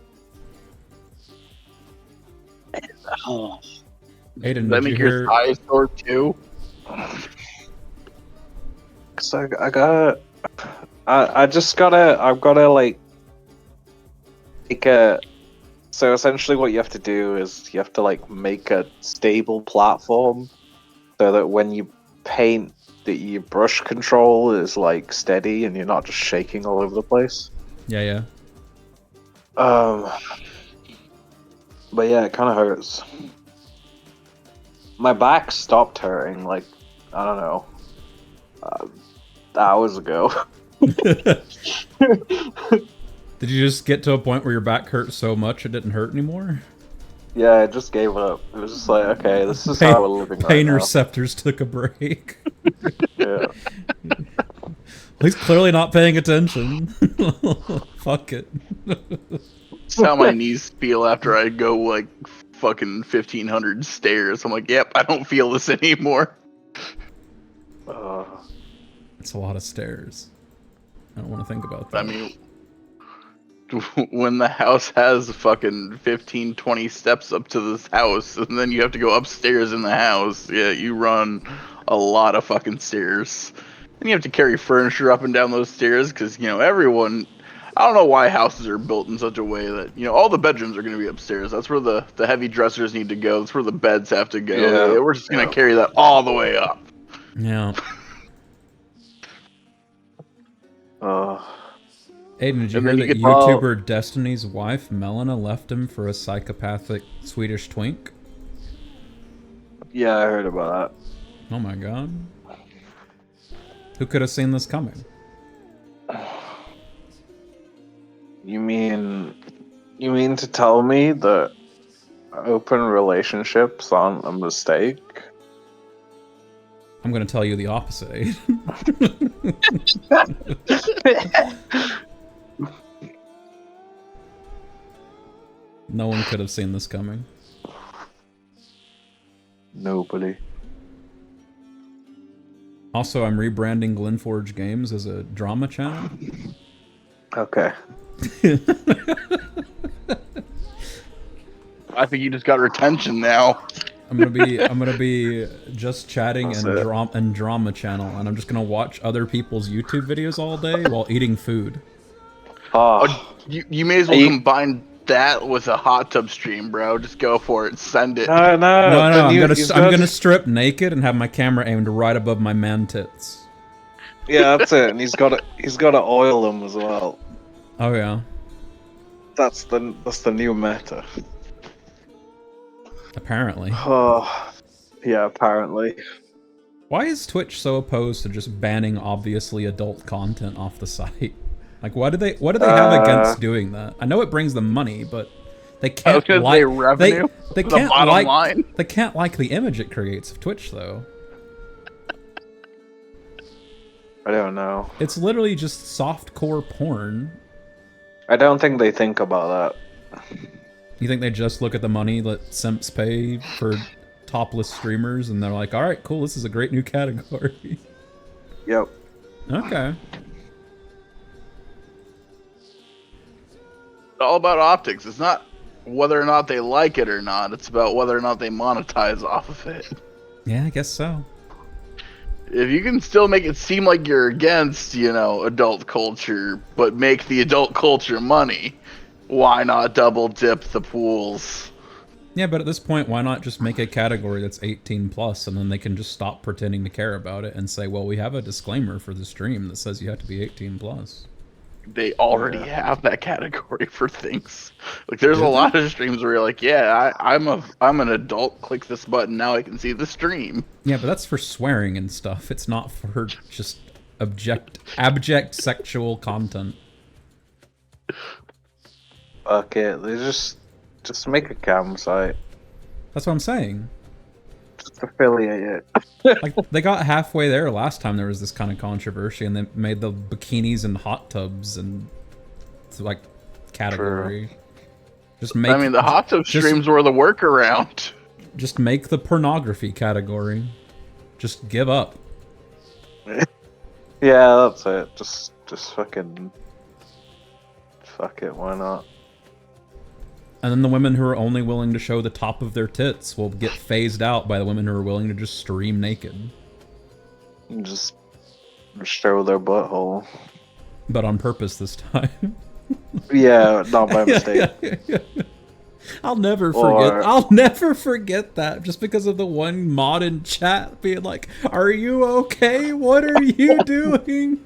Oh. Aiden, Does that make your thighs sore too? Cause I gotta... I've gotta, like... Take a... So essentially what you have to do is you have to, like, make a stable platform so that when you paint, that your brush control is, like, steady and you're not just shaking all over the place. Yeah. But yeah, it kind of hurts. My back stopped hurting, like, I don't know, hours ago. Did you just get to a point where your back hurt so much it didn't hurt anymore? Yeah, I just gave up. It was just like, okay, this is how we're living right now. Pain receptors took a break. Yeah. He's clearly not paying attention. Fuck it. That's how my knees feel after I go, like, fucking 1,500 stairs. I'm like, yep, I don't feel this anymore. It's a lot of stairs. I don't want to think about that. I mean, when the house has fucking 15, 20 steps up to this house, and then you have to go upstairs in the house, yeah, you run a lot of fucking stairs. And you have to carry furniture up and down those stairs, because, you know, everyone... I don't know why houses are built in such a way that, you know, all the bedrooms are going to be upstairs. That's where the heavy dressers need to go. That's where the beds have to go. Yeah, we're just going to carry that all the way up. Yeah. Aiden, did you hear that YouTuber Destiny's wife, Melina, left him for a psychopathic Swedish twink? Yeah, I heard about that. Oh my god. Who could have seen this coming? You mean to tell me that open relationships aren't a mistake? I'm gonna tell you the opposite, Aiden. No one could have seen this coming. Nobody. Also, I'm rebranding Glenforge Games as a drama channel. Okay. I think you just got retention now. I'm gonna be just chatting and drama channel, and I'm just gonna watch other people's YouTube videos all day while eating food. You may as well combine that with a hot tub stream, bro. Just go for it. Send it. No. I'm gonna strip naked and have my camera aimed right above my man tits. Yeah, that's it. And he's gotta oil them as well. Oh yeah. That's the new meta. Apparently. Oh, yeah, apparently. Why is Twitch so opposed to just banning obviously adult content off the site? Like, what do they have against doing that? I know it brings them money, but they can't like revenue. They can't like they can't like the image it creates of Twitch though. I don't know. It's literally just softcore porn. I don't think they think about that. You think they just look at the money that simps pay for topless streamers and they're like, alright, cool, this is a great new category. Yep. Okay. It's all about optics. It's not whether or not they like it or not. It's about whether or not they monetize off of it. Yeah, I guess so. If you can still make it seem like you're against, adult culture, but make the adult culture money, why not double dip the pools? Yeah, but at this point, why not just make a category that's 18 plus, and then they can just stop pretending to care about it and say, well, we have a disclaimer for the stream that says you have to be 18 plus. They already have that category for things. Like, there's a lot of streams where you're like, yeah, I'm an adult. Click this button now. I can see the stream. Yeah, but that's for swearing and stuff. It's not for just abject sexual content. Fuck it. They just make a cam site. That's what I'm saying. Just affiliate it. Like, they got halfway there last time there was this kind of controversy, and they made the bikinis and hot tubs and like category. True. Just make. I mean, the hot tub streams were the workaround. Just make the pornography category. Just give up. Yeah, that's it. Just fucking. Fuck it. Why not? And then the women who are only willing to show the top of their tits will get phased out by the women who are willing to just stream naked. Just show their butthole. But on purpose this time. Yeah, not by mistake. Yeah. I'll never forget that just because of the one mod in chat being like, "Are you okay? What are you doing?"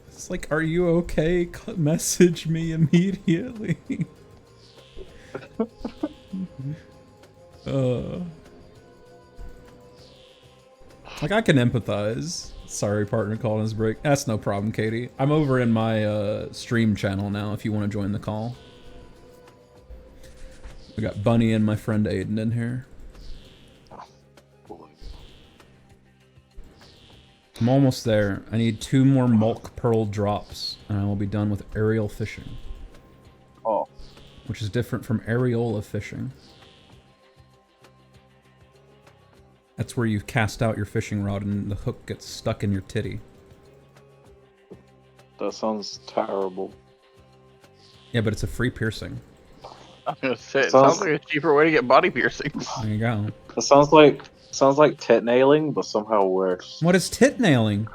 It's like, "Are you okay? Message me immediately." Like, I can empathize. Sorry, partner calling his break. That's no problem, Katie. I'm over in my stream channel now if you want to join the call. We got Bunny and my friend Aiden in here. I'm almost there. I need 2 more Mulk Pearl drops, and I will be done with aerial fishing. Oh. Which is different from areola fishing. That's where you cast out your fishing rod and the hook gets stuck in your titty. That sounds terrible. Yeah, but it's a free piercing. I'm gonna say, it sounds like a cheaper way to get body piercings. There you go. It sounds like tit nailing, but somehow worse. What is tit nailing?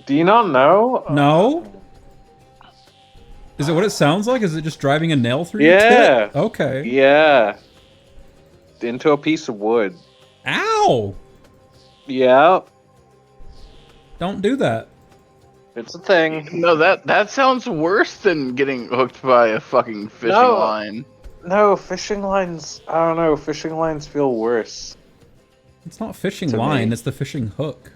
Do you not know? No? Is it what it sounds like? Is it just driving a nail through your Yeah. tit? Okay. Yeah. Into a piece of wood. Ow! Yeah. Don't do that. It's a thing. No, that sounds worse than getting hooked by a fucking fishing line. No, fishing lines. I don't know. Fishing lines feel worse. It's not fishing To line, me. it's the fishing hook.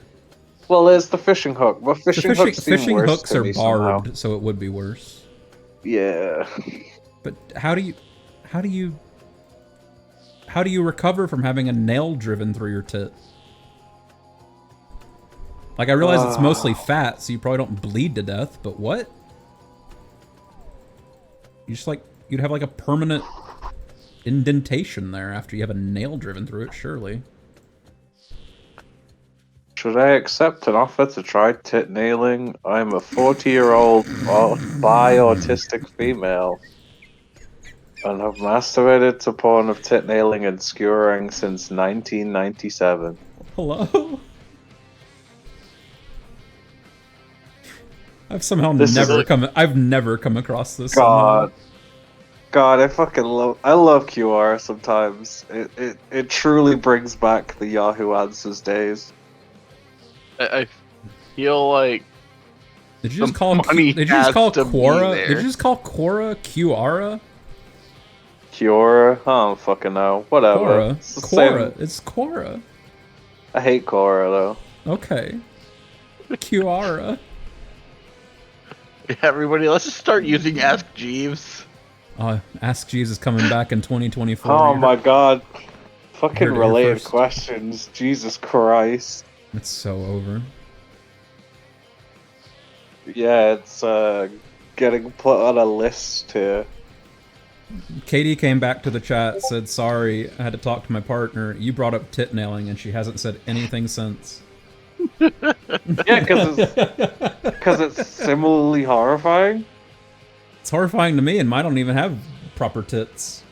Well, there's the fishing hook, but fishing Fishing worse hooks to are me barbed, somehow. so it would be worse. Yeah. But how do you recover from having a nail driven through your tit? Like, I realize it's mostly fat, so you probably don't bleed to death, but what? You'd have like a permanent indentation there after you have a nail driven through it, surely. Should I accept an offer to try tit nailing? I'm a 40-year-old bi-autistic female and have masturbated to porn of tit nailing and skewering since 1997. Hello? I've never come across this. God, I love QR sometimes. It truly brings back the Yahoo Answers days. I feel like Did you just call Quora? Did you just call Quora Qiara? Quora? I don't fucking know. Whatever. Quora. It's the Quora. same. It's Quora. I hate Quora though. Okay. Qiara. everybody, let's just start using Ask Jeeves. Ask Jesus coming back in 2024. Oh You my heard- god. you Fucking heard it here related first. questions. Jesus Christ. It's so over. Yeah, it's getting put on a list here. Katie came back to the chat, said, sorry, I had to talk to my partner. You brought up tit nailing, and she hasn't said anything since. Yeah, because it's similarly horrifying. It's horrifying to me, and mine don't even have proper tits.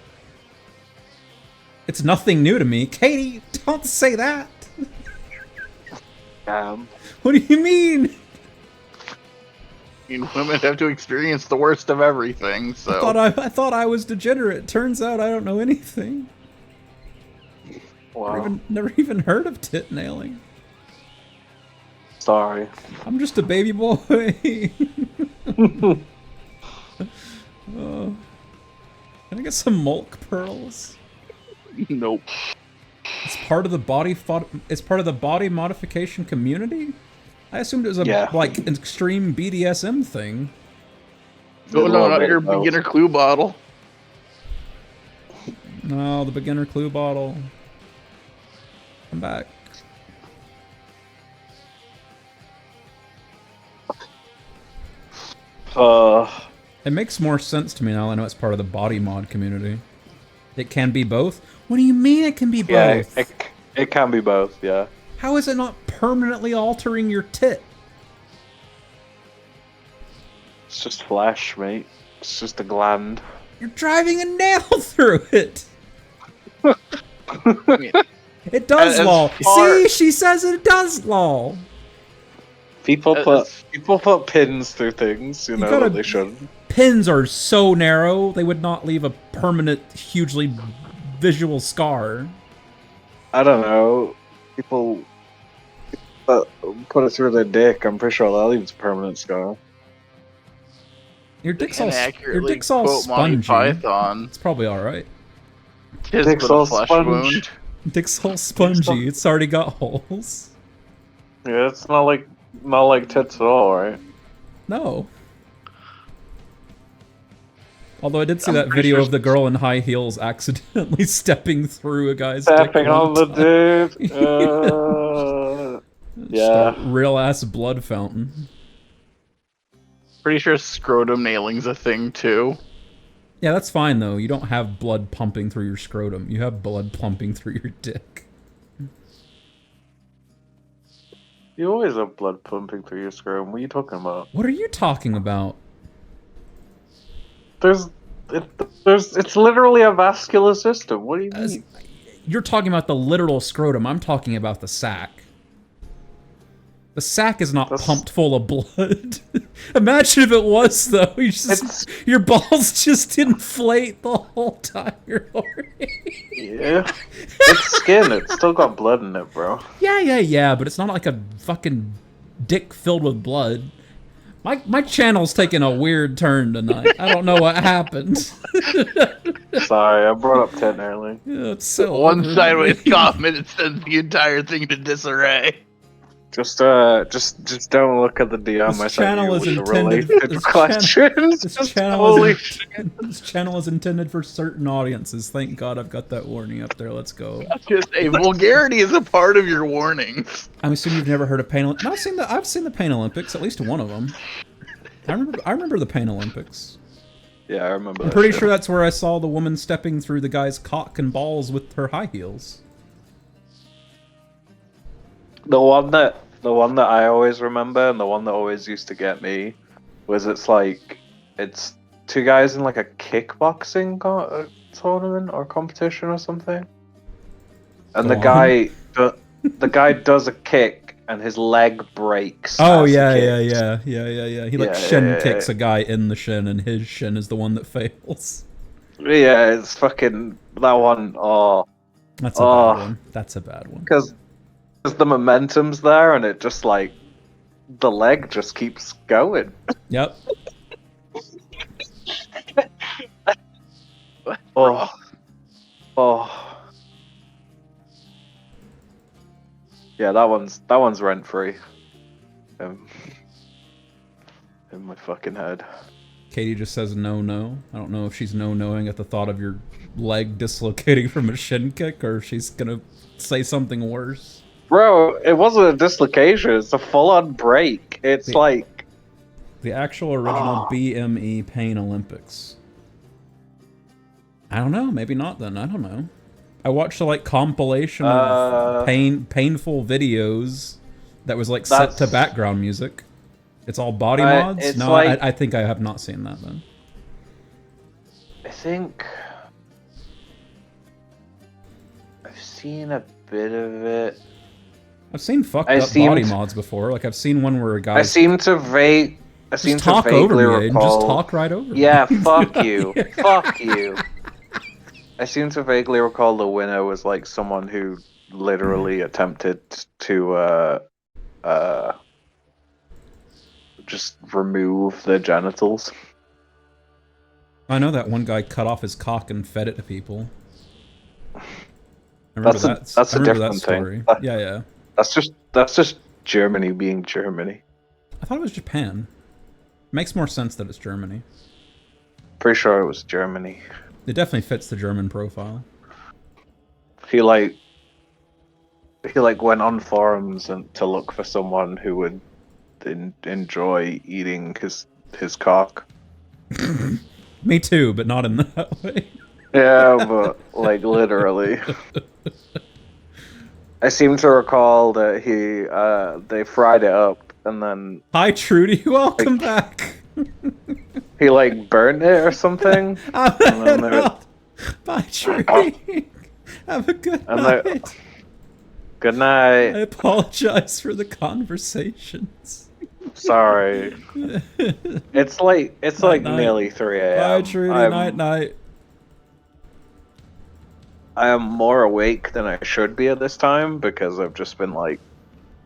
It's nothing new to me. Katie, don't say that! What do you mean? I mean, women have to experience the worst of everything, so... I thought I was degenerate. Turns out I don't know anything. Wow. Never even heard of tit nailing. Sorry. I'm just a baby boy. Can I get some milk pearls? Nope. It's part of the body modification community? I assumed it was a like an extreme BDSM thing. Oh no, not your beginner clue bottle. No, the beginner clue bottle. Come back. It makes more sense to me now. I know it's part of the body mod community. It can be both? What do you mean it can be both? Yeah, it can be both, yeah. How is it not permanently altering your tit? It's just flesh, mate. It's just a gland. You're driving a nail through it! It does, lol. See, she says it does, lol. People put pins through things, you know, that they shouldn't. Pins are so narrow, they would not leave a permanent, hugely visual scar. I don't know. People put it through their dick. I'm pretty sure that leaves a permanent scar. Your dick's all spongy. Python. It's probably alright. Dick's all spongy. Dick's all spongy. It's already got holes. Yeah, it's not like tits at all, right? No. Although I did see that video of the girl in high heels accidentally stepping through a guy's dick. Stepping on the dude. Yeah. Real ass blood fountain. Pretty sure scrotum nailing's a thing too. Yeah, that's fine though. You don't have blood pumping through your scrotum. You have blood pumping through your dick. You always have blood pumping through your scrotum. What are you talking about? What are you talking about? It's literally a vascular system. What do you mean? You're talking about the literal scrotum. I'm talking about the sack. The sack is not pumped full of blood. Imagine if it was, though. Your balls just inflate the whole time you're horny. Yeah. It's skin. It's still got blood in it, bro. Yeah, but it's not like a fucking dick filled with blood. My channel's taking a weird turn tonight. I don't know what happened. Sorry, I brought up tit nailing. Yeah, it's so one sideways comment, it sends the entire thing to disarray. Just don't look at the DM. This channel is intended. This channel is intended for certain audiences. Thank God I've got that warning up there. Let's go. Just a vulgarity is a part of your warnings. I'm assuming you've never heard of Pain. I've seen the Pain Olympics. At least one of them. I remember the Pain Olympics. Yeah, I remember. I'm pretty sure that's where I saw the woman stepping through the guy's cock and balls with her high heels. The one that I always remember, and the one that always used to get me, was it's two guys in like a kickboxing tournament or competition or something, and the guy does a kick and his leg breaks. Oh yeah. He shin kicks a guy in the shin, and his shin is the one that fails. Yeah, it's fucking that one. Oh, that's a bad one. That's a bad one. Because the momentum's there, and it just like the leg just keeps going. Yep. Oh. Yeah, that one's rent free. In my fucking head. Katie just says no, no. I don't know if she's no-knowing at the thought of your leg dislocating from a shin kick, or if she's gonna say something worse. Bro, it wasn't a dislocation. It's a full-on break. It's like the actual original BME Pain Olympics. I don't know. Maybe not then. I don't know. I watched a like compilation of painful videos that was like set to background music. It's all body mods? No, like, I think I have not seen that then. I think I've seen a bit of it. I've seen fucked up body mods before. Like I've seen one where a guy. I seem to vaguely recall. Just talk right over me. Yeah, fuck you. Fuck you. I seem to vaguely recall the winner was like someone who literally attempted to just remove their genitals. I know that one guy cut off his cock and fed it to people. I remember that's a different thing. Yeah. That's just Germany being Germany. I thought it was Japan. Makes more sense that it's Germany. Pretty sure it was Germany. It definitely fits the German profile. He went on forums and to look for someone who would enjoy eating his cock. Me too, but not in that way. Yeah, but like literally. I seem to recall that they fried it up and then. Hi Trudy, welcome back. He like burned it or something. Bye Trudy. Have a good night. Good night. I apologize for the conversations. Sorry. It's like nearly 3 a.m. Bye Trudy, night. I am more awake than I should be at this time because I've just been like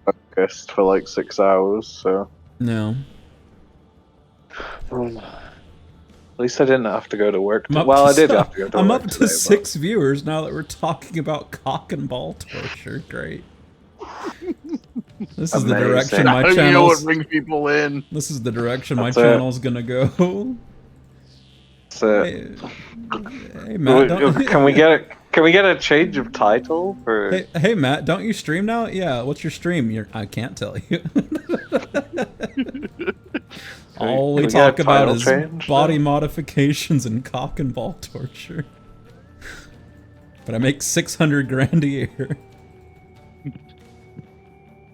focused for like 6 hours, so. No. At least I didn't have to go to work. Well, I did have to go to work. I'm up to 6 viewers now that we're talking about cock and ball torture. Great. This is the direction my channel. You know what brings people in. This is the direction my channel's gonna go. Hey, Matt, can we get a change of title for? Hey Matt, don't you stream now? Yeah. What's your stream? I can't tell you. All we talk about is body modifications and cock and ball torture. But I make 600 grand a year.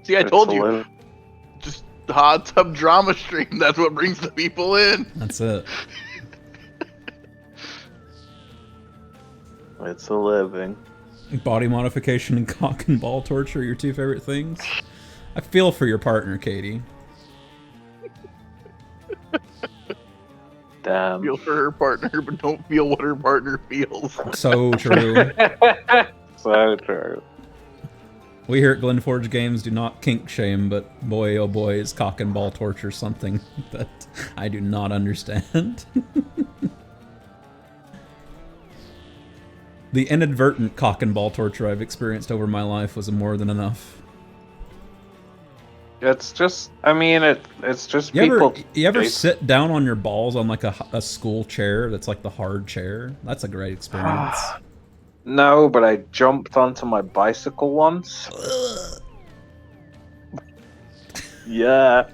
See, I told you. Just hot tub drama stream. That's what brings the people in. That's it. It's a living. Body modification and cock and ball torture are your two favorite things? I feel for your partner, Katie. Damn. Feel for her partner, but don't feel what her partner feels. So true. So true. We here at Glenforge Games do not kink shame, but boy oh boy is cock and ball torture something that I do not understand. The inadvertent cock and ball torture I've experienced over my life was more than enough. It's just, I mean, it's just people. You ever sit down on your balls on like a school chair that's like the hard chair? That's a great experience. No, but I jumped onto my bicycle once. Yeah.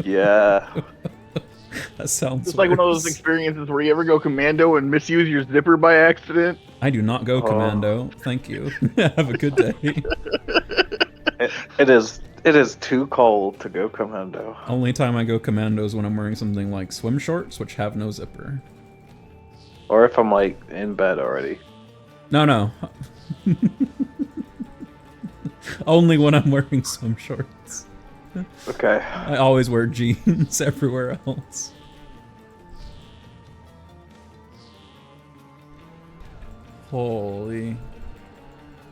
Yeah. That sounds It's like one of those experiences where you ever go commando and misuse your zipper by accident. I do not go commando. Thank you. Have a good day. It is too cold to go commando. Only time I go commando is when I'm wearing something like swim shorts, which have no zipper. Or if I'm like in bed already. No. Only when I'm wearing swim shorts. Okay. I always wear jeans everywhere else. Holy.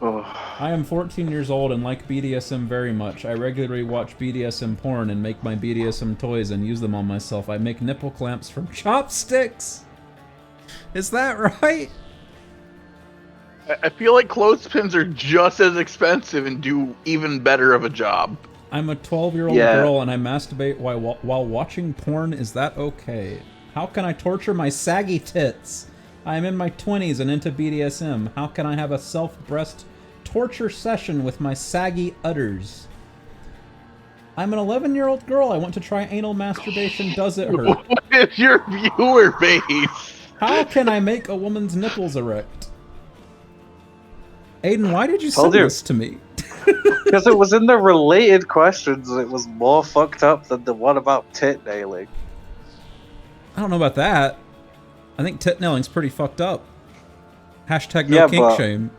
Oh. I am 14 years old and like BDSM very much. I regularly watch BDSM porn and make my BDSM toys and use them on myself. I make nipple clamps from chopsticks. Is that right? I feel like clothespins are just as expensive and do even better of a job. I'm a 12-year-old girl and I masturbate while watching porn. Is that okay? How can I torture my saggy tits? I am in my 20s and into BDSM. How can I have a self-breast torture session with my saggy udders? I'm an 11-year-old girl. I want to try anal masturbation. Does it hurt? What is your viewer base? How can I make a woman's nipples erect? Aiden, why did you send this to me? Because it was in the related questions. It was more fucked up than the one about tit nailing. I don't know about that. I think tit nailing's pretty fucked up. Hashtag no kink shame.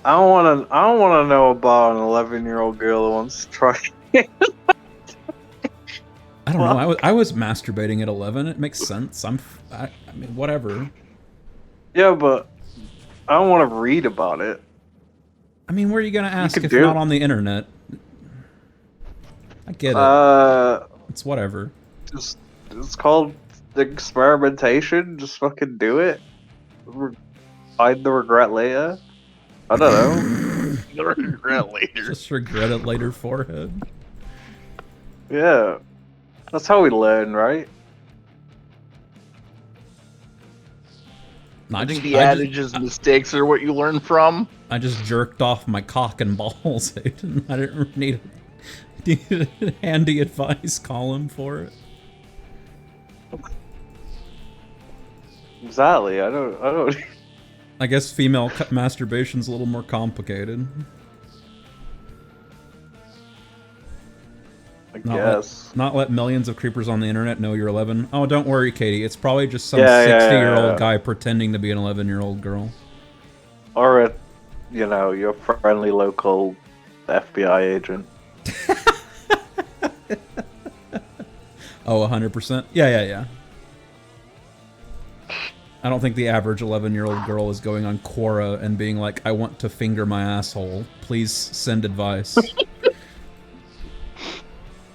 I don't want to know about an 11-year-old girl who wants to try. I don't know. I was masturbating at 11. It makes sense. I mean, whatever. Yeah, but I don't want to read about it. I mean, where are you gonna ask if not on the internet? I get it. It's whatever. It's called experimentation. Just fucking do it. Hide the regret later. I don't know. The regret later. Just regret it later, forehead. Yeah. That's how we learn, right? I think the adage is mistakes are what you learn from. I just jerked off my cock and balls, Aiden. I didn't need a handy advice column for it. Exactly. I don't. I guess female masturbation's a little more complicated. I guess. Not let millions of creepers on the internet know you're 11. Oh, don't worry, Katie. It's probably just some 60-year-old guy pretending to be an 11-year-old girl. Or your friendly local FBI agent. Oh, 100%? Yeah. I don't think the average 11-year-old girl is going on Quora and being like, I want to finger my asshole. Please send advice.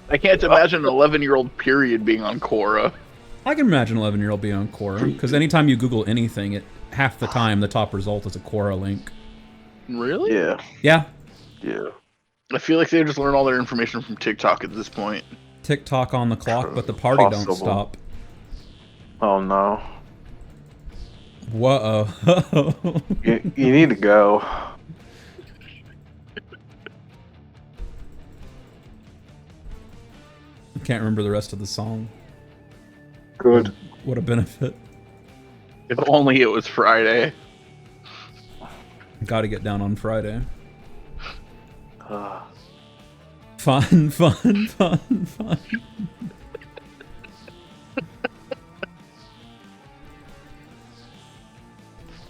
I can't imagine an 11-year-old period being on Quora. I can imagine an 11-year-old being on Quora, because anytime you Google anything, half the time the top result is a Quora link. Really? Yeah. Yeah. I feel like they just learn all their information from TikTok at this point. TikTok on the clock, but the party don't stop. Oh no. Whoa. You need to go. Can't remember the rest of the song. Good. What a benefit. If only it was Friday. Gotta get down on Friday. Fun.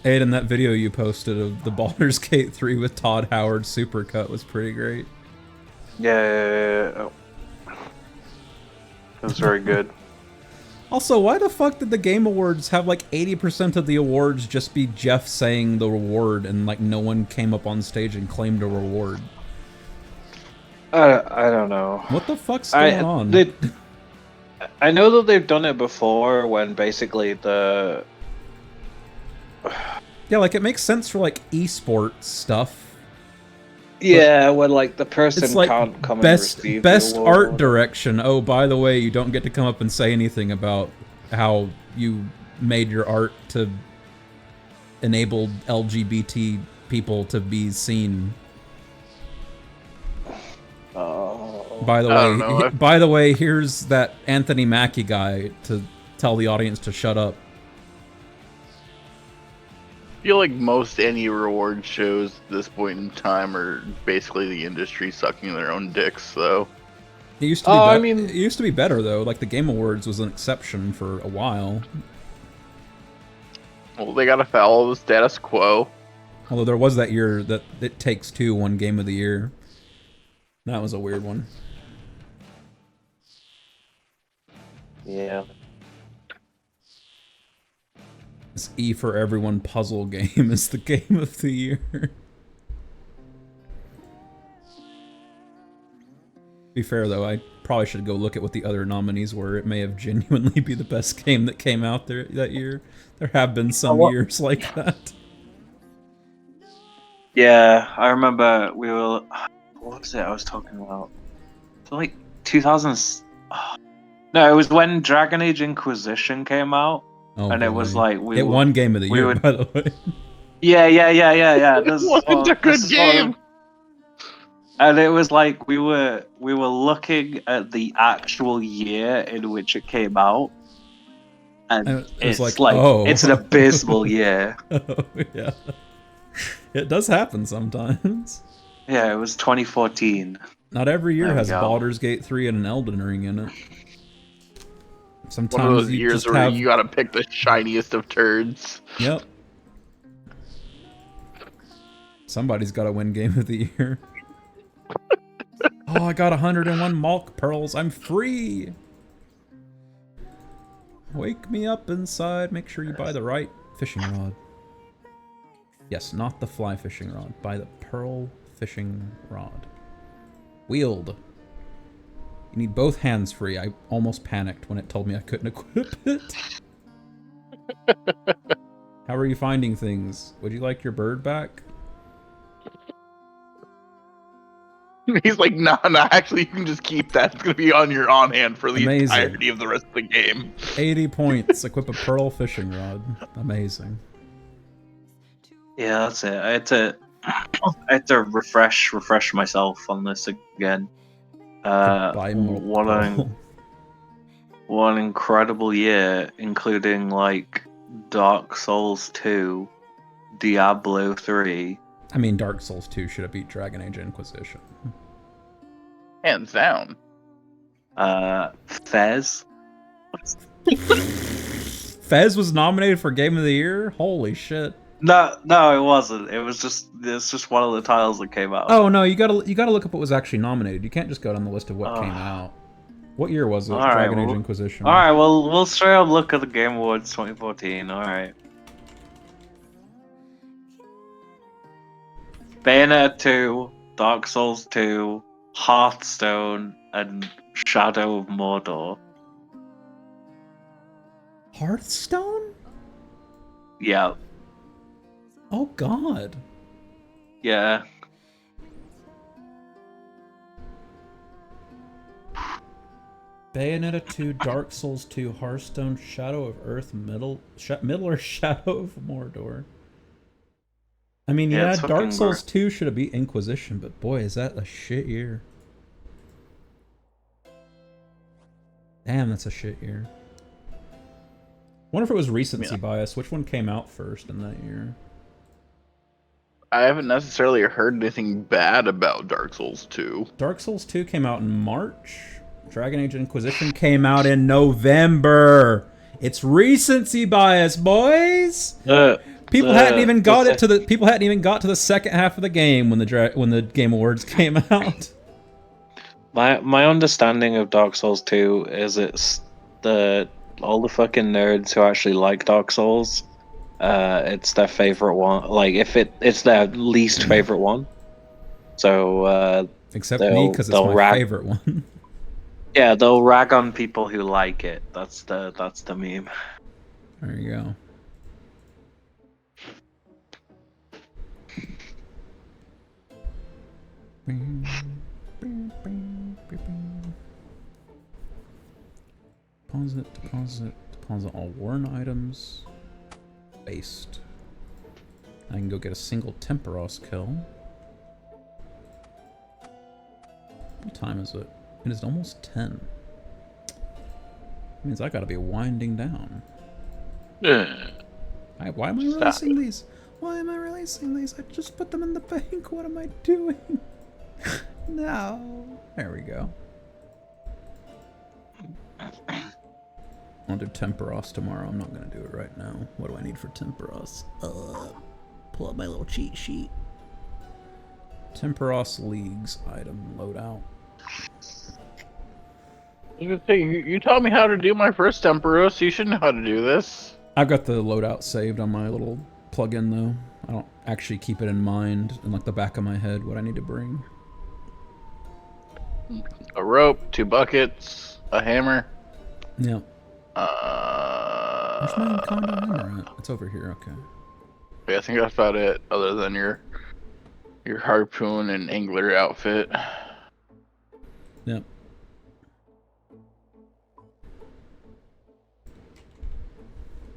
Aiden, that video you posted of the Baldur's Gate 3 with Todd Howard supercut was pretty great. Yeah. It was very good. Also, why the fuck did the Game Awards have like 80% of the awards just be Jeff saying the reward and like no one came up on stage and claimed a reward? I don't know. What the fuck's going on? I know that they've done it before when basically the... Yeah, like it makes sense for like esports stuff. Yeah, when like the person it's like can't come best, and receive best the award. art direction. Oh, by the way, you don't get to come up and say anything about how you made your art to enable LGBT people to be seen. By the way, here's that Anthony Mackie guy to tell the audience to shut up. I feel like most any reward shows at this point in time are basically the industry sucking their own dicks, though. It used to be it used to be better though. Like the Game Awards was an exception for a while. Well, they gotta follow the status quo. Although there was that year that It Takes Two won Game of the Year. That was a weird one. Yeah. This E for Everyone puzzle game is the Game of the Year. Be fair though, I probably should go look at what the other nominees were. It may have genuinely be the best game that came out there that year. There have been some years like that. Yeah, I remember we were... what was it I was talking about? Like 2000s. No, it was when Dragon Age Inquisition came out, Oh, and it was boy. like It won Game of the Year, by the way. Yeah. This is Wasn't a what, good game. and it was like we were looking at the actual year in which it came out, and It it's was like, oh. it's an abysmal year. Oh, yeah. It does happen sometimes. Yeah, it was 2014. Not every year There we has go. Baldur's Gate 3 and an Elden Ring in it. Sometimes One of those you years just where have... you gotta pick the shiniest of turds. Yep. Somebody's got to win Game of the Year. Oh, I got 101 Malk Pearls. I'm free! Wake me up inside. Make sure you buy the right fishing rod. Yes, not the fly fishing rod. Buy the pearl fishing rod. Wield. You need both hands free. I almost panicked when it told me I couldn't equip it. How are you finding things? Would you like your bird back? He's like, no, actually, you can just keep that. It's gonna be on your on hand for the Amazing. entirety of the rest of the game. 80 points. Equip a pearl fishing rod. Amazing. Yeah, that's it. I had to refresh myself on this again. Goodbye, Malk What an incredible year, including like Dark Souls 2, Diablo 3. I mean, Dark Souls 2 should have beat Dragon Age Inquisition. Hands down. Fez. Fez was nominated for Game of the Year? Holy shit. No, it wasn't. It's just one of the titles that came out. Oh no, you gotta look up what was actually nominated. You can't just go down the list of what came out. What year was it? All right, Dragon Age well- Inquisition. Alright, well, we'll straight up look at the Game Awards 2014. Alright. Bayonetta 2, Dark Souls 2, Hearthstone, and Shadow of Mordor. Hearthstone? Yeah. Oh god. Yeah. Bayonetta 2, Dark Souls 2, Hearthstone, Shadow of Earth, Middle or Shadow of Mordor. I mean, Yeah, yeah, it's Dark fucking Souls 2 should have beat Inquisition, but boy, is that a shit year. Damn, that's a shit year. Wonder if it was recency bias. Which one came out first in that year? I haven't necessarily heard anything bad about Dark Souls 2. Dark Souls 2 came out in March. Dragon Age Inquisition came out in November. It's recency bias, boys. People hadn't even got to the second half of the game when the Game Awards came out. My understanding of Dark Souls 2 is it's all the fucking nerds who actually like Dark Souls. It's their favorite one. Like, if it's their least favorite one. So except me, because it's my favorite one. Yeah, they'll rag on people who like it. That's the meme. There you go. Deposit all worn items. Based. I can go get a single Temperos kill. What time is it? It is almost 10. That means I gotta be winding down. Why am I releasing these? Why am I releasing these? I just put them in the bank. What am I doing? No. There we go. I'll do Temperos tomorrow. I'm not gonna do it right now. What do I need for Temperos? Pull up my little cheat sheet. Temperos Leagues item loadout. You taught me how to do my first Temperos. You should know how to do this. I've got the loadout saved on my little plugin though. I don't actually keep it in mind in like the back of my head what I need to bring. A rope, 2 buckets, a hammer. Yeah. Where's my Encondo hammer at? It's over here. Okay. Yeah, I think that's about it. Other than your your harpoon and angler outfit. Yep.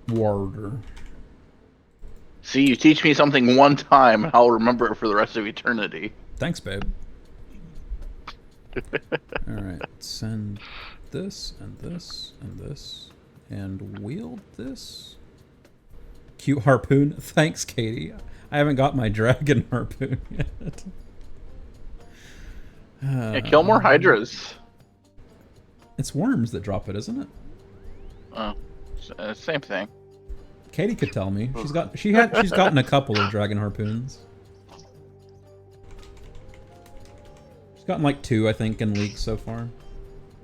Warder. See, you teach me something one time, and I'll remember it for the rest of eternity. Thanks, babe. Alright, send this, and this, and this, and wield this. Cute harpoon. Thanks, Katie. I haven't got my dragon harpoon yet. Yeah, kill more hydras. It's worms that drop it, isn't it? Oh, same thing. Katie could tell me. She's gotten a couple of dragon harpoons. She's gotten like 2, I think, in leagues so far.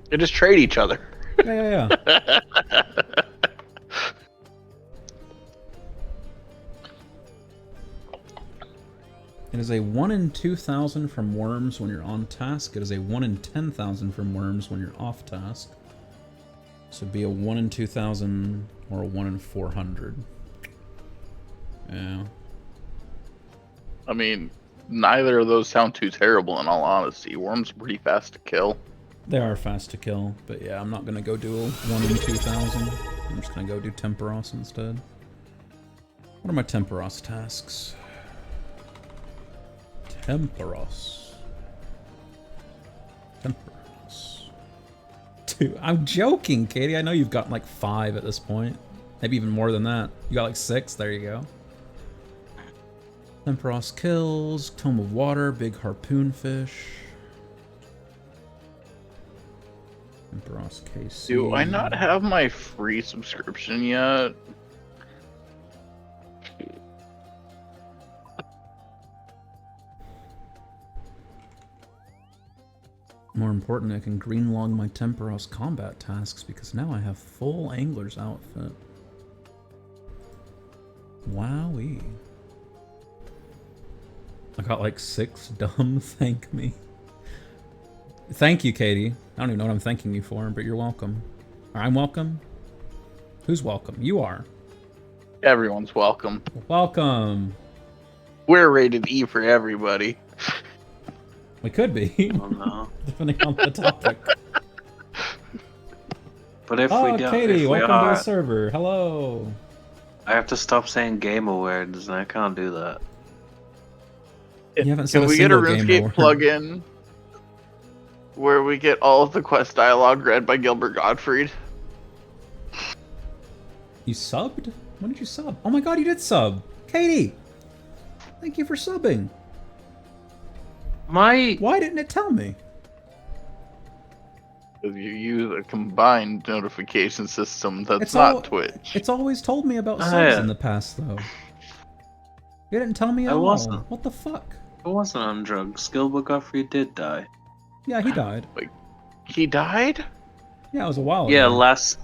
They just trade each other. Yeah. It is a 1 in 2,000 from worms when you're on task. It is a 1 in 10,000 from worms when you're off task. So it'd be a 1 in 2,000 or a 1 in 400. Yeah. I mean, neither of those sound too terrible in all honesty. Worms are pretty fast to kill. They are fast to kill, but yeah, I'm not gonna go do a 1 in 2,000. I'm just gonna go do Temperos instead. What are my Temperos tasks? Temperos. 2. I'm joking, Katie. I know you've got like 5 at this point. Maybe even more than that. You got like 6. There you go. Temperos kills. Tome of Water. Big harpoon fish. Temperos KC. Do I not have my free subscription yet? More important, I can greenlog my Temperos combat tasks because now I have full angler's outfit. Wowee. I got like 6 dumb thank me. Thank you, Katie. I don't even know what I'm thanking you for, but you're welcome. Or I'm welcome? Who's welcome? You are. Everyone's welcome. Welcome. We're rated E for everybody. We could be. Oh no. Depending on the topic. But if Oh, we don't, Katie, if we welcome are, to the server. Hello. I have to stop saying gamer words, and I can't do that. You haven't said Can a we get a single game RuneScape word. plugin where we get all of the quest dialogue read by Gilbert Gottfried? You subbed? When did you sub? Oh my god, you did sub! Katie! Thank you for subbing. My Why didn't it tell me? If you use a combined notification system that's It's not all- Twitch. It's always told me about subs yeah. in the past, though. You didn't tell me at I all. wasn't. What the fuck? I wasn't on drugs. Gilbert Gottfried did die. Yeah, he died. He died? Yeah, it was a while ago. Yeah, last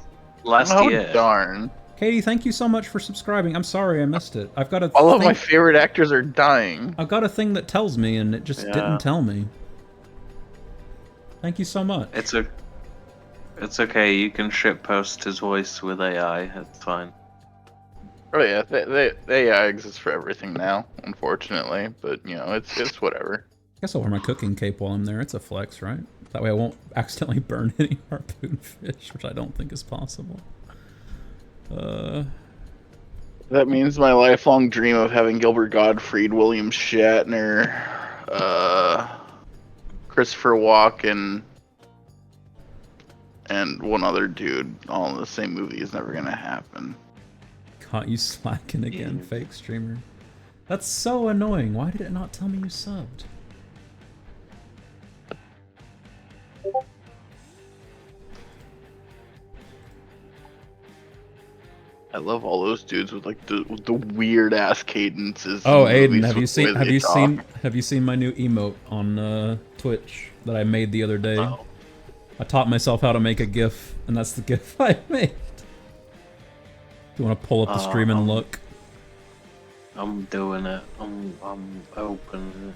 Oh, year. darn. Katie, thank you so much for subscribing. I'm sorry I missed it. I've got a All of thing, my favorite actors are dying. I've got a thing that tells me, and it just Yeah. didn't tell me. Thank you so much. It's okay. You can shitpost his voice with AI. It's fine. Oh yeah, the AI exists for everything now, unfortunately. But you know, it's whatever. Guess I'll wear my cooking cape while I'm there. It's a flex, right? That way I won't accidentally burn any harpoon fish, which I don't think is possible. That means my lifelong dream of having Gilbert Gottfried, William Shatner, Christopher Walken, and one other dude all in the same movie is never gonna happen. Caught you slacking again, Yeah. fake streamer. That's so annoying. Why did it not tell me you subbed? I love all those dudes with like the weird ass cadences. Oh, in Aiden, movies have you with the way seen have they you talk. seen my new emote on Twitch that I made the other day? Oh. I taught myself how to make a GIF, and that's the GIF I made. If you want to pull up the stream and look. I'm doing it. I'm opening it.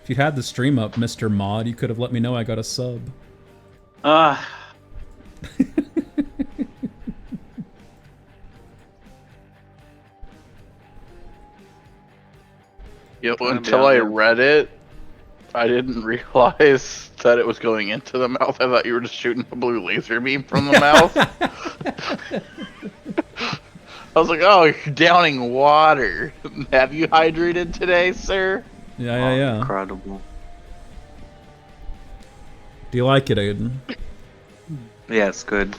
If you had the stream up, Mr. Mod, you could have let me know I got a sub. Ah. Yeah, until I read it, I didn't realize that it was going into the mouth. I thought you were just shooting a blue laser beam from the mouth. I was like, oh, you're downing water. Have you hydrated today, sir? Yeah. Incredible. Do you like it, Aiden? Yeah, it's good.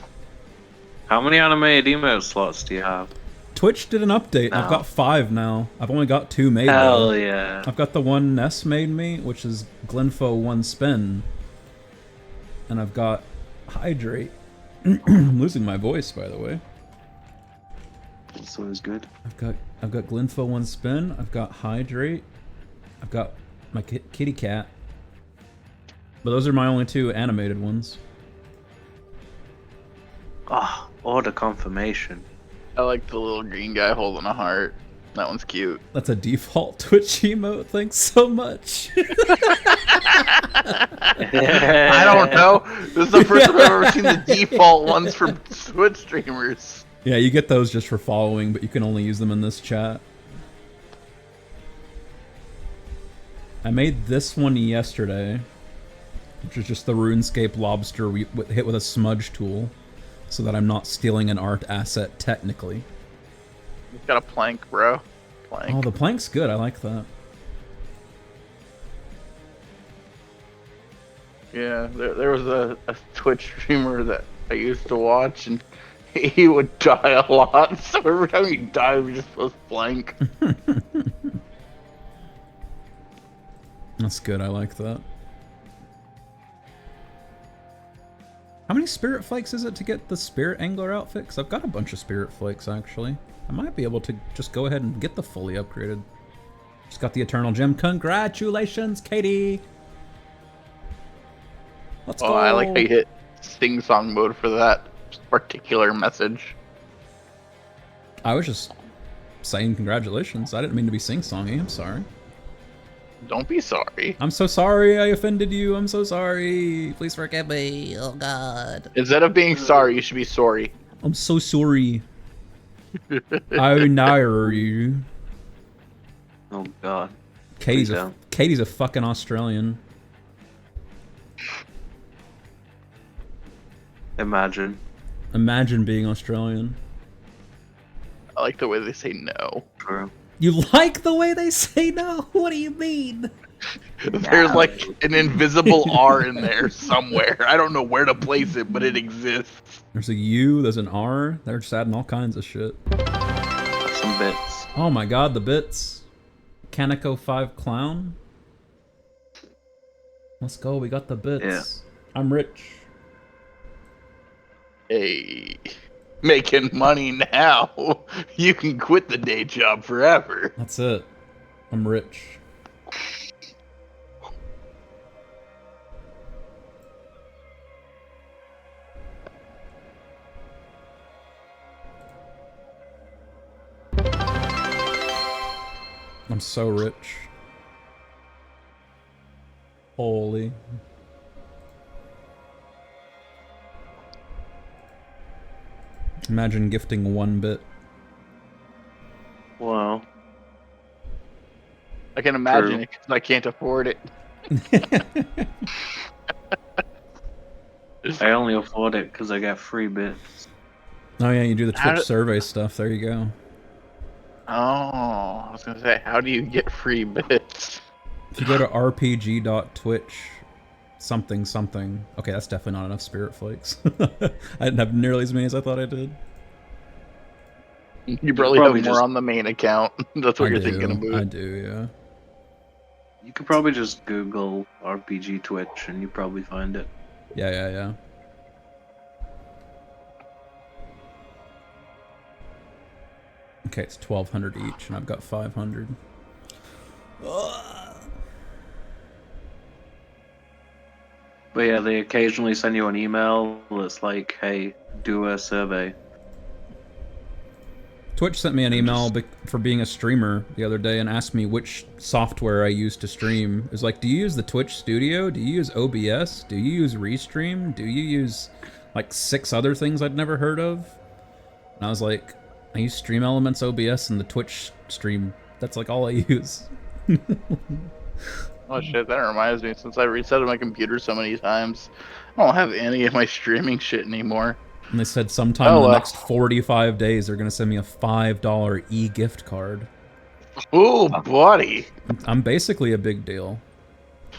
How many animated emote slots do you have? Twitch did an update. No. I've got 5 now. I've only got 2 made. Hell though. yeah. I've got the one Ness made me, which is Glenfo 1 spin. And I've got Hydrate. I'm losing my voice, by the way. That's always good. I've got Glenfo 1 spin. I've got Hydrate. I've got my kitty cat. But those are my only 2 animated ones. Oh, order confirmation. I like the little green guy holding a heart. That one's cute. That's a default Twitch emote. Thanks so much. I don't know. This is the first time I've ever seen the default ones for Twitch streamers. Yeah, you get those just for following, but you can only use them in this chat. I made this one yesterday, which is just the RuneScape lobster hit with a smudge tool, so that I'm not stealing an art asset technically. You've got a plank, bro. Plank. Oh, the plank's good. I like that. Yeah, there was a Twitch streamer that I used to watch, and he would die a lot. So every time he died, we just post blank. That's good. I like that. How many spirit flakes is it to get the spirit angler outfit? Because I've got a bunch of spirit flakes, actually. I might be able to just go ahead and get the fully upgraded. Just got the eternal gem. Congratulations, Katie! Let's go! Oh, I like how you hit sing-song mode for that particular message. I was just saying congratulations. I didn't mean to be sing-songy. I'm sorry. Don't be sorry. I'm so sorry I offended you. I'm so sorry. Please forgive me. Oh, God. Instead of being sorry, you should be sorry. I'm so sorry. I know you. Oh god. Katie's a fucking Australian. Imagine. Imagine being Australian. I like the way they say no. True. You like the way they say no? What do you mean? There's like an invisible R in there somewhere. I don't know where to place it, but it exists. There's a U, there's an R. They're just adding all kinds of shit. Some bits. Oh my god, the bits. Kaneko 5 Clown. Let's go, we got the bits. Yeah. I'm rich. Hey, making money now. You can quit the day job forever. That's it. I'm rich. I'm so rich. Holy. Imagine gifting 1 bit. Wow. I can imagine True. it because I can't afford it. I only afford it because I get free bits. Oh yeah, you do the Twitch survey stuff. There you go. Oh, I was gonna say, how do you get free bits? If you go to rpg.twitch something something. Okay, that's definitely not enough spirit flakes. I didn't have nearly as many as I thought I did. You probably have more on the main account. That's what you're thinking about. I do, yeah. You could probably just Google RPG Twitch and you probably find it. Yeah. Okay, it's 1,200 each, and I've got 500. But yeah, they occasionally send you an email that's like, hey, do a survey. Twitch sent me an email for being a streamer the other day and asked me which software I use to stream. It was like, do you use the Twitch Studio? Do you use OBS? Do you use Restream? Do you use like 6 other things I'd never heard of? And I was like, I use Stream Elements, OBS, and the Twitch stream. That's like all I use. Oh shit, that reminds me, since I resetted my computer so many times, I don't have any of my streaming shit anymore. And they said sometime in the next 45 days they're gonna send me a $5 e-gift card. Ooh, buddy. I'm basically a big deal.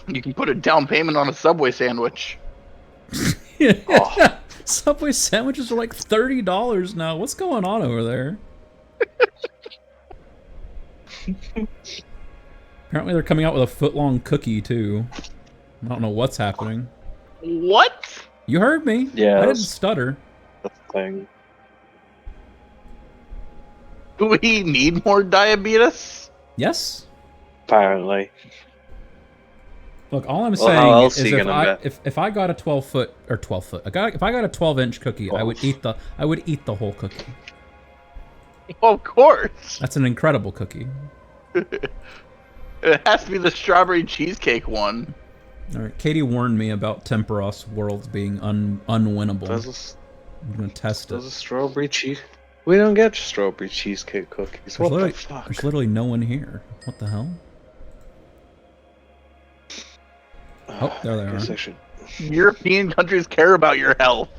You can put a down payment on a Subway sandwich. Oh. Subway sandwiches are like $30 now. What's going on over there? Apparently they're coming out with a foot-long cookie, too. I don't know what's happening. What? You heard me. Yeah, I didn't stutter. The thing. Do we need more diabetes? Yes. Apparently. Look, all I'm saying is if I got a 12-foot or 12-foot, if I got a 12-inch cookie, I would eat the whole cookie. Well, of course. That's an incredible cookie. It has to be the strawberry cheesecake one. All right, Katie warned me about Temperos worlds being unwinnable. I'm gonna test it. There's a strawberry cheese. We don't get strawberry cheesecake cookies. What the fuck? There's literally no one here. What the hell? Oh, there they are. European countries care about your health.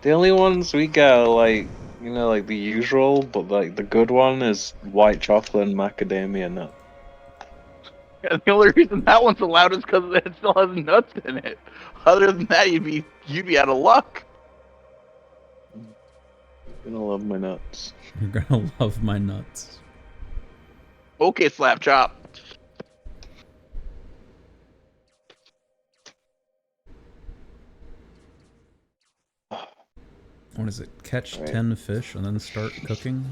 The only ones we get are like, you know, like the usual, but like the good one is white chocolate and macadamia nut. Yeah, the only reason that one's allowed is because it still has nuts in it. Other than that, you'd be out of luck. You're gonna love my nuts. You're gonna love my nuts. Okay, slap chop. What is it? Catch 10 fish and then start cooking?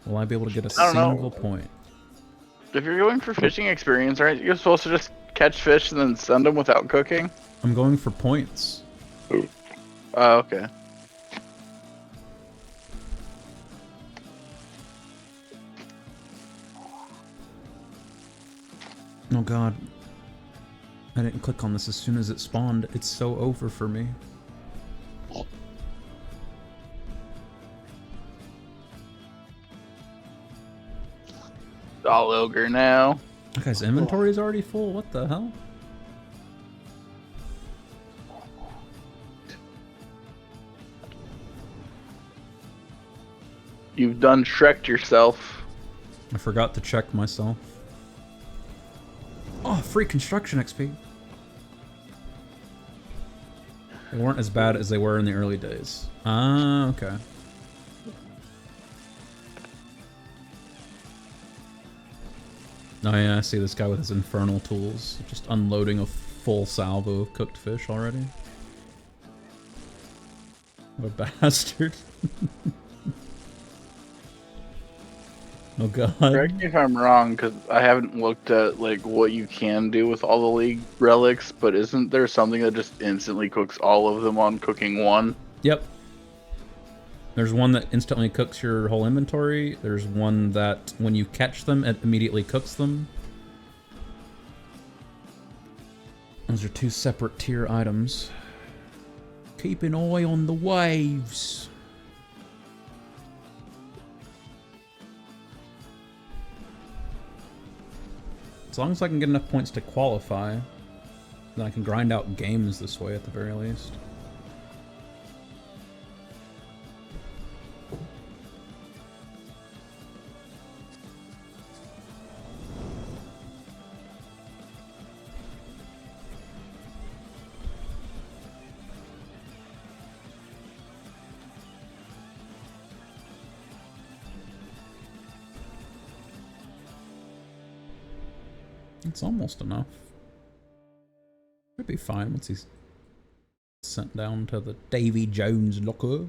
Will I be able to get a single point? If you're going for fishing experience, aren't you supposed to just catch fish and then send them without cooking? I'm going for points. Oh, okay. Oh god. I didn't click on this as soon as it spawned. It's so over for me. All ogre now. That guy's inventory is already full. What the hell? You've done Shrek'd yourself. I forgot to check myself. Oh, free construction XP. They weren't as bad as they were in the early days. Ah, okay. Oh yeah, I see this guy with his infernal tools, just unloading a full salvo of cooked fish already. What a bastard. Oh god. Correct me if I'm wrong, because I haven't looked at like what you can do with all the League relics, but isn't there something that just instantly cooks all of them on cooking one? Yep. There's one that instantly cooks your whole inventory. There's one that when you catch them, it immediately cooks them. Those are two separate tier items. Keep an eye on the waves. As long as I can get enough points to qualify, then I can grind out games this way at the very least. It's almost enough. Should be fine once he's sent down to the Davy Jones locker.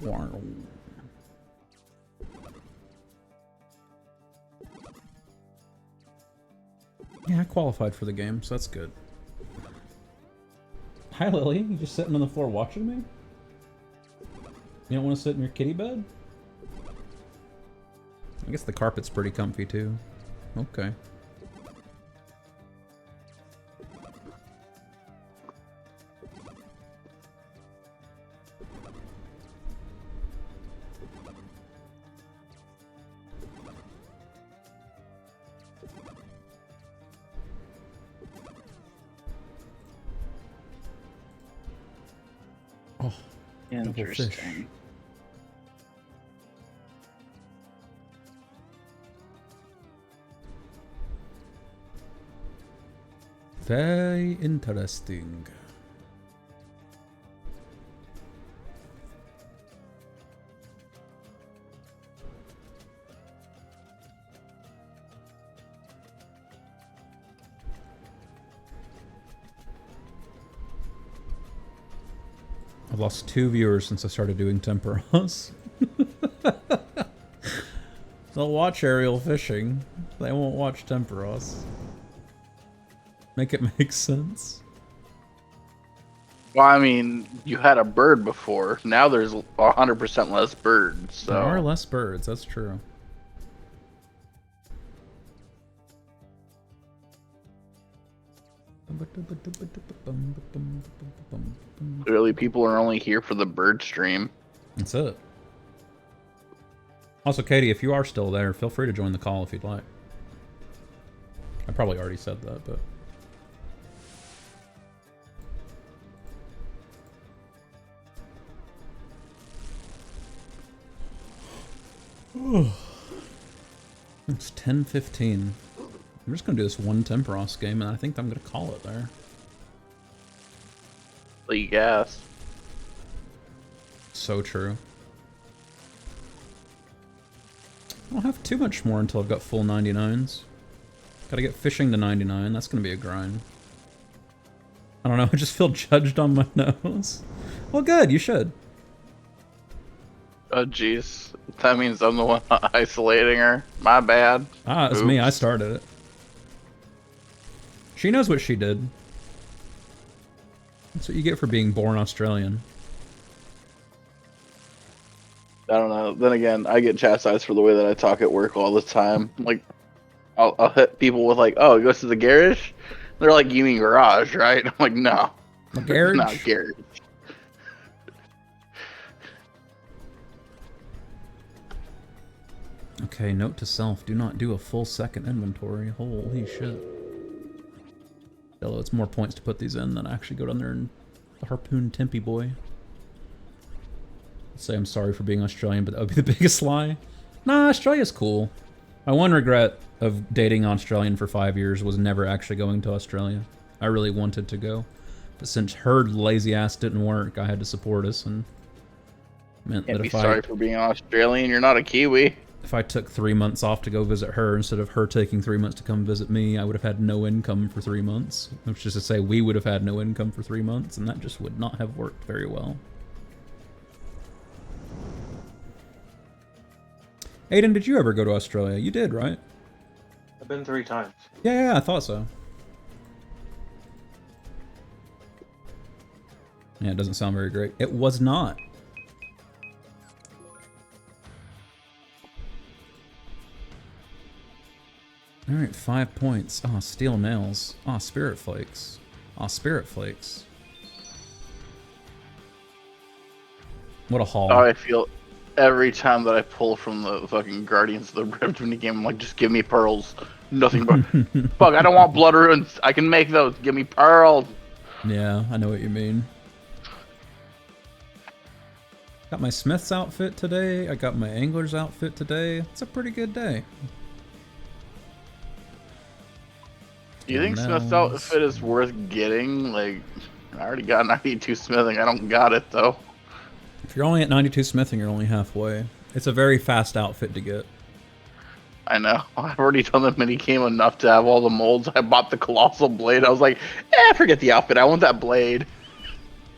Wow. Yeah, I qualified for the game, so that's good. Hi Lily, you just sitting on the floor watching me? You don't want to sit in your kitty bed? I guess the carpet's pretty comfy too. Okay. Oh, double fish. Interesting. Very interesting. I've lost 2 viewers since I started doing temperas. They'll watch aerial fishing. They won't watch temperas. Make it make sense. Well, I mean, you had a bird before. Now there's 100% less birds. So. There are less birds, that's true. Clearly, people are only here for the bird stream. That's it. Also, Katie, if you are still there, feel free to join the call if you'd like. I probably already said that, but... It's 10:15. I'm just gonna do this one Temperos game, and I think I'm gonna call it there. Like gas. So true. I don't have too much more until I've got full 99s. Gotta get fishing to 99. That's gonna be a grind. I don't know. I just feel judged on my nose. Well, good. You should. Oh, jeez. That means I'm the one isolating her. My bad. Ah, it's me. I started it. She knows what she did. That's what you get for being born Australian. I don't know. Then again, I get chastised for the way that I talk at work all the time. Like, I'll hit people with like, "Oh, it goes to the garage." They're like, "You mean garage, right?" I'm like, "No, A garage? not garage." Okay, note to self, do not do a full second inventory. Holy shit. Hello, it's more points to put these in than actually go down there and harpoon Tempy boy. Say I'm sorry for being Australian, but that would be the biggest lie. Nah, Australia's cool. My one regret of dating Australian for 5 years was never actually going to Australia. I really wanted to go. But since her lazy ass didn't work, I had to support us, and meant Can't that be if sorry for being Australian. You're not a Kiwi. if I took 3 months off to go visit her instead of her taking 3 months to come visit me, I would have had no income for 3 months. Which is to say, we would have had no income for 3 months, and that just would not have worked very well. Aiden, did you ever go to Australia? You did, right? I've been 3 times. Yeah, I thought so. Yeah, it doesn't sound very great. It was not. Alright, 5 points. Ah, steel nails. Ah, spirit flakes. Ah, spirit flakes. What a haul. Oh, I feel every time that I pull from the fucking Guardians of the Rift minigame, I'm like, just give me pearls. Nothing but... Fuck, I don't want blood runes. I can make those. Give me pearls. Yeah, I know what you mean. Got my Smith's outfit today. I got my Angler's outfit today. It's a pretty good day. Do you think Smith's outfit is worth getting? Like, I already got 92 smithing. I don't got it, though. If you're only at 92 smithing, you're only halfway. It's a very fast outfit to get. I know. I've already done the minigame enough to have all the molds. I bought the Colossal Blade. I was like, forget the outfit. I want that blade.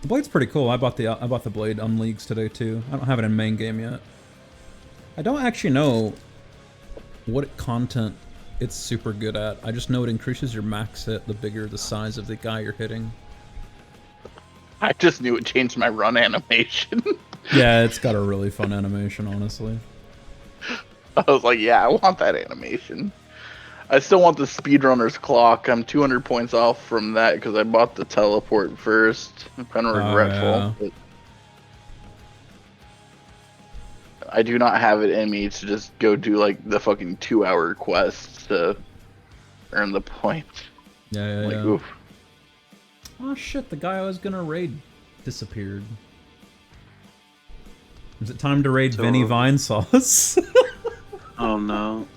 The blade's pretty cool. I bought the blade on Leagues today, too. I don't have it in main game yet. I don't actually know what content it's super good at. I just know it increases your max hit the bigger the size of the guy you're hitting. I just knew it changed my run animation. Yeah, it's got a really fun animation, honestly. I was like, yeah, I want that animation. I still want the speedrunner's clock. I'm 200 points off from that because I bought the teleport first. I'm kind of regretful. Yeah. But I do not have it in me to just go do like the fucking 2-hour quests to earn the point. Yeah. Oof. Oh shit, the guy I was gonna raid disappeared. Is it time to raid So- Vinny Vine Sauce? Oh no.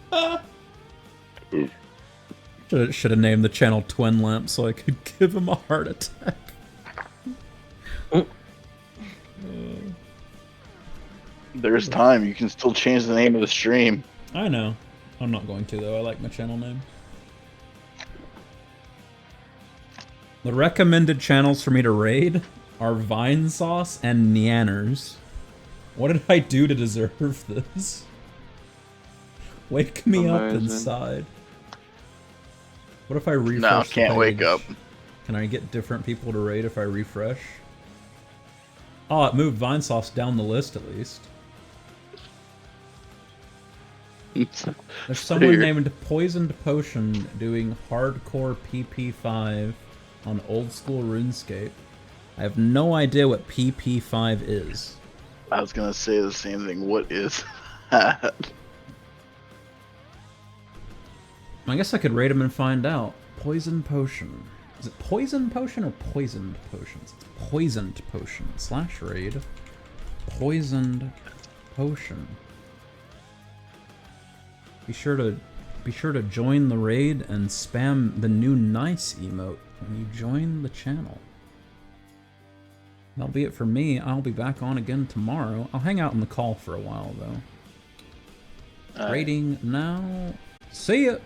Should have named the channel Twin Lamp so I could give him a heart attack. There's time. You can still change the name of the stream. I know. I'm not going to, though. I like my channel name. The recommended channels for me to raid are Vine Sauce and Neanners. What did I do to deserve this? Wake me up Amazing. inside. What if I refresh No, the can't wake page? up. Can I get different people to raid if I refresh? Oh, it moved Vine Sauce down the list at least. There's someone Weird. named Poisoned Potion doing hardcore PP5 on Old School Runescape. I have no idea what PP5 is. I was gonna say the same thing. What is that? I guess I could raid him and find out. Poison Potion. Is it Poison Potion or Poisoned Potions? It's Poisoned Potion. / raid. Poisoned Potion. Be sure to join the raid and spam the new nice emote when you join the channel. That'll be it for me. I'll be back on again tomorrow. I'll hang out in the call for a while though. Raiding now. See ya!